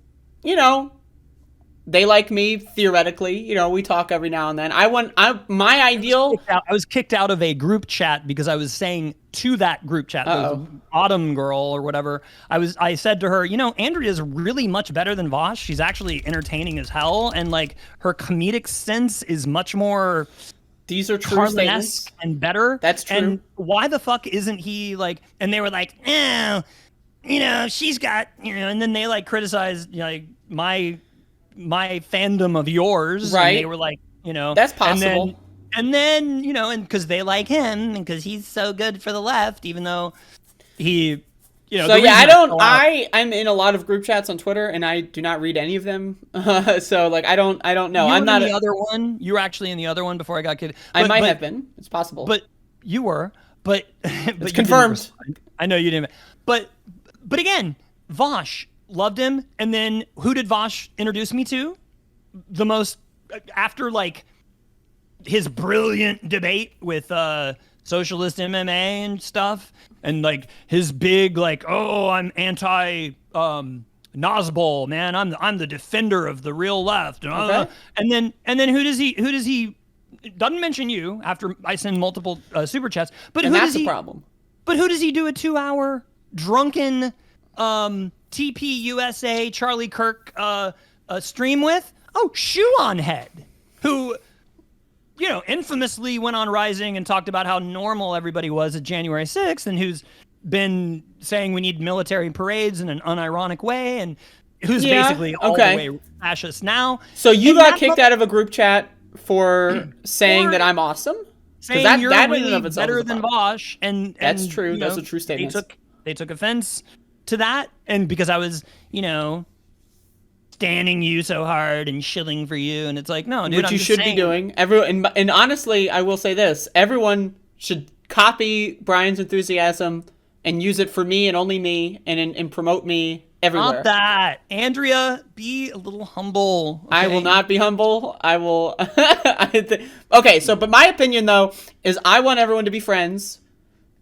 they like me theoretically. We talk every now and then. I was kicked out of a group chat because I was saying to that group chat, the Autumn girl or whatever. I said to her, Andrea's really much better than Vosh. She's actually entertaining as hell, and like her comedic sense is much more These are true Carlin-esque statements. and better. That's true. And why the fuck isn't he like? And they were like, oh, she's got, and then they like criticized like my fandom of yours, right? And they were like, that's possible. And then and because they like him and because he's so good for the left, even though he. So I'm in a lot of group chats on Twitter, and I do not read any of them. So like I don't know. I'm not in the other one. You were actually in the other one before I got kidded. I might have been. It's possible. But you were. But it's confirmed. I know you didn't. But again, Vosh loved him, and then who did Vosh introduce me to? The most after like his brilliant debate with socialist MMA and stuff. And like his big like, oh, I'm anti Nosbol, man. I'm the defender of the real left. Okay. And then who does he doesn't mention you after I send multiple super chats. But and who that's does he? The problem. But who does he do a 2-hour drunken TP USA Charlie Kirk stream with? Oh, Shoe on Head, who. Infamously went on Rising and talked about how normal everybody was at January 6th and who's been saying we need military parades in an unironic way and who's basically all the way fascist now. So you got kicked out of a group chat for saying that I'm awesome? Saying that, you're that really better than Vosh. And that's true. That's a true statement. They took offense to that. And because I was, standing you so hard and shilling for you, and it's like, no, dude, which you should be doing. Everyone, and honestly, I will say this: everyone should copy Brian's enthusiasm and use it for me and only me, and promote me everywhere. Not that, Andrea, be a little humble. Okay? I will not be humble. I will. Okay, so but my opinion though is I want everyone to be friends.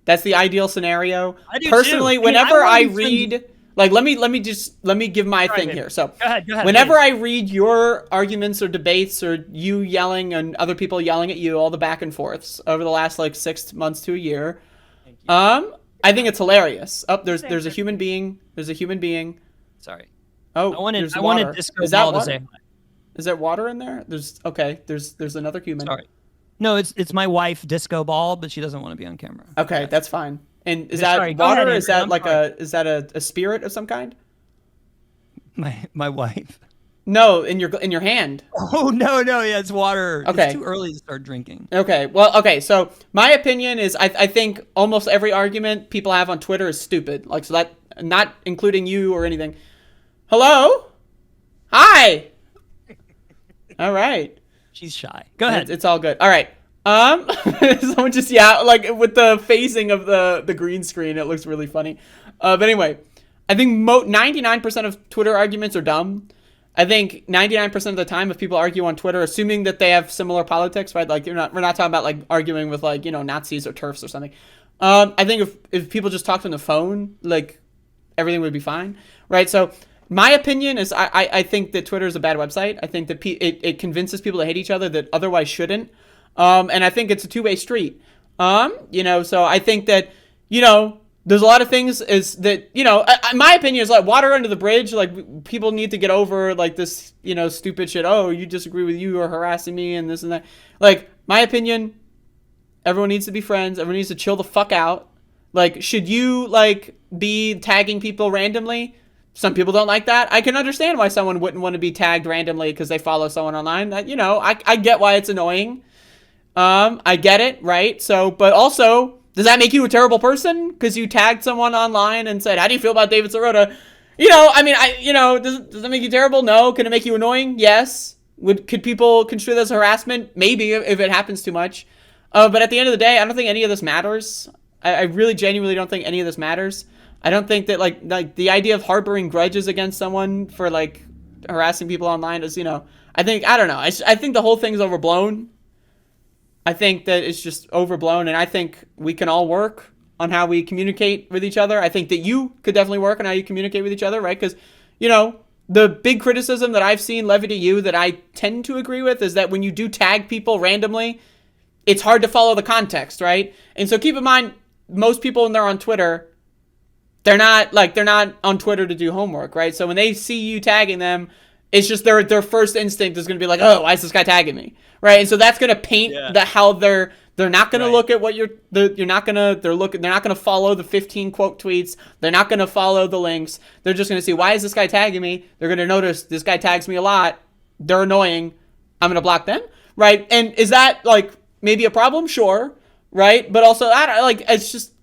That's the ideal scenario. I do personally. Too. Whenever I read. Like, let me give my thing here. So, go ahead, whenever I read your arguments or debates or you yelling and other people yelling at you, all the back and forths over the last like 6 months to a year, I think it's hilarious. Oh, there's a human being. There's a human being. Sorry. Oh, I wanted Disco Is that Ball water? to say hi. Is there water in there? There's another human. Sorry. No, it's my wife, Disco Ball, but she doesn't want to be on camera. Okay, that's fine. And is that water? Ahead, is that like a spirit of some kind? My wife. No, in your hand. Oh no, yeah, it's water. Okay. It's too early to start drinking. Okay, well, okay, so my opinion is I think almost every argument people have on Twitter is stupid. Like, so that, not including you or anything. Hello? Hi! All right. She's shy. Go ahead. It's all good. All right. Someone just, like with the phasing of the green screen, it looks really funny. But anyway, I think 99% of Twitter arguments are dumb. I think 99% of the time, if people argue on Twitter, assuming that they have similar politics, right? Like we're not talking about like arguing with like Nazis or TERFs or something. I think if people just talked on the phone, like everything would be fine, right? So my opinion is I think that Twitter is a bad website. I think that it convinces people to hate each other that otherwise shouldn't. And I think it's a two-way street. So I think that, there's a lot of things is that, my opinion is like water under the bridge. Like people need to get over like this, stupid shit. Oh, you disagree with you or harassing me and this and that. Like my opinion, everyone needs to be friends. Everyone needs to chill the fuck out. Like, should you like be tagging people randomly? Some people don't like that. I can understand why someone wouldn't want to be tagged randomly because they follow someone online. That, I get why it's annoying. I get it, right? So, but also, does that make you a terrible person? Because you tagged someone online and said, how do you feel about David Sirota? Does that make you terrible? No. Can it make you annoying? Yes. Could people construe this as harassment? Maybe, if it happens too much. But at the end of the day, I don't think any of this matters. I really genuinely don't think any of this matters. I don't think that, like the idea of harboring grudges against someone for, like, harassing people online is, I think the whole thing's overblown. I think that it's just overblown, and I think we can all work on how we communicate with each other. I think that you could definitely work on how you communicate with each other, right? Because, the big criticism that I've seen levied at you that I tend to agree with is that when you do tag people randomly, it's hard to follow the context, right? And so keep in mind, most people when they're on Twitter, they're not on Twitter to do homework, right? So when they see you tagging them, It's just their first instinct is going to be like, oh, why is this guy tagging me, right? And so that's going to paint how they're not going to look at what they're not going to follow the 15 quote tweets. They're not going to follow the links. They're just going to see, why is this guy tagging me? They're going to notice this guy tags me a lot. They're annoying. I'm going to block them, right? And is that like maybe a problem? Sure, right? But also, it's just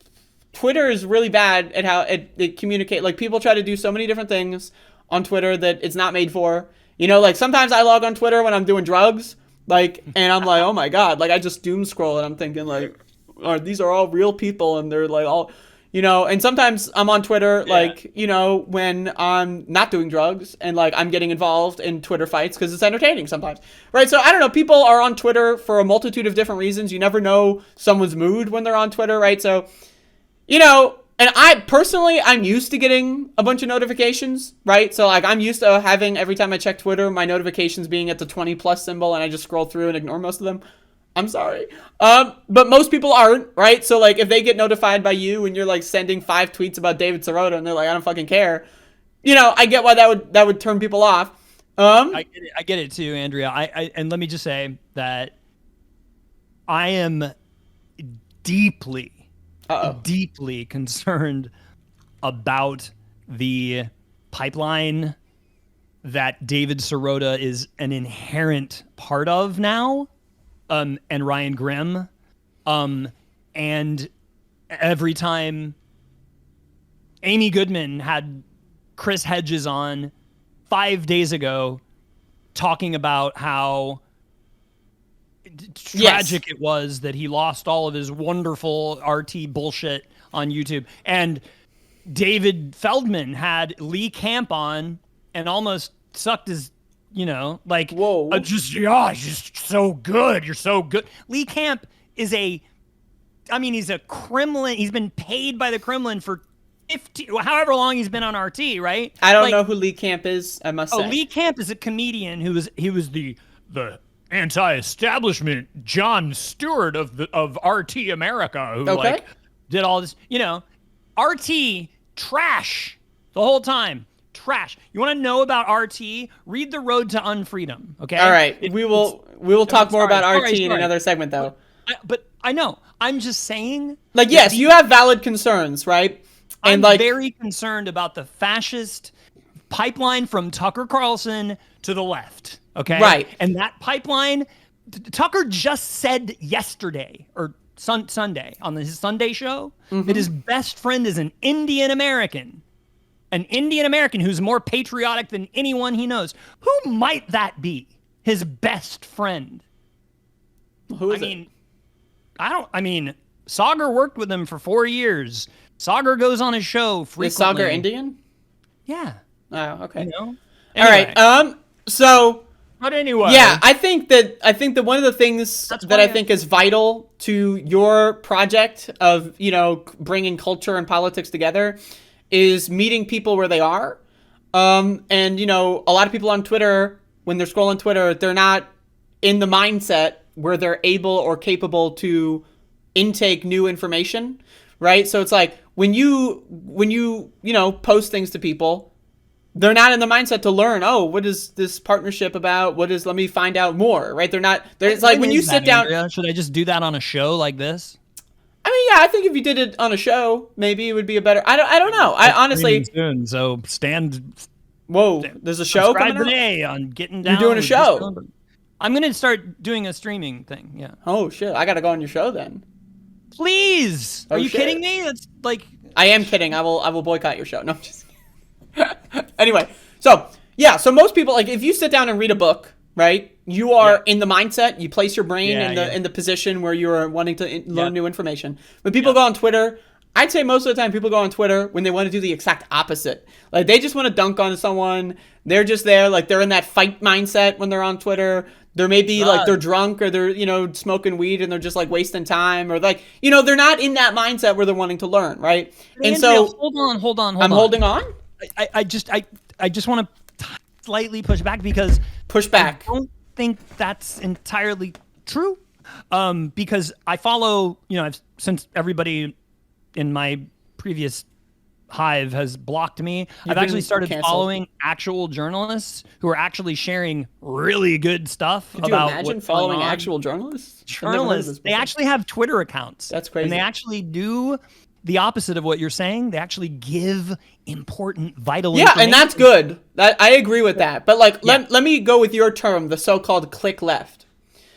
Twitter is really bad at how it communicate. Like, people try to do so many different things on Twitter that it's not made for. You know, like, sometimes I log on Twitter when I'm doing drugs, like, and I'm like, oh my God, like, I just doom scroll and I'm thinking like, these are all real people and they're like all, you know, and sometimes I'm on Twitter, like, you know, when I'm not doing drugs and like I'm getting involved in Twitter fights because it's entertaining sometimes, right? So I don't know, people are on Twitter for a multitude of different reasons. You never know someone's mood when they're on Twitter, right? So, you know, and I'm used to getting a bunch of notifications, right? So like I'm used to having, every time I check Twitter, my notifications being at the 20+ symbol, and I just scroll through and ignore most of them. I'm sorry. But most people aren't, right? So like if they get notified by you and you're like sending 5 tweets about David Sirota and they're like, I don't fucking care. You know, I get why that would turn people off. I get it too, Andrea. And let me just say that I am deeply concerned about the pipeline that David Sirota is an inherent part of now, and Ryan Grimm. And every time Amy Goodman had Chris Hedges on 5 days ago talking about how tragic it was that he lost all of his wonderful RT bullshit on YouTube. And David Feldman had Lee Camp on and almost sucked his, you know, like, whoa, you're just so good. You're so good. Lee Camp is he's a Kremlin. He's been paid by the Kremlin for however long he's been on RT, right? I don't know who Lee Camp is, I must say. Lee Camp is a comedian he was the anti-establishment Jon Stewart of RT America, who like did all this, you know. RT trash the whole time. Trash. You want to know about RT? Read The Road to Unfreedom. Okay. All right. We will talk more about RT in another segment, though. But I know. I'm just saying. Like, yes, you have valid concerns, right? And I'm very concerned about the fascist pipeline from Tucker Carlson to the left. Okay. Right. And that pipeline, Tucker just said yesterday or Sunday on his Sunday show that his best friend is an Indian American who's more patriotic than anyone he knows. Who might that be? His best friend. Who is it? I mean, Sagar worked with him for 4 years. Sagar goes on his show frequently. Is Sagar Indian? Yeah. Oh, okay. You know? Anyway. All right. So. But anyway. Yeah, I think that one of the things that I think is vital to your project of, you know, bringing culture and politics together is meeting people where they are. And, you know, a lot of people on Twitter, when they're scrolling Twitter, they're not in the mindset where they're able or capable to intake new information, right? So it's like when you know, post things to people, they're not in the mindset to learn, oh, what is this partnership about? let me find out more, right? It's like when you sit down. Andrea? Should I just do that on a show like this? I mean, yeah, I think if you did it on a show, maybe it would be a better. I don't know. I honestly. Soon, so stand. Whoa, there's a show coming today on Getting Down. You're doing a show. I'm gonna start doing a streaming thing. Yeah. Oh shit! I gotta go on your show then. Please. Are you kidding me? That's like. I am kidding. I will boycott your show. No, I'm just kidding. Anyway, so yeah, so most people, like, if you sit down and read a book, right? You are in the mindset. You place your brain in the position where you are wanting to learn new information. When people go on Twitter, I'd say most of the time people go on Twitter when they want to do the exact opposite. Like, they just want to dunk on someone. They're just there, like, they're in that fight mindset when they're on Twitter. There may be like they're drunk or they're, you know, smoking weed and they're just like wasting time, or like, you know, they're not in that mindset where they're wanting to learn, right? And Andrea, so hold on. I'm holding on. I just want to slightly push back because I don't think that's entirely true. Because I follow, you know, since everybody in my previous hive has blocked me. I've actually started following actual journalists who are actually sharing really good stuff about. Could you imagine following actual journalists? Journalists. They actually have Twitter accounts. That's crazy. And they actually do the opposite of what you're saying. They actually give important, vital information. And that's good. I agree with that. But like, let me go with your term, the so-called click left.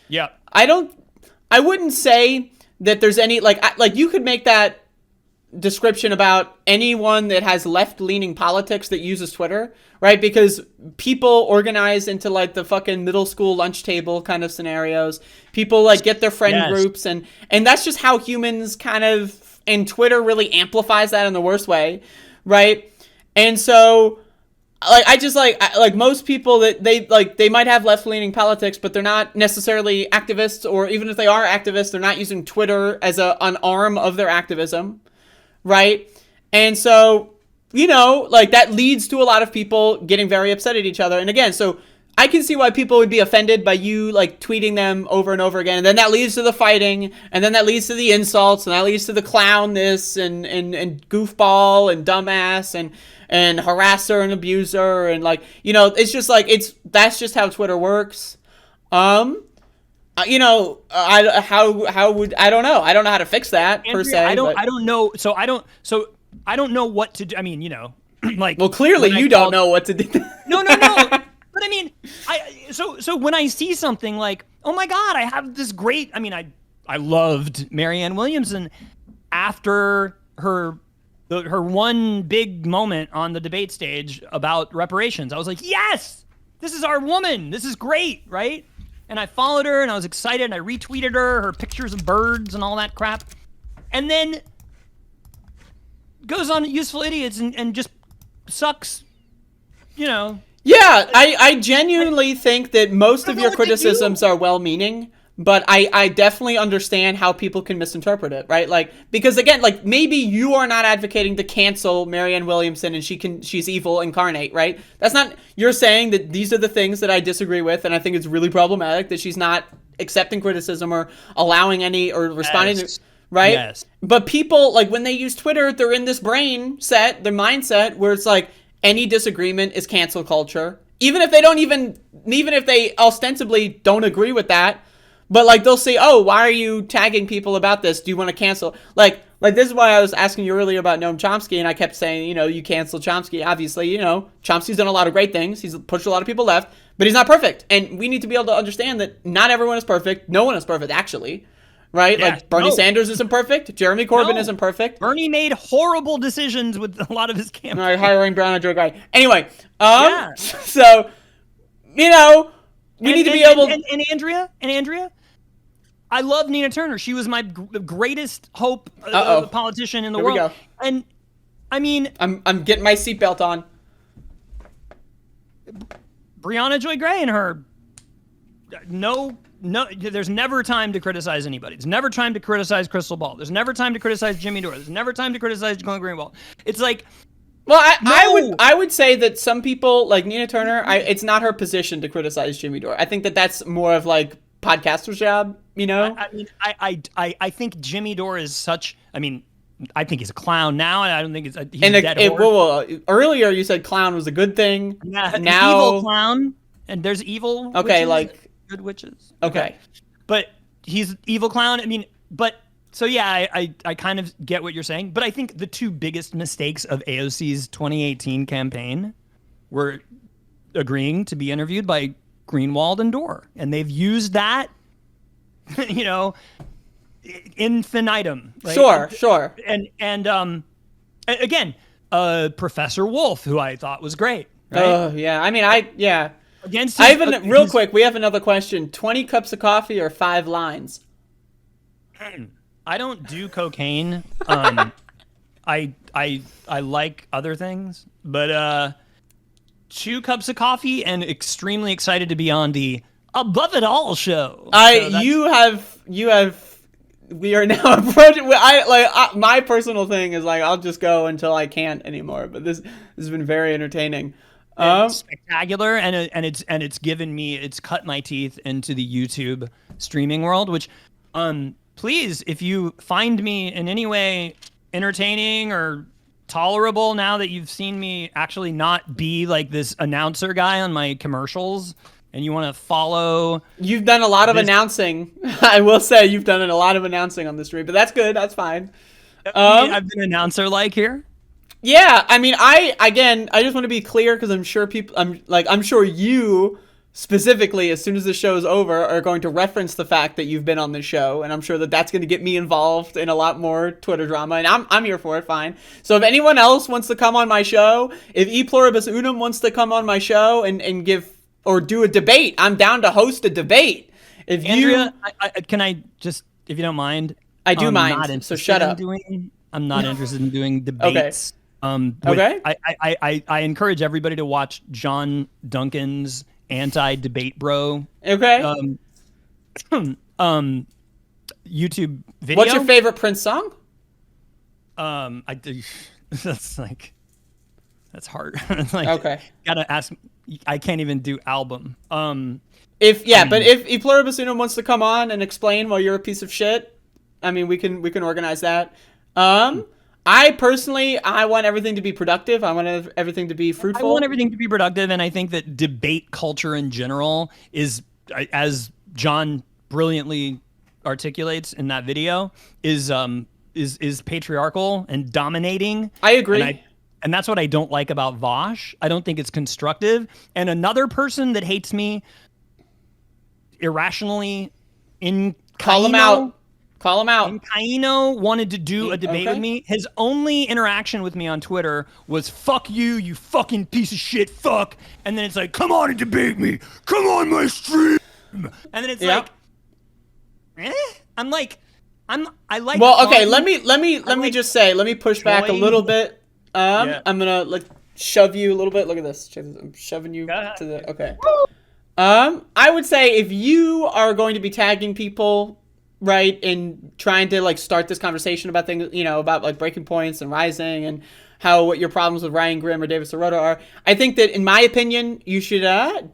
Yeah. I wouldn't say that there's any like you could make that description about anyone that has left-leaning politics that uses Twitter, right? Because people organize into like the fucking middle school lunch table kind of scenarios. People like get their friend groups and that's just how humans kind of, and Twitter really amplifies that in the worst way, right? And so like I just like most people that they might have left-leaning politics, but they're not necessarily activists, or even if they are activists, they're not using Twitter as an arm of their activism, right? And so, you know, like that leads to a lot of people getting very upset at each other. And again, so I can see why people would be offended by you like tweeting them over and over again, and then that leads to the fighting, and then that leads to the insults, and that leads to the clown this and goofball and dumbass and harasser and abuser, and like, you know, it's just like that's just how Twitter works. You know, I don't know how to fix that, Andrea, per se. I don't know. So I don't know what to do. I mean, you know, like, well, clearly you don't know what to do. No. But I mean, so when I see something like, oh my God, I have this great, I mean, I loved Marianne Williamson after her one big moment on the debate stage about reparations. I was like, yes, this is our woman. This is great, right? And I followed her and I was excited and I retweeted her pictures of birds and all that crap. And then goes on Useful Idiots and just sucks, you know. Yeah, I genuinely think that most of your criticisms are well-meaning, but I definitely understand how people can misinterpret it, right? Like, because again, like maybe you are not advocating to cancel Marianne Williamson and she's evil incarnate, right? That's not, you're saying that these are the things that I disagree with, and I think it's really problematic that she's not accepting criticism or allowing any or responding to, right? Yes. But people, like when they use Twitter, they're in this their mindset where it's like, any disagreement is cancel culture. Even if they ostensibly don't agree with that, but like they'll say, oh, why are you tagging people about this? Do you want to cancel? Like this is why I was asking you earlier about Noam Chomsky, and I kept saying, you know, you cancel Chomsky. Obviously, you know, Chomsky's done a lot of great things. He's pushed a lot of people left, but he's not perfect. And we need to be able to understand that not everyone is perfect. No one is perfect, actually. Right? Yeah, like Bernie Sanders isn't perfect. Jeremy Corbyn isn't perfect. Bernie made horrible decisions with a lot of his campaign. All right, hiring Brown and Joe Guy. Anyway, so, you know, we need to be able... And Andrea, I love Nina Turner. She was my greatest hope politician in the world. We go. And, I mean... I'm getting my seatbelt on. Brianna Joy Gray and her... No, there's never time to criticize anybody. There's never time to criticize Crystal Ball. There's never time to criticize Jimmy Dore. There's never time to criticize Glenn Greenwald. It's like, well, I would say that some people like Nina Turner, it's not her position to criticize Jimmy Dore. I think that's more of like podcaster's job, you know. I mean, I think Jimmy Dore is such. I mean, I think he's a clown now, and I don't think he's a dead horse. Well, earlier you said clown was a good thing. Yeah, now evil clown, and there's evil. Okay, witches, like. Good witches. Okay. But he's evil clown. I mean, but so yeah, I kind of get what you're saying. But I think the two biggest mistakes of AOC's 2018 campaign were agreeing to be interviewed by Greenwald and Dore. And they've used that, you know, infinitum. Right? Sure. And again, Professor Wolf, who I thought was great. Right? Oh, yeah. I mean, yeah. Against real quick, we have another question. 20 cups of coffee or 5 lines? I don't do cocaine. I like other things, but 2 cups of coffee and extremely excited to be on the Above It All show. We are now approaching. My personal thing is like I'll just go until I can't anymore. But this has been very entertaining. Spectacular, and it's given me, it's cut my teeth into the YouTube streaming world, which please, if you find me in any way entertaining or tolerable now that you've seen me actually not be like this announcer guy on my commercials, and you want to follow? You've done a lot of announcing. I will say you've done a lot of announcing on the stream, but that's good. That's fine. I've been announcer like here. Yeah, I mean, I just want to be clear because I'm sure I'm sure you specifically, as soon as the show is over, are going to reference the fact that you've been on the show, and I'm sure that that's going to get me involved in a lot more Twitter drama, and I'm here for it. Fine. So if anyone else wants to come on my show, if E Pluribus Unum wants to come on my show and give or do a debate, I'm down to host a debate. If Andrea, can I just, if you don't mind? I do mind. So shut up. I'm not interested in doing debates. Okay. I encourage everybody to watch John Duncan's anti-debate bro. Okay. YouTube video. What's your favorite Prince song? That's hard. It's like, okay. Gotta ask. I can't even do album. But if E Pluribus Unum wants to come on and explain why you're a piece of shit, I mean, we can organize that. I personally, I want everything to be productive. I want everything to be fruitful. I want everything to be productive, and I think that debate culture in general is, as John brilliantly articulates in that video, is patriarchal and dominating. I agree. And that's what I don't like about Vosh. I don't think it's constructive. And another person that hates me irrationally in Call him out. And Caino wanted to do a debate with me. His only interaction with me on Twitter was, fuck you, you fucking piece of shit, fuck. And then it's like, come on and debate me. Come on my stream. And then it's like, I'm like, I like. Well, okay, let me just say, let me push back a little bit. I'm gonna like shove you a little bit. Look at this. I'm shoving you to the, okay. I would say if you are going to be tagging people, right, and trying to like start this conversation about things, about like breaking points and rising and what your problems with Ryan Grimm or David Sirota are, I think that in my opinion, you should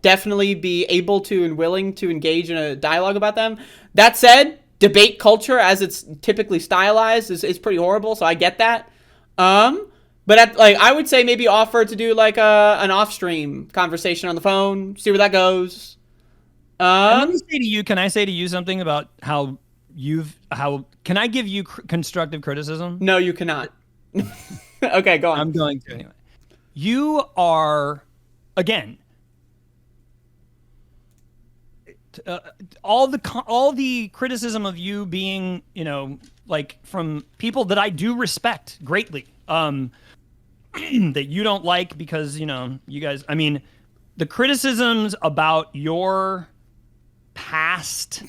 definitely be able to and willing to engage in a dialogue about them. That said, debate culture as it's typically stylized is pretty horrible, so I get that. But I would say maybe offer to do like an off-stream conversation on the phone, see where that goes. And let me say to you, can I say to you something about how can I give you constructive criticism? No, you cannot. Okay, go on. I'm going to anyway. You are, again, all the criticism of you being, like from people that I do respect greatly, that you don't like because, you guys, I mean, the criticisms about your past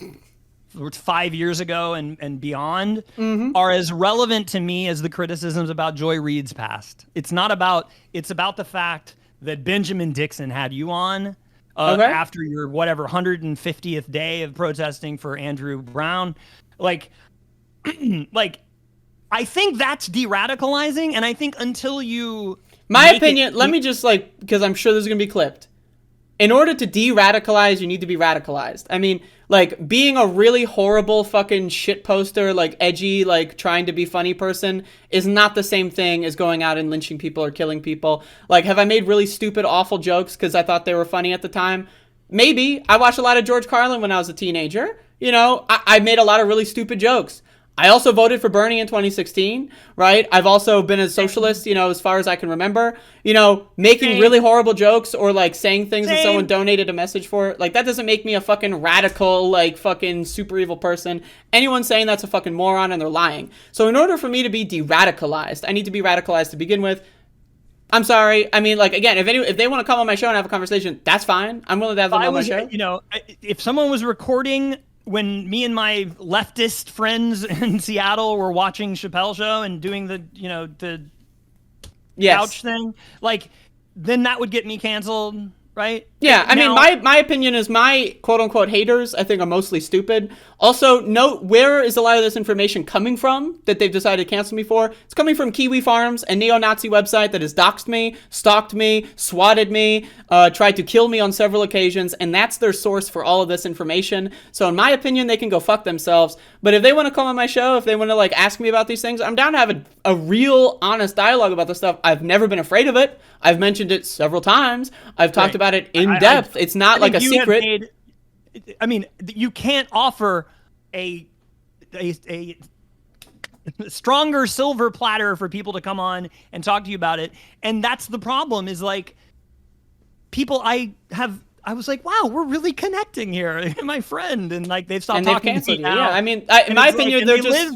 5 years ago and beyond are as relevant to me as the criticisms about Joy Reid's past. It's about the fact that Benjamin Dixon had you on after your 150th day of protesting for Andrew Brown. Like I think that's de-radicalizing, and I think until you my opinion, let me just because I'm sure this is going to be clipped. In order to de-radicalize, you need to be radicalized. I mean, like, being a really horrible fucking shit poster, like, edgy, like, trying to be funny person is not the same thing as going out and lynching people or killing people. Like, have I made really stupid, awful jokes because I thought they were funny at the time? Maybe. I watched a lot of George Carlin when I was a teenager. I made a lot of really stupid jokes. I also voted for Bernie in 2016, right? I've also been a socialist, as far as I can remember. Making really horrible jokes or, like, saying things that someone donated a message for. Like, that doesn't make me a fucking radical, like, fucking super evil person. Anyone saying that's a fucking moron and they're lying. So in order for me to be de-radicalized, I need to be radicalized to begin with. I'm sorry. I mean, like, again, if they want to come on my show and have a conversation, that's fine. I'm willing to have them on my show. If someone was recording when me and my leftist friends in Seattle were watching Chappelle Show and doing the couch thing, like, then that would get me canceled. right? Yeah, I mean, Now- my opinion is my quote-unquote haters, I think, are mostly stupid. Also, note, where is a lot of this information coming from that they've decided to cancel me for? It's coming from Kiwi Farms, a neo-Nazi website that has doxed me, stalked me, swatted me, tried to kill me on several occasions, and that's their source for all of this information. So in my opinion, they can go fuck themselves. But if they want to come on my show, if they want to, like, ask me about these things, I'm down to have a real, honest dialogue about this stuff. I've never been afraid of it. I've mentioned it several times. I've talked about it in depth. It's not like a secret. I mean, you can't offer a stronger silver platter for people to come on and talk to you about it. And that's the problem, is like, people I was like, wow, we're really connecting here. My friend. And like, they've stopped talking to me now. Yeah, I mean, in my opinion, they're just... live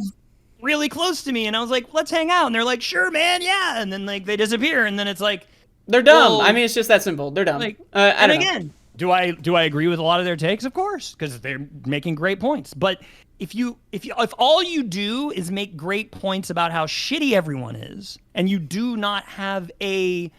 really close to me. And I was like, let's hang out. And they're like, sure, man. Yeah. And then like, they disappear. And then it's like, they're dumb. Well, I mean, it's just that simple. They're dumb. Like, I don't know. Do I agree with a lot of their takes? Of course, because they're making great points. But if all you do is make great points about how shitty everyone is, and you do not have a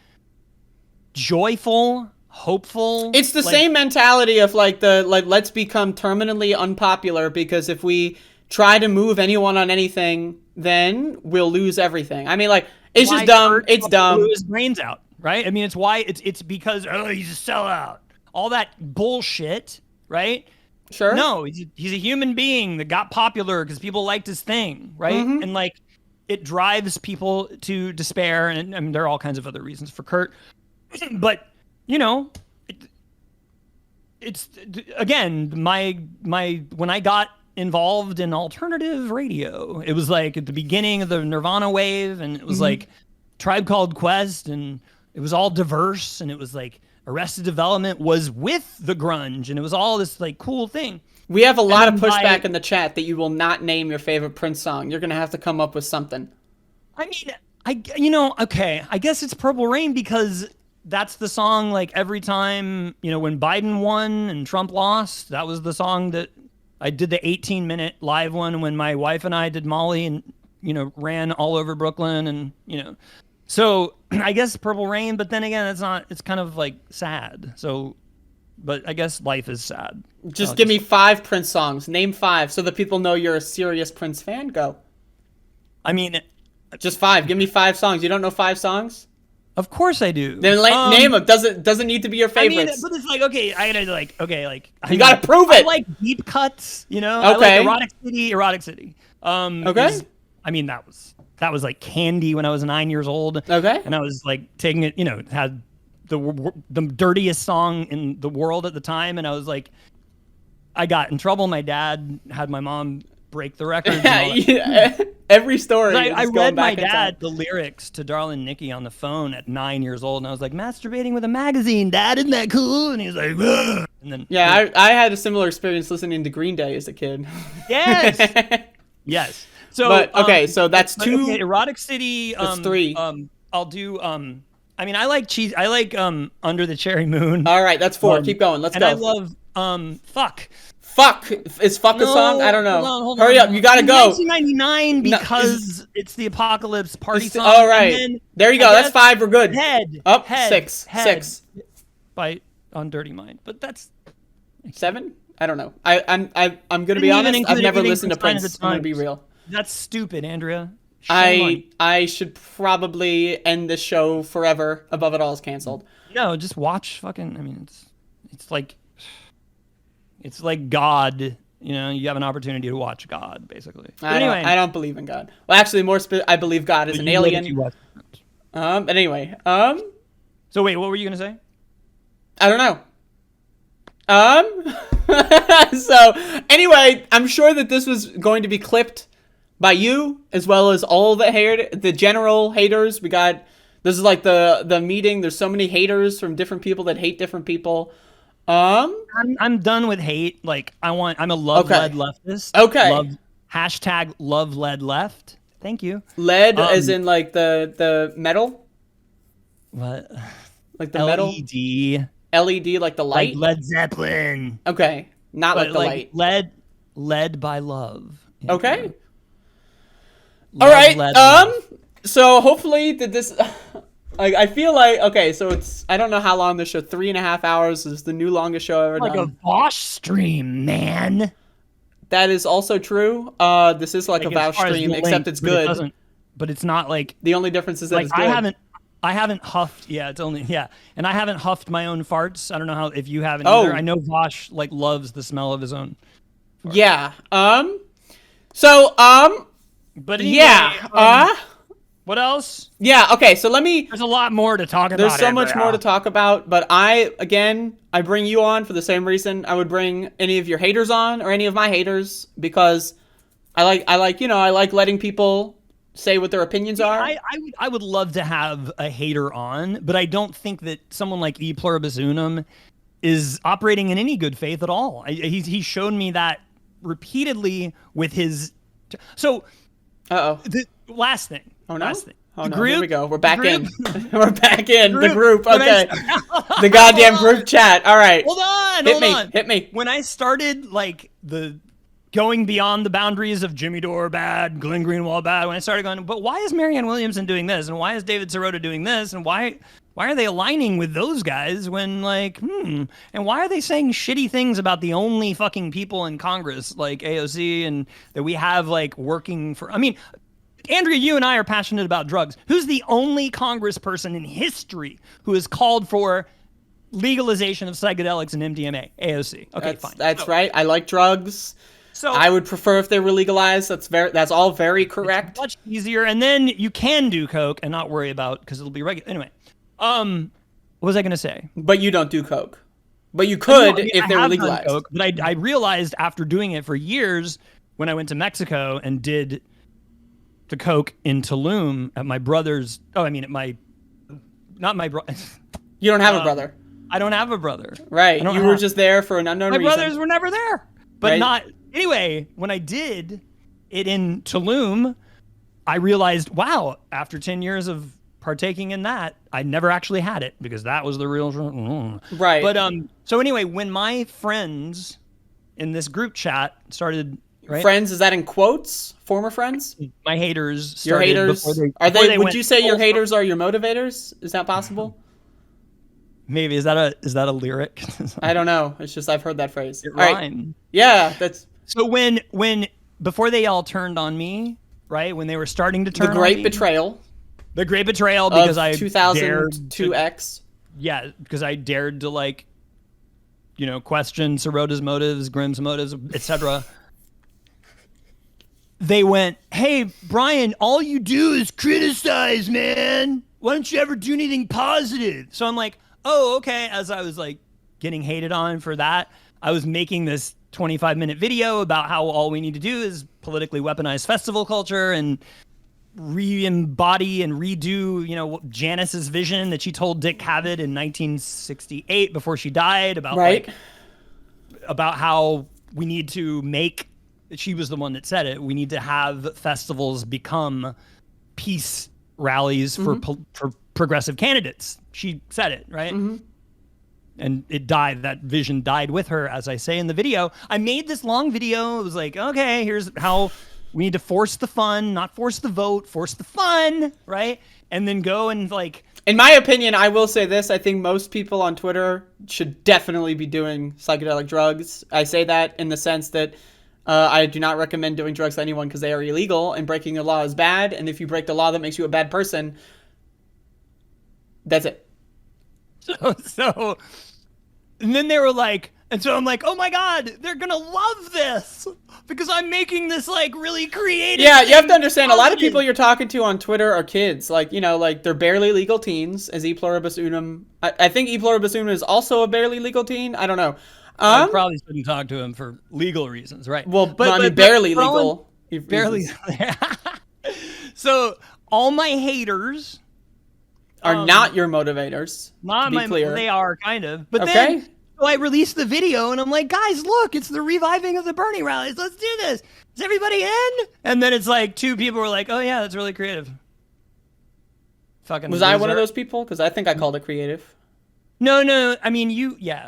joyful, hopeful, it's the same mentality of let's become terminally unpopular, because if we try to move anyone on anything, then we'll lose everything. I mean, like, it's just dumb. It's dumb. Blew his brains out. Right? I mean, it's because, he's a sellout. All that bullshit, right? Sure. No, he's a human being that got popular because people liked his thing, right? Mm-hmm. And like, it drives people to despair, and I mean, there are all kinds of other reasons for Kurt. But, you know, it's again, my when I got involved in alternative radio, it was like at the beginning of the Nirvana wave, and it was like Tribe Called Quest, and it was all diverse, and it was like Arrested Development was with the grunge, and it was all this like cool thing. We have a lot of pushback in the chat that you will not name your favorite Prince song. You're gonna have to come up with something. I mean, okay, I guess it's Purple Rain, because that's the song, like, every time, when Biden won and Trump lost, that was the song that I did the 18-minute live one when my wife and I did Molly and, ran all over Brooklyn, and, so I guess Purple Rain, but then again, it's kind of like sad. So, but I guess life is sad. Just give me 5 Prince songs. Name 5 so that people know you're a serious Prince fan. Go. I mean, just 5. Give me 5 songs. You don't know 5 songs? Of course I do. Then name them. Doesn't need to be your favorites. I mean, but it's like, okay, I gotta you gotta prove it. I like deep cuts, Okay. I like Erotic City. Okay. I mean, that was like candy when I was 9 years old. Okay. And I was like taking it, it had the dirtiest song in the world at the time, and I was like, I got in trouble. My dad had my mom break the record. Yeah, every story. I read my dad the lyrics to Darlin' Nikki on the phone at 9 years old, and I was like, masturbating with a magazine, Dad, isn't that cool? And he was like, ugh. And then I had a similar experience listening to Green Day as a kid. Yes. Yes. So, but okay, so that's 2. Okay, Erotic City. That's 3. I'll do. I mean, I like cheese. I like Under the Cherry Moon. All right, that's 4. Keep going. Let's go. And I love Fuck. Fuck. Is Fuck a song? I don't know. Hold Hurry on. up. You gotta go. 1999 because it's the apocalypse party song. All right. There you go. That's 5. We're good. Head. Up. Head, 6. Head 6. On Dirty Mind, but that's 7. I don't know. I'm gonna be honest. I've never listened to Prince. I'm gonna be real. That's stupid, Andrea. I should probably end this show forever. Above It All is canceled. No, just watch fucking. I mean, it's like God. You have an opportunity to watch God, basically. Anyway, I don't believe in God. Well, actually, I believe God is an alien. But anyway, So wait, what were you gonna say? I don't know. So anyway, I'm sure that this was going to be clipped by you as well as all the general haters. This is like the meeting. There's so many haters from different people that hate different people. I'm done with hate. Like I'm a love-led leftist. Okay. Hashtag love-led left. Thank you. Lead as in like the metal? What? Like the metal? LED like the light? Like Led Zeppelin. Okay. Not like the light. Led by love. Okay. All right. So hopefully this I feel like, okay, so it's, I don't know how long this show, 3.5 hours is the new longest show I've ever Like done. a Vosh stream, man. That is also true. This is like a as Vouch far as stream, the except length, it's but good. It doesn't, but it's not like The only difference is that like it's good. I haven't huffed. Yeah, it's only and I haven't huffed my own farts. I don't know how if you haven't Oh. either. I know Vosh like loves the smell of his own. Yeah. So, But anyway, yeah. What else? Yeah, okay, so let me... There's a lot more to talk about. There's so much more to talk about, but I bring you on for the same reason I would bring any of your haters on, or any of my haters, because I like letting people say what their opinions are. I would love to have a hater on, but I don't think that someone like E Pluribus Unum is operating in any good faith at all. He's shown me that repeatedly with his... So, the last thing. Oh, no? Last thing. Oh, the no, group, here we go. We're back in. group, We're back in. The group. When Okay. The goddamn group chat. All right. Hold on. Hit me. When I started, like, the going beyond the boundaries of Jimmy Dore bad, Glenn Greenwald bad, when I started going, but why is Marianne Williamson doing this? And why is David Sirota doing this? And why are they aligning with those guys when, like, and why are they saying shitty things about the only fucking people in Congress, like AOC, and that we have, like, working for... I mean... Andrea, you and I are passionate about drugs. Who's the only congressperson in history who has called for legalization of psychedelics and MDMA? AOC. Okay, fine. That's right. I like drugs. So I would prefer if they were legalized. That's all very correct. It's much easier, and then you can do coke and not worry about because it'll be regular. Anyway, what was I going to say? But you don't do coke. But you could if they were legalized. Coke, but I realized after doing it for years when I went to Mexico and did the coke in Tulum at my brother's. Oh, I mean, at my, not my brother. You don't have a brother. I don't have a brother. Right. You were just there for an unknown reason. My brothers were never there. But right? not. Anyway, when I did it in Tulum, I realized, wow, after 10 years of partaking in that, I never actually had it because that was the real. Right. But so anyway, when my friends in this group chat started. Right? Friends, is that in quotes? Former friends? My haters. Your haters? Would you say your haters are your motivators? Is that possible? Maybe. Is that a lyric? I don't know. It's just I've heard that phrase. It rhymed. Right. Yeah, that's... So when before they all turned on me, right? When they were starting to turn on me. The Great Betrayal. The Great Betrayal because I 2002X. Yeah, because I dared to, like, question Sirota's motives, Grimm's motives, etc. They went, hey, Brian, all you do is criticize, man. Why don't you ever do anything positive? So I'm like, oh, okay. As I was, like, getting hated on for that, I was making this 25-minute video about how all we need to do is politically weaponize festival culture and re-embody and redo, Janice's vision that she told Dick Cavett in 1968 before she died about, right. About how we need to make... She was the one that said it. We need to have festivals become peace rallies for progressive candidates. She said it, right? Mm-hmm. And it died. That vision died with her, as I say in the video. I made this long video. It was like, okay, here's how we need to force the fun, not force the vote, force the fun, right? And then go and, like... In my opinion, I will say this. I think most people on Twitter should definitely be doing psychedelic drugs. I say that in the sense that I do not recommend doing drugs to anyone because they are illegal, and breaking the law is bad. And if you break the law, that makes you a bad person. That's it. So, and then they were like, and so I'm like, oh my God, they're going to love this because I'm making this, like, really creative. Yeah, you have to understand, a lot of people you're talking to on Twitter are kids. Like, like, they're barely legal teens, as E Pluribus Unum. I think E Pluribus Unum is also a barely legal teen. I don't know. I probably shouldn't talk to him for legal reasons, right? Well, but barely legal. Barely. So all my haters are not your motivators. Not my. Clear. They are kind of. But okay. Then so I released the video, and I'm like, guys, look, it's the reviving of the Bernie rallies. Let's do this. Is everybody in? And then it's like 2 people were like, oh yeah, that's really creative. Fucking. Was I one of those people? Because I think I called it creative. No. I mean,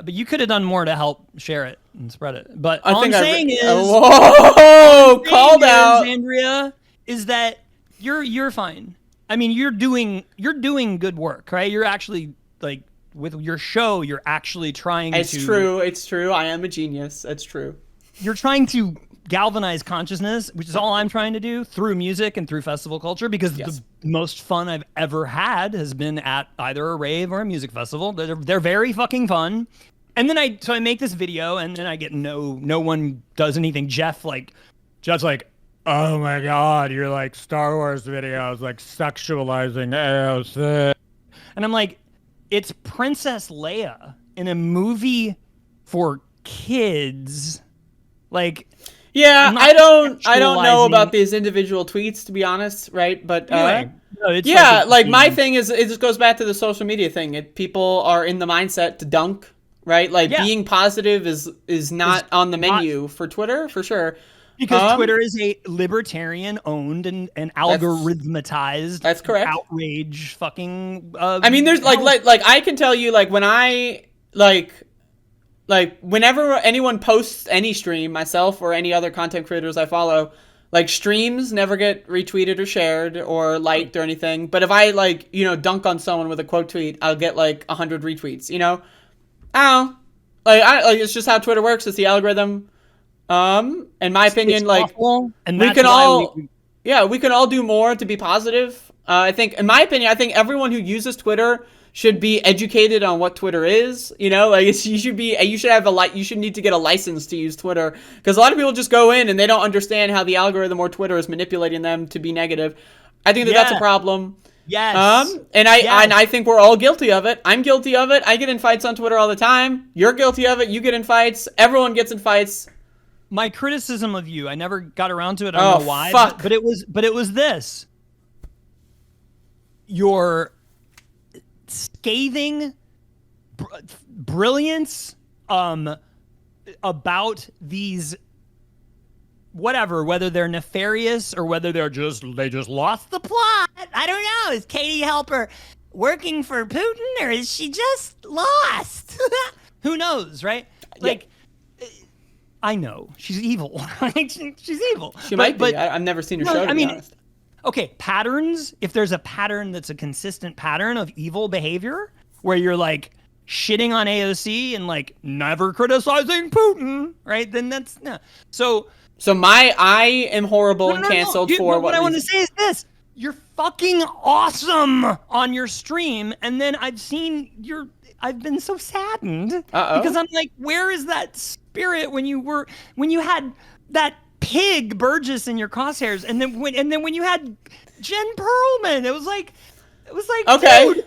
but you could have done more to help share it and spread it. But all I'm saying is, whoa, called out, Andrea, is that you're fine. I mean, you're doing good work, right? You're actually like with your show, you're actually trying It's to. true. It's true. I am a genius. It's true. You're trying to galvanize consciousness, which is all I'm trying to do through music and through festival culture, because Yes. the most fun I've ever had has been at either a rave or a music festival. They're very fucking fun. And then I make this video, and then I get no one does anything. Jeff's like, oh my God, you're like Star Wars videos, like sexualizing AOC. And I'm like, it's Princess Leia in a movie for kids. Like, yeah, I don't know about these individual tweets, to be honest, right? But anyway, no, it's yeah, like my thing is, it just goes back to the social media thing. People are in the mindset to dunk, right? Like being positive is not on the menu for Twitter, for sure. Because Twitter is a libertarian-owned and algorithmatized. That's correct. Outrage, fucking. I mean, there's like I can tell you, like when I like whenever anyone posts any stream, myself or any other content creators I follow, like streams never get retweeted or shared or liked or anything. But if I dunk on someone with a quote tweet, I'll get like 100 retweets. You know, I don't know. Like it's just how Twitter works. It's the algorithm. In my opinion, like awful, and we can all we can all do more to be positive. I think, in my opinion, everyone who uses Twitter should be educated on what Twitter is. You know, like you should need to get a license to use Twitter, because a lot of people just go in and they don't understand how the algorithm or Twitter is manipulating them to be negative. I think that's a problem. Yes. And I think we're all guilty of it. I'm guilty of it. I get in fights on Twitter all the time. You're guilty of it. You get in fights. Everyone gets in fights. My criticism of you, I never got around to it. I don't know why. Fuck. But it was this. Your scathing brilliance about these, whether they're nefarious or whether they just lost the plot. I don't know. Is Katie Helper working for Putin, or is she just lost? Who knows, right? Like, I know she's evil. She's evil. She might be. I've never seen her show, to be honest. Okay, patterns. If there's a pattern that's a consistent pattern of evil behavior, where you're like shitting on AOC and like never criticizing Putin, right? Then that's no. So I am horrible and canceled for what I want to say is this: you're fucking awesome on your stream, and then I've been so saddened because I'm like, where is that spirit when you had that pig Burgess in your crosshairs, and then when you had Jen Perlman, it was like, okay. Dude,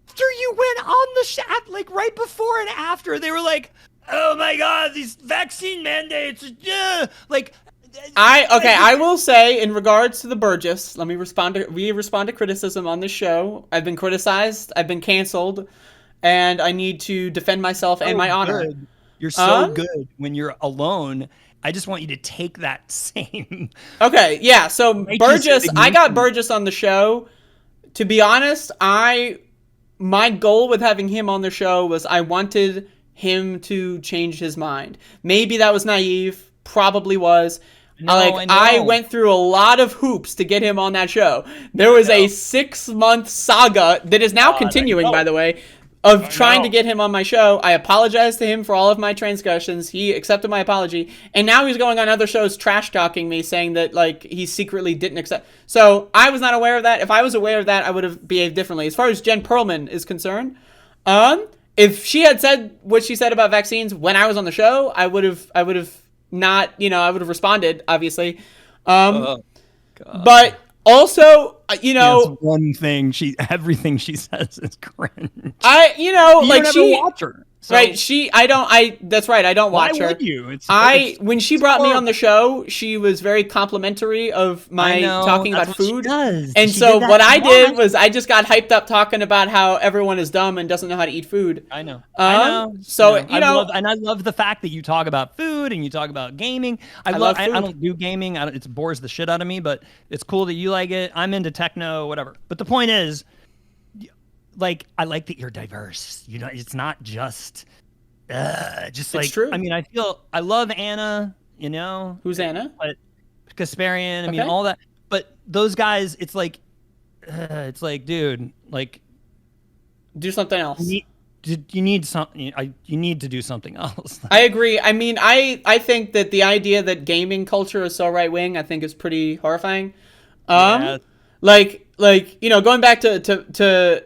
after you went on the chat, like right before and after, they were like, oh my God, these vaccine mandates, like. I will say, in regards to the Burgess, we respond to criticism on this show. I've been criticized, I've been canceled, and I need to defend myself and my honor. You're so good when you're alone. I just want you to take that same. Okay, yeah. So Burgess, I got Burgess on the show. To be honest, my goal with having him on the show was I wanted him to change his mind. Maybe that was naive. Probably was. I went through a lot of hoops to get him on that show. There was a 6-month saga that is now continuing, by the way, of trying to get him on my show. I apologized to him for all of my transgressions. He accepted my apology. And now he's going on other shows trash talking me, saying that like he secretly didn't accept. So I was not aware of that. If I was aware of that, I would have behaved differently. As far as Jen Perlman is concerned, if she had said what she said about vaccines when I was on the show, I would have not, I would have responded, obviously. But also, That's one thing everything she says is cringe. You don't watch her. So right, that's right, I don't watch her. Why would you? When she brought me on the show, she was very complimentary of my talking about food. And so what I did was I just got hyped up talking about how everyone is dumb and doesn't know how to eat food. I know. So, I love the fact that you talk about food and you talk about gaming. I don't do gaming. It bores the shit out of me, but it's cool that you like it. I'm into techno, whatever. But the point is, like, I like that you're diverse. It's not just like, true. I mean, I love Anna, Who's Anna? But Kasparian, I mean, all that. But those guys, it's like, it's like, dude, like, do something else. You need something. You need to do something else. I agree. I mean, I think that the idea that gaming culture is so right wing, I think is pretty horrifying. Yeah. Like going back to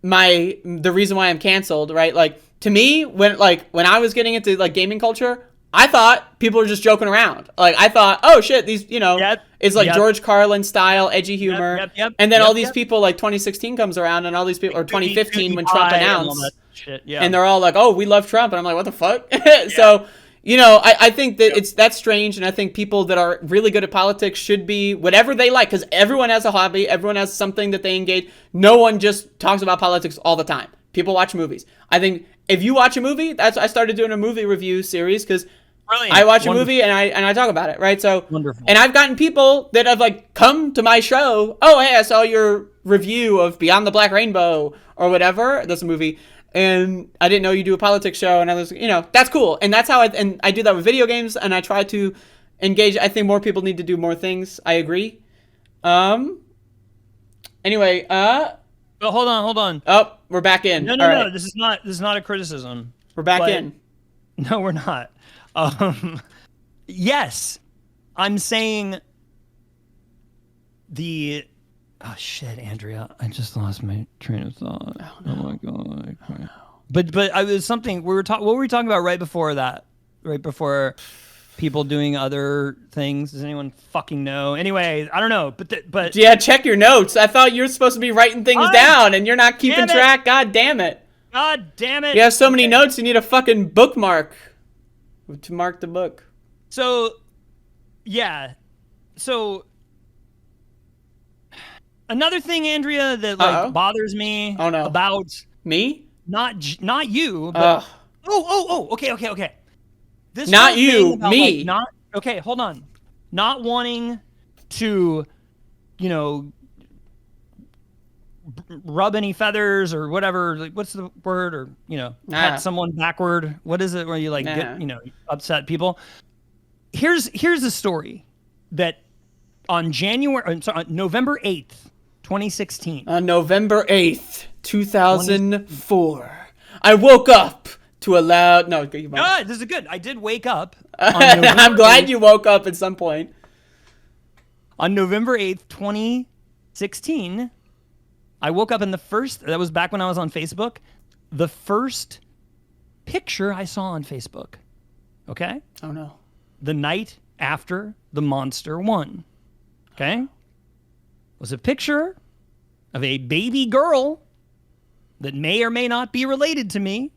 the reason why I'm canceled, right? Like, to me, when I was getting into like gaming culture, I thought people were just joking around. Like, I thought, oh shit, these, it's like George Carlin style edgy humor. And then all these people, like 2016 comes around, and all these people, or 2015 when Trump announced, and they're all like, oh, we love Trump, and I'm like, what the fuck? So, I think that that's strange, and I think people that are really good at politics should be whatever they like, because everyone has a hobby, everyone has something that they engage. No one just talks about politics all the time. People watch movies. I think if you watch a movie, I started doing a movie review series because I watch a movie and I talk about it, right? So wonderful. And I've gotten people that have like come to my show. Oh, hey, I saw your review of Beyond the Black Rainbow or whatever. That's a movie. And I didn't know you do a politics show, and I was, that's cool. And that's how I do that with video games, and I try to engage. I think more people need to do more things. I agree. Anyway, oh, hold on. Oh, we're back in. No. Right. This is not a criticism. We're back in. No, we're not. Yes, I'm saying oh shit, Andrea, I just lost my train of thought. Oh my god. Oh, no. But I was something what were we talking about right before that? Right before people doing other things. Does anyone fucking know? Anyway, I don't know. But yeah, check your notes. I thought you were supposed to be writing things down, and you're not keeping track. God damn it. You have so many notes. You need a fucking bookmark to mark the book. So, yeah. So another thing, Andrea, that bothers me about me, not you, but okay. This not you, about, me. Okay, hold on. Not wanting to, rub any feathers or whatever. Like, what's the word? Or pat someone backward. What is it where you get upset people? Here's a story that on November 8th, 2016. On November 8th, 2004, I woke up to a loud... No, this is good. I did wake up. I'm glad you woke up at some point. On November 8th, 2016, I woke up, and that was back when I was on Facebook, the first picture I saw on Facebook. Okay? Oh, no. The night after the monster won. Okay? Was a picture of a baby girl that may or may not be related to me,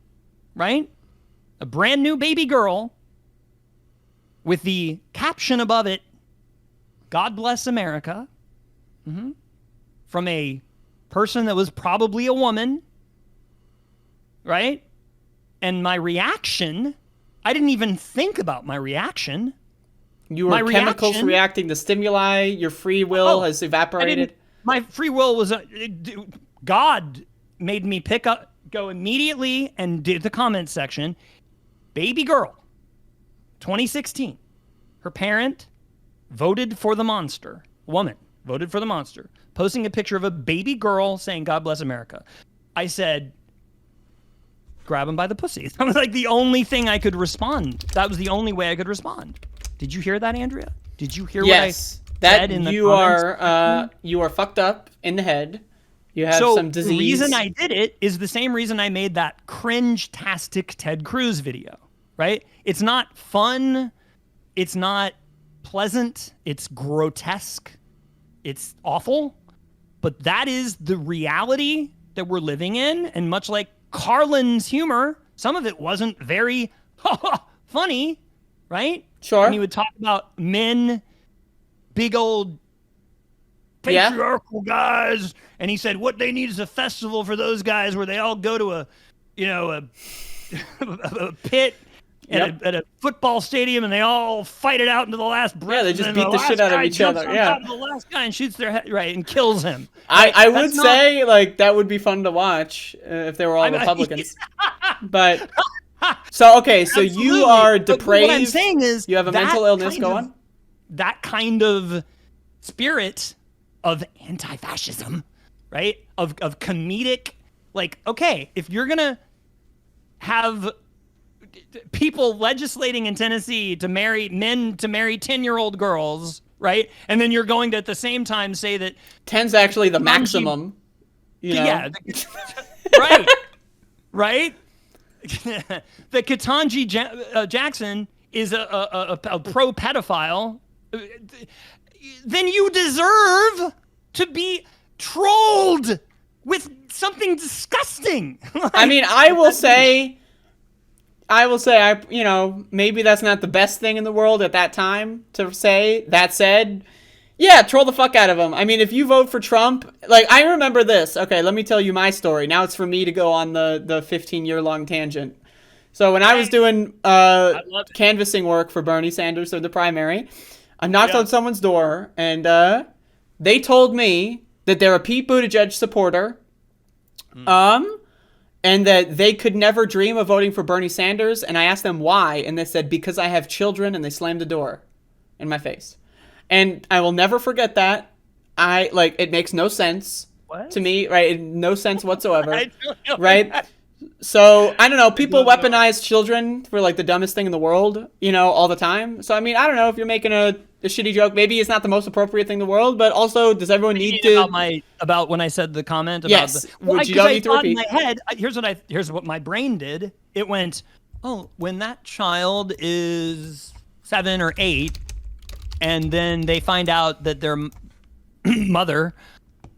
right? A brand new baby girl with the caption above it, God bless America, from a person that was probably a woman, right? And my reaction, I didn't even think about my reaction. You were chemicals reacting to stimuli. Your free will has evaporated. My free will was God made me go immediately and did the comment section. Baby girl, 2016. Her parent voted for the monster. Woman voted for the monster. Posting a picture of a baby girl saying, God bless America. I said, grab him by the pussy. That was like the only thing I could respond. That was the only way I could respond. Did you hear that, Andrea? Did you hear what I said in the comments? You are fucked up in the head. You have some disease. The reason I did it is the same reason I made that cringe-tastic Ted Cruz video, right? It's not fun. It's not pleasant. It's grotesque. It's awful. But that is the reality that we're living in. And much like Carlin's humor, some of it wasn't very funny, right? Sure. And he would talk about men, big old patriarchal guys, and he said what they need is a festival for those guys where they all go to a pit at a football stadium and they all fight it out into the last breath. Yeah, they just beat the shit out of each other. Yeah, the last guy and shoots their head and kills him. I would say like that would be fun to watch if they were all Republicans. But so you are depraved. What I'm saying is you have a mental illness. Go on. That kind of spirit of anti-fascism right? Of comedic, like, okay, if you're gonna have people legislating in Tennessee to marry 10-year-old girls, right? And then you're going to at the same time say that 10's actually the maximum. You know? Yeah, right, right. That Ketanji Jackson is a pro pedophile, then you deserve to be trolled with something disgusting. I mean, I will say, you know, maybe that's not the best thing in the world at that time to say. That said, yeah, troll the fuck out of him. I mean, if you vote for Trump, like, I remember this. Okay, let me tell you my story. Now it's for me to go on the 15-year-long tangent. So when I was doing canvassing work for Bernie Sanders or the primary, I knocked on someone's door, and they told me that they're a Pete Buttigieg supporter, and that they could never dream of voting for Bernie Sanders. And I asked them why, and they said, because I have children, and they slammed the door in my face. And I will never forget that. It makes no sense to me, right? No sense whatsoever, right? So, I don't know, people weaponize children for, like, the dumbest thing in the world, you know, all the time. So, I mean, I don't know if you're making a shitty joke. Maybe it's not the most appropriate thing in the world, but also, does everyone need to... About when I said the comment about yes, which you don't need to repeat. In my head, here's what my brain did. It went, oh, when that child is 7 or 8, and then they find out that their mother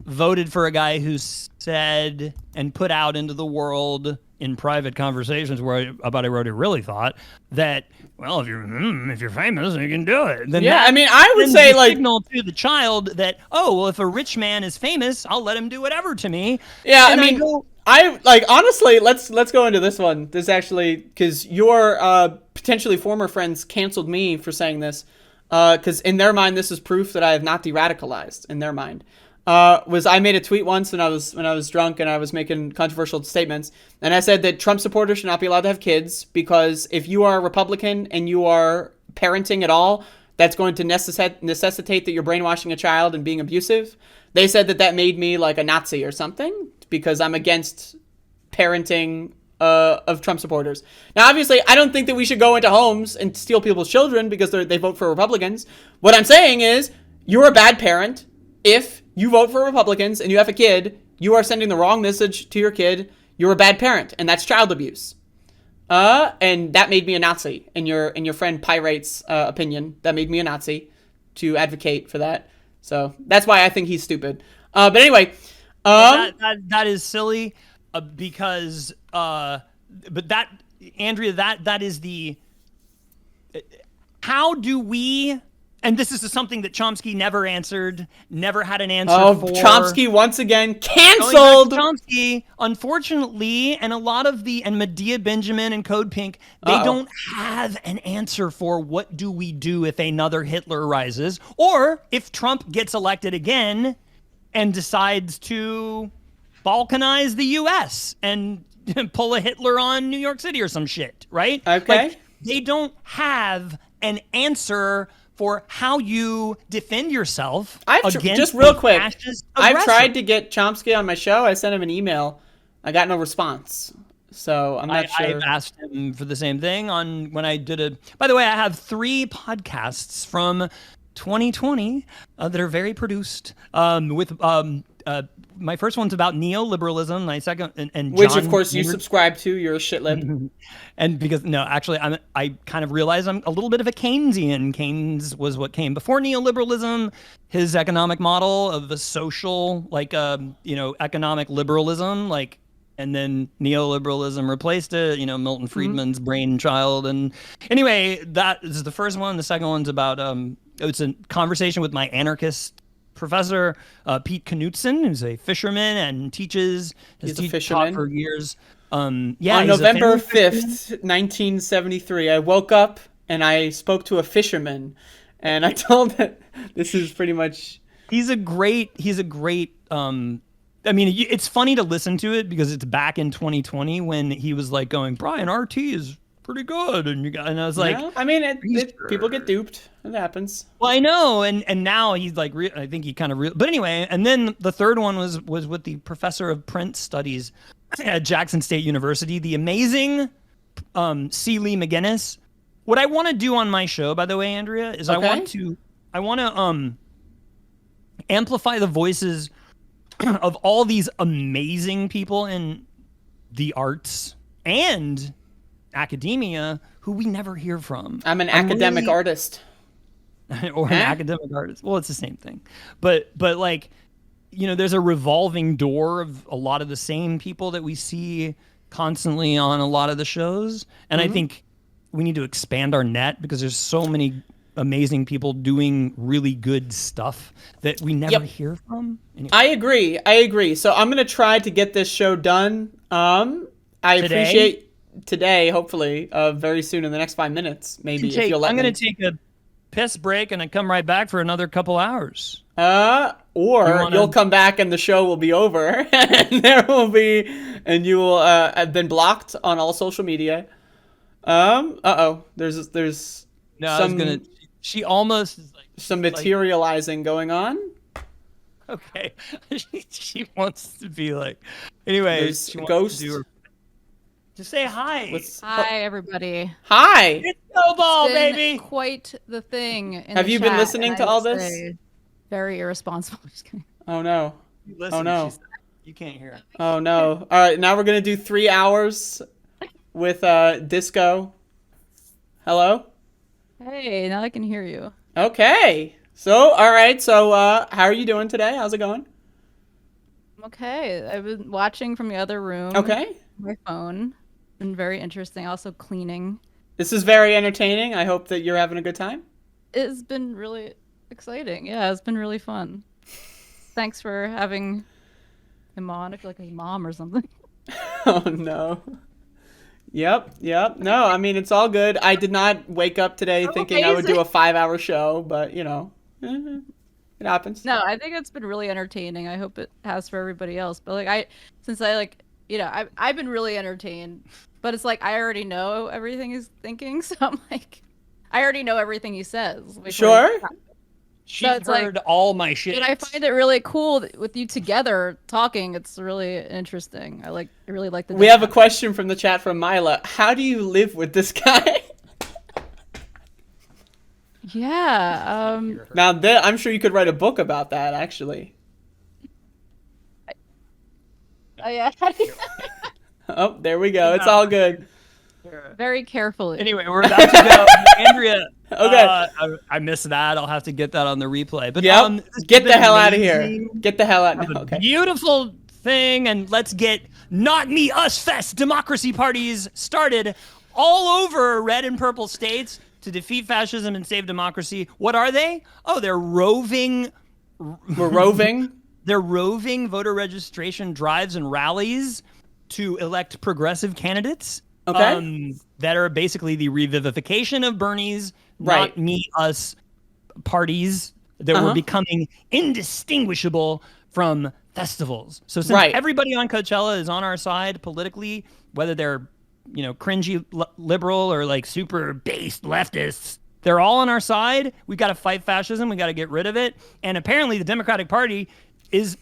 voted for a guy who said and put out into the world in private conversations about what he really thought that, well, if you're famous, you can do it. Then I mean, I would say, like, signal to the child that, oh, well, if a rich man is famous, I'll let him do whatever to me. Yeah, and I mean, I like, honestly, let's go into this one. This actually, because your potentially former friends canceled me for saying this, because in their mind, this is proof that I have not de-radicalized. In their mind, was I made a tweet once when I was drunk and I was making controversial statements, and I said that Trump supporters should not be allowed to have kids because if you are a Republican and you are parenting at all, that's going to necessitate that you're brainwashing a child and being abusive. They said that made me like a Nazi or something because I'm against parenting of Trump supporters. Now, obviously, I don't think that we should go into homes and steal people's children because they vote for Republicans. What I'm saying is, you're a bad parent if you vote for Republicans and you have a kid. You are sending the wrong message to your kid. You're a bad parent, and that's child abuse. And that made me a Nazi. In your friend Pirate's opinion, that made me a Nazi to advocate for that. So that's why I think he's stupid. But anyway, that is silly. Because, but that, Andrea, that is the, how do we, and this is something that Chomsky never answered, never had an answer for. Chomsky once again canceled. Chomsky, unfortunately, and a lot of and Medea Benjamin and Code Pink, they don't have an answer for what do we do if another Hitler rises, or if Trump gets elected again and decides to balkanize the U.S. and pull a Hitler on New York City or some shit, right? Okay. Like, they don't have an answer for how you defend yourself against just real quick. Fascist I've aggressor. tried to get Chomsky on my show. I sent him an email. I got no response. So I'm not sure. I've asked him for the same thing when I did by the way, I have 3 podcasts from 2020 that are very produced with my first one's about neoliberalism. My second, and which John of course you subscribe to. You're a shitlib. And because actually, I kind of realize I'm a little bit of a Keynesian. Keynes was what came before neoliberalism. His economic model of a social, economic liberalism, and then neoliberalism replaced it. Milton Friedman's brainchild. And anyway, that is the first one. The second one's about it's a conversation with my anarchist professor, Pete Knutson, who's a fisherman and teaches. He's a fisherman. Taught for years. On November 5th, 1973, I woke up and I spoke to a fisherman, and I told him this is pretty much. He's a great. I mean, it's funny to listen to it because it's back in 2020 when he was like going, Brian, RT is pretty good. And I was like, no, I mean, sure? people get duped. It happens. Well, I know, and now he's like, I think he kind of, but anyway, and then the third one was with the professor of print studies at Jackson State University, the amazing C. Lee McGinnis. What I want to do on my show, by the way, Andrea, is I want to amplify the voices of all these amazing people in the arts and academia who we never hear from. I'm an academic artist. Or an academic artist. Well, it's the same thing. But like, there's a revolving door of a lot of the same people that we see constantly on a lot of the shows. And I think we need to expand our net because there's so many amazing people doing really good stuff that we never hear from. Anyway. I agree. So I'm going to try to get this show done. Appreciate today, hopefully, very soon in the next 5 minutes, maybe, if you'll let me. I'm going to take a piss break and I come right back for another couple hours. Or you'll come back and the show will be over and you will have been blocked on all social media. There's no, she almost is like some materializing going on. Okay. she wants to be like, anyway, there's she ghosts. Just say hi. Hi, everybody. Hi. It's Snowball, It's been baby. Quite the thing. Have you been listening to all this? Very irresponsible. Just kidding. Oh no. Listen, oh no. You can't hear it. Oh no. All right, now we're gonna do 3 hours with Disco. Hello. Hey, now I can hear you. Okay. So, all right. So, how are you doing today? How's it going? Okay. I've been watching from the other room. Okay. My phone. Been very interesting. Also cleaning. This is very entertaining. I hope that you're having a good time. It's been really exciting. Yeah, it's been really fun. Thanks for having him on. I feel like a mom or something. Oh no. Yep. No, I mean, it's all good. I did not wake up today thinking I would do a 5-hour show, but it happens. No, I think it's been really entertaining. I hope it has for everybody else. But I've been really entertained. But it's like I already know everything he's thinking, so I'm like, I already know everything he says. Sure. She's heard all my shit. And I find it really cool with you together talking. It's really interesting. I really like the. We have a question from the chat from Mila. How do you live with this guy? Yeah. Now, I'm sure you could write a book about that, actually. Yeah. Oh, there we go. It's all good. Very carefully. Anyway, we're about to go. Andrea. Okay. I missed that. I'll have to get that on the replay. But get the hell out of here. Get the hell out. Okay. Beautiful thing, and let's get Not Me Us Fest democracy parties started all over red and purple states to defeat fascism and save democracy. What are they? Oh, they're roving. We're roving. They're roving voter registration drives and rallies to elect progressive candidates. Okay. That are basically the revivification of Bernie's Not Me Us parties that were becoming indistinguishable from festivals. So since everybody on Coachella is on our side politically, whether they're cringy liberal or like super based leftists, they're all on our side. We got to fight fascism. We got to get rid of it. And apparently the Democratic Party is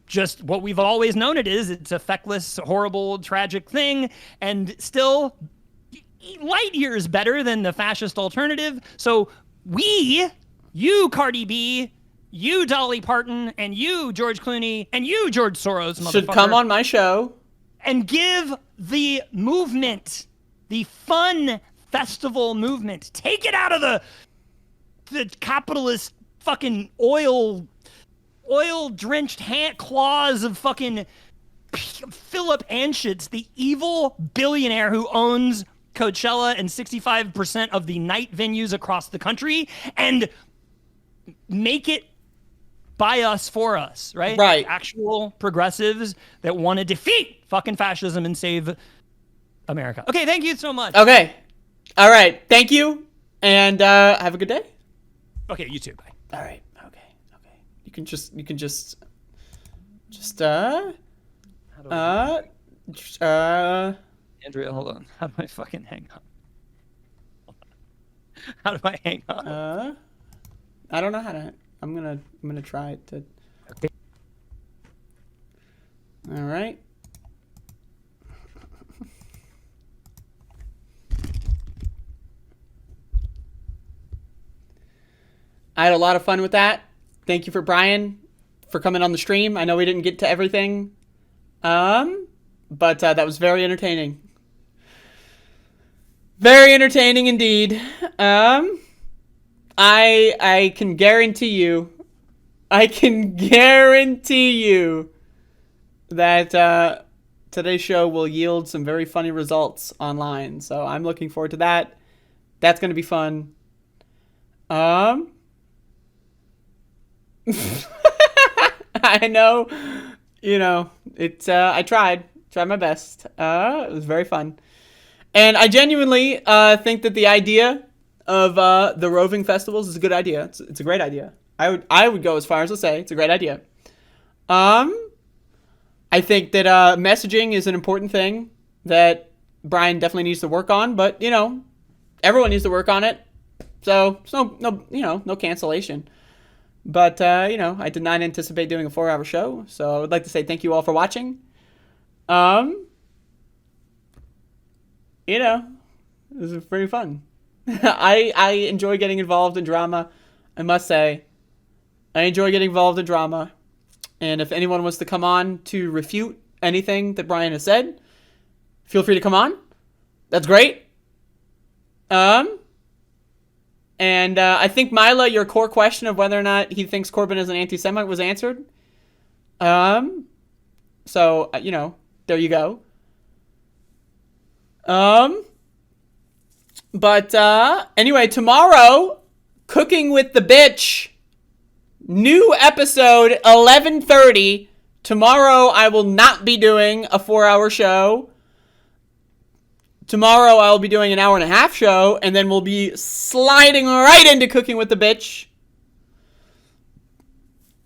just what we've always known it is. It's a feckless, horrible, tragic thing, and still light years better than the fascist alternative. So you Cardi B, you Dolly Parton, and you George Clooney, and you George Soros, should come on my show and give the movement, the fun festival movement, take it out of the capitalist fucking oil-drenched claws of fucking Philip Anschutz, the evil billionaire who owns Coachella and 65% of the night venues across the country, and make it by us, for us, right? Right. Actual progressives that want to defeat fucking fascism and save America. Okay, thank you so much. Okay. All right. Thank you, and have a good day. Okay, you too. Bye. All right. Okay. You can just Andrea, hold on. How do I fucking hang up? How do I hang up? I don't know how to. I'm gonna try it to. Okay. All right. I had a lot of fun with that. Thank you for Brian for coming on the stream. I know we didn't get to everything, but that was very entertaining. Very entertaining indeed. I can guarantee you, that today's show will yield some very funny results online. So I'm looking forward to that. That's going to be fun. I know, it's I tried my best. It was very fun. And I genuinely think that the idea of the roving festivals is a good idea. It's a great idea. I would go as far as to say it's a great idea. I think that messaging is an important thing that Brian definitely needs to work on, but everyone needs to work on it. So it's no cancellation. But I did not anticipate doing a 4-hour show, so I would like to say thank you all for watching. It was pretty fun. I enjoy getting involved in drama. I must say, I enjoy getting involved in drama. And if anyone wants to come on to refute anything that Brian has said, feel free to come on. That's great. And I think, Mila, your core question of whether or not he thinks Corbyn is an anti-Semite was answered. So, there you go. But anyway, tomorrow, Cooking with the Bitch, new episode, 11:30. Tomorrow, I will not be doing a 4-hour show. Tomorrow, I'll be doing an 1.5-hour show, and then we'll be sliding right into Cooking with the Bitch.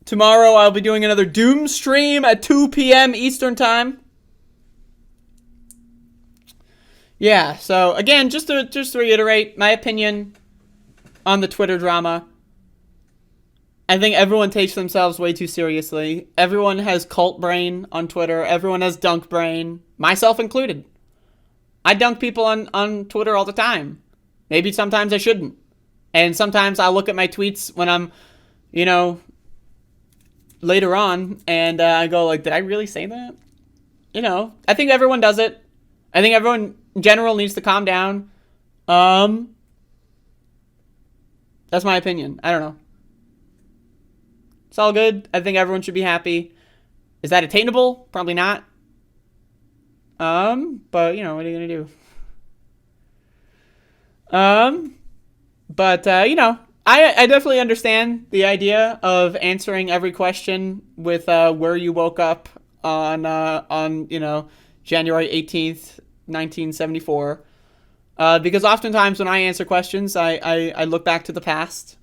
Tomorrow, I'll be doing another Doom stream at 2 p.m. Eastern Time. Yeah, so again, just to reiterate my opinion on the Twitter drama. I think everyone takes themselves way too seriously. Everyone has cult brain on Twitter. Everyone has dunk brain, myself included. I dunk people on Twitter all the time. Maybe sometimes I shouldn't. And sometimes I'll look at my tweets when I'm, later on, and I go like, did I really say that? I think everyone does it. I think everyone in general needs to calm down. That's my opinion. I don't know. It's all good. I think everyone should be happy. Is that attainable? Probably not. But what are you gonna do? But I definitely understand the idea of answering every question with where you woke up on January 18th, 1974. Because oftentimes when I answer questions, I look back to the past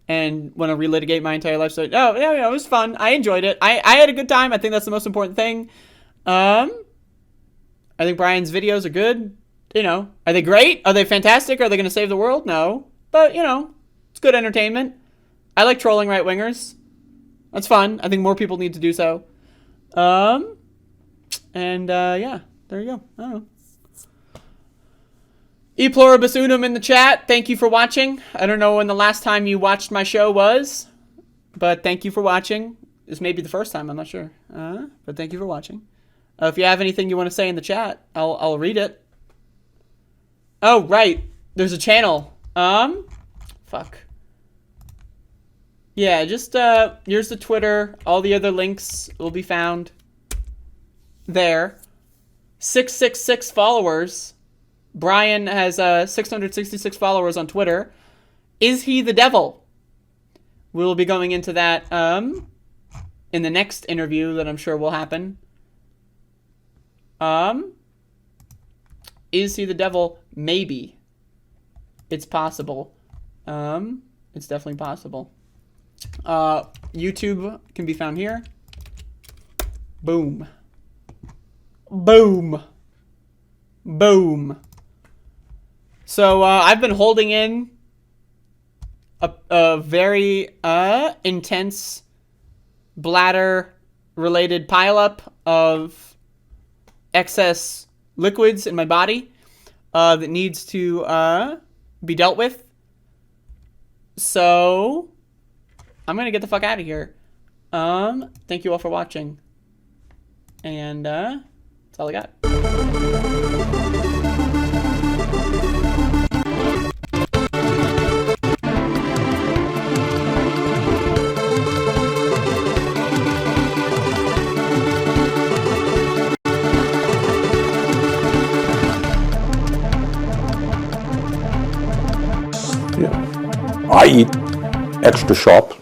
and want to relitigate my entire life. So, it was fun. I enjoyed it. I had a good time. I think that's the most important thing. I think Brian's videos are good. Are they great? Are they fantastic? Are they going to save the world? No. But, it's good entertainment. I like trolling right-wingers. That's fun. I think more people need to do so. Yeah, there you go. I don't know. E pluribus unum in the chat. Thank you for watching. I don't know when the last time you watched my show was, but thank you for watching. This may be the first time. I'm not sure. But thank you for watching. If you have anything you want to say in the chat, I'll read it. Oh, right. There's a channel. Fuck. Yeah, just, here's the Twitter. All the other links will be found there. 666 followers. Brian has 666 followers on Twitter. Is he the devil? We'll be going into that in the next interview that I'm sure will happen. Is he the devil? Maybe. It's possible. It's definitely possible. YouTube can be found here. Boom. Boom. Boom. So, I've been holding in a very intense bladder-related pileup of excess liquids in my body that needs to be dealt with. So I'm gonna get the fuck out of here. Thank you all for watching, and that's all I got. I eat extra sharp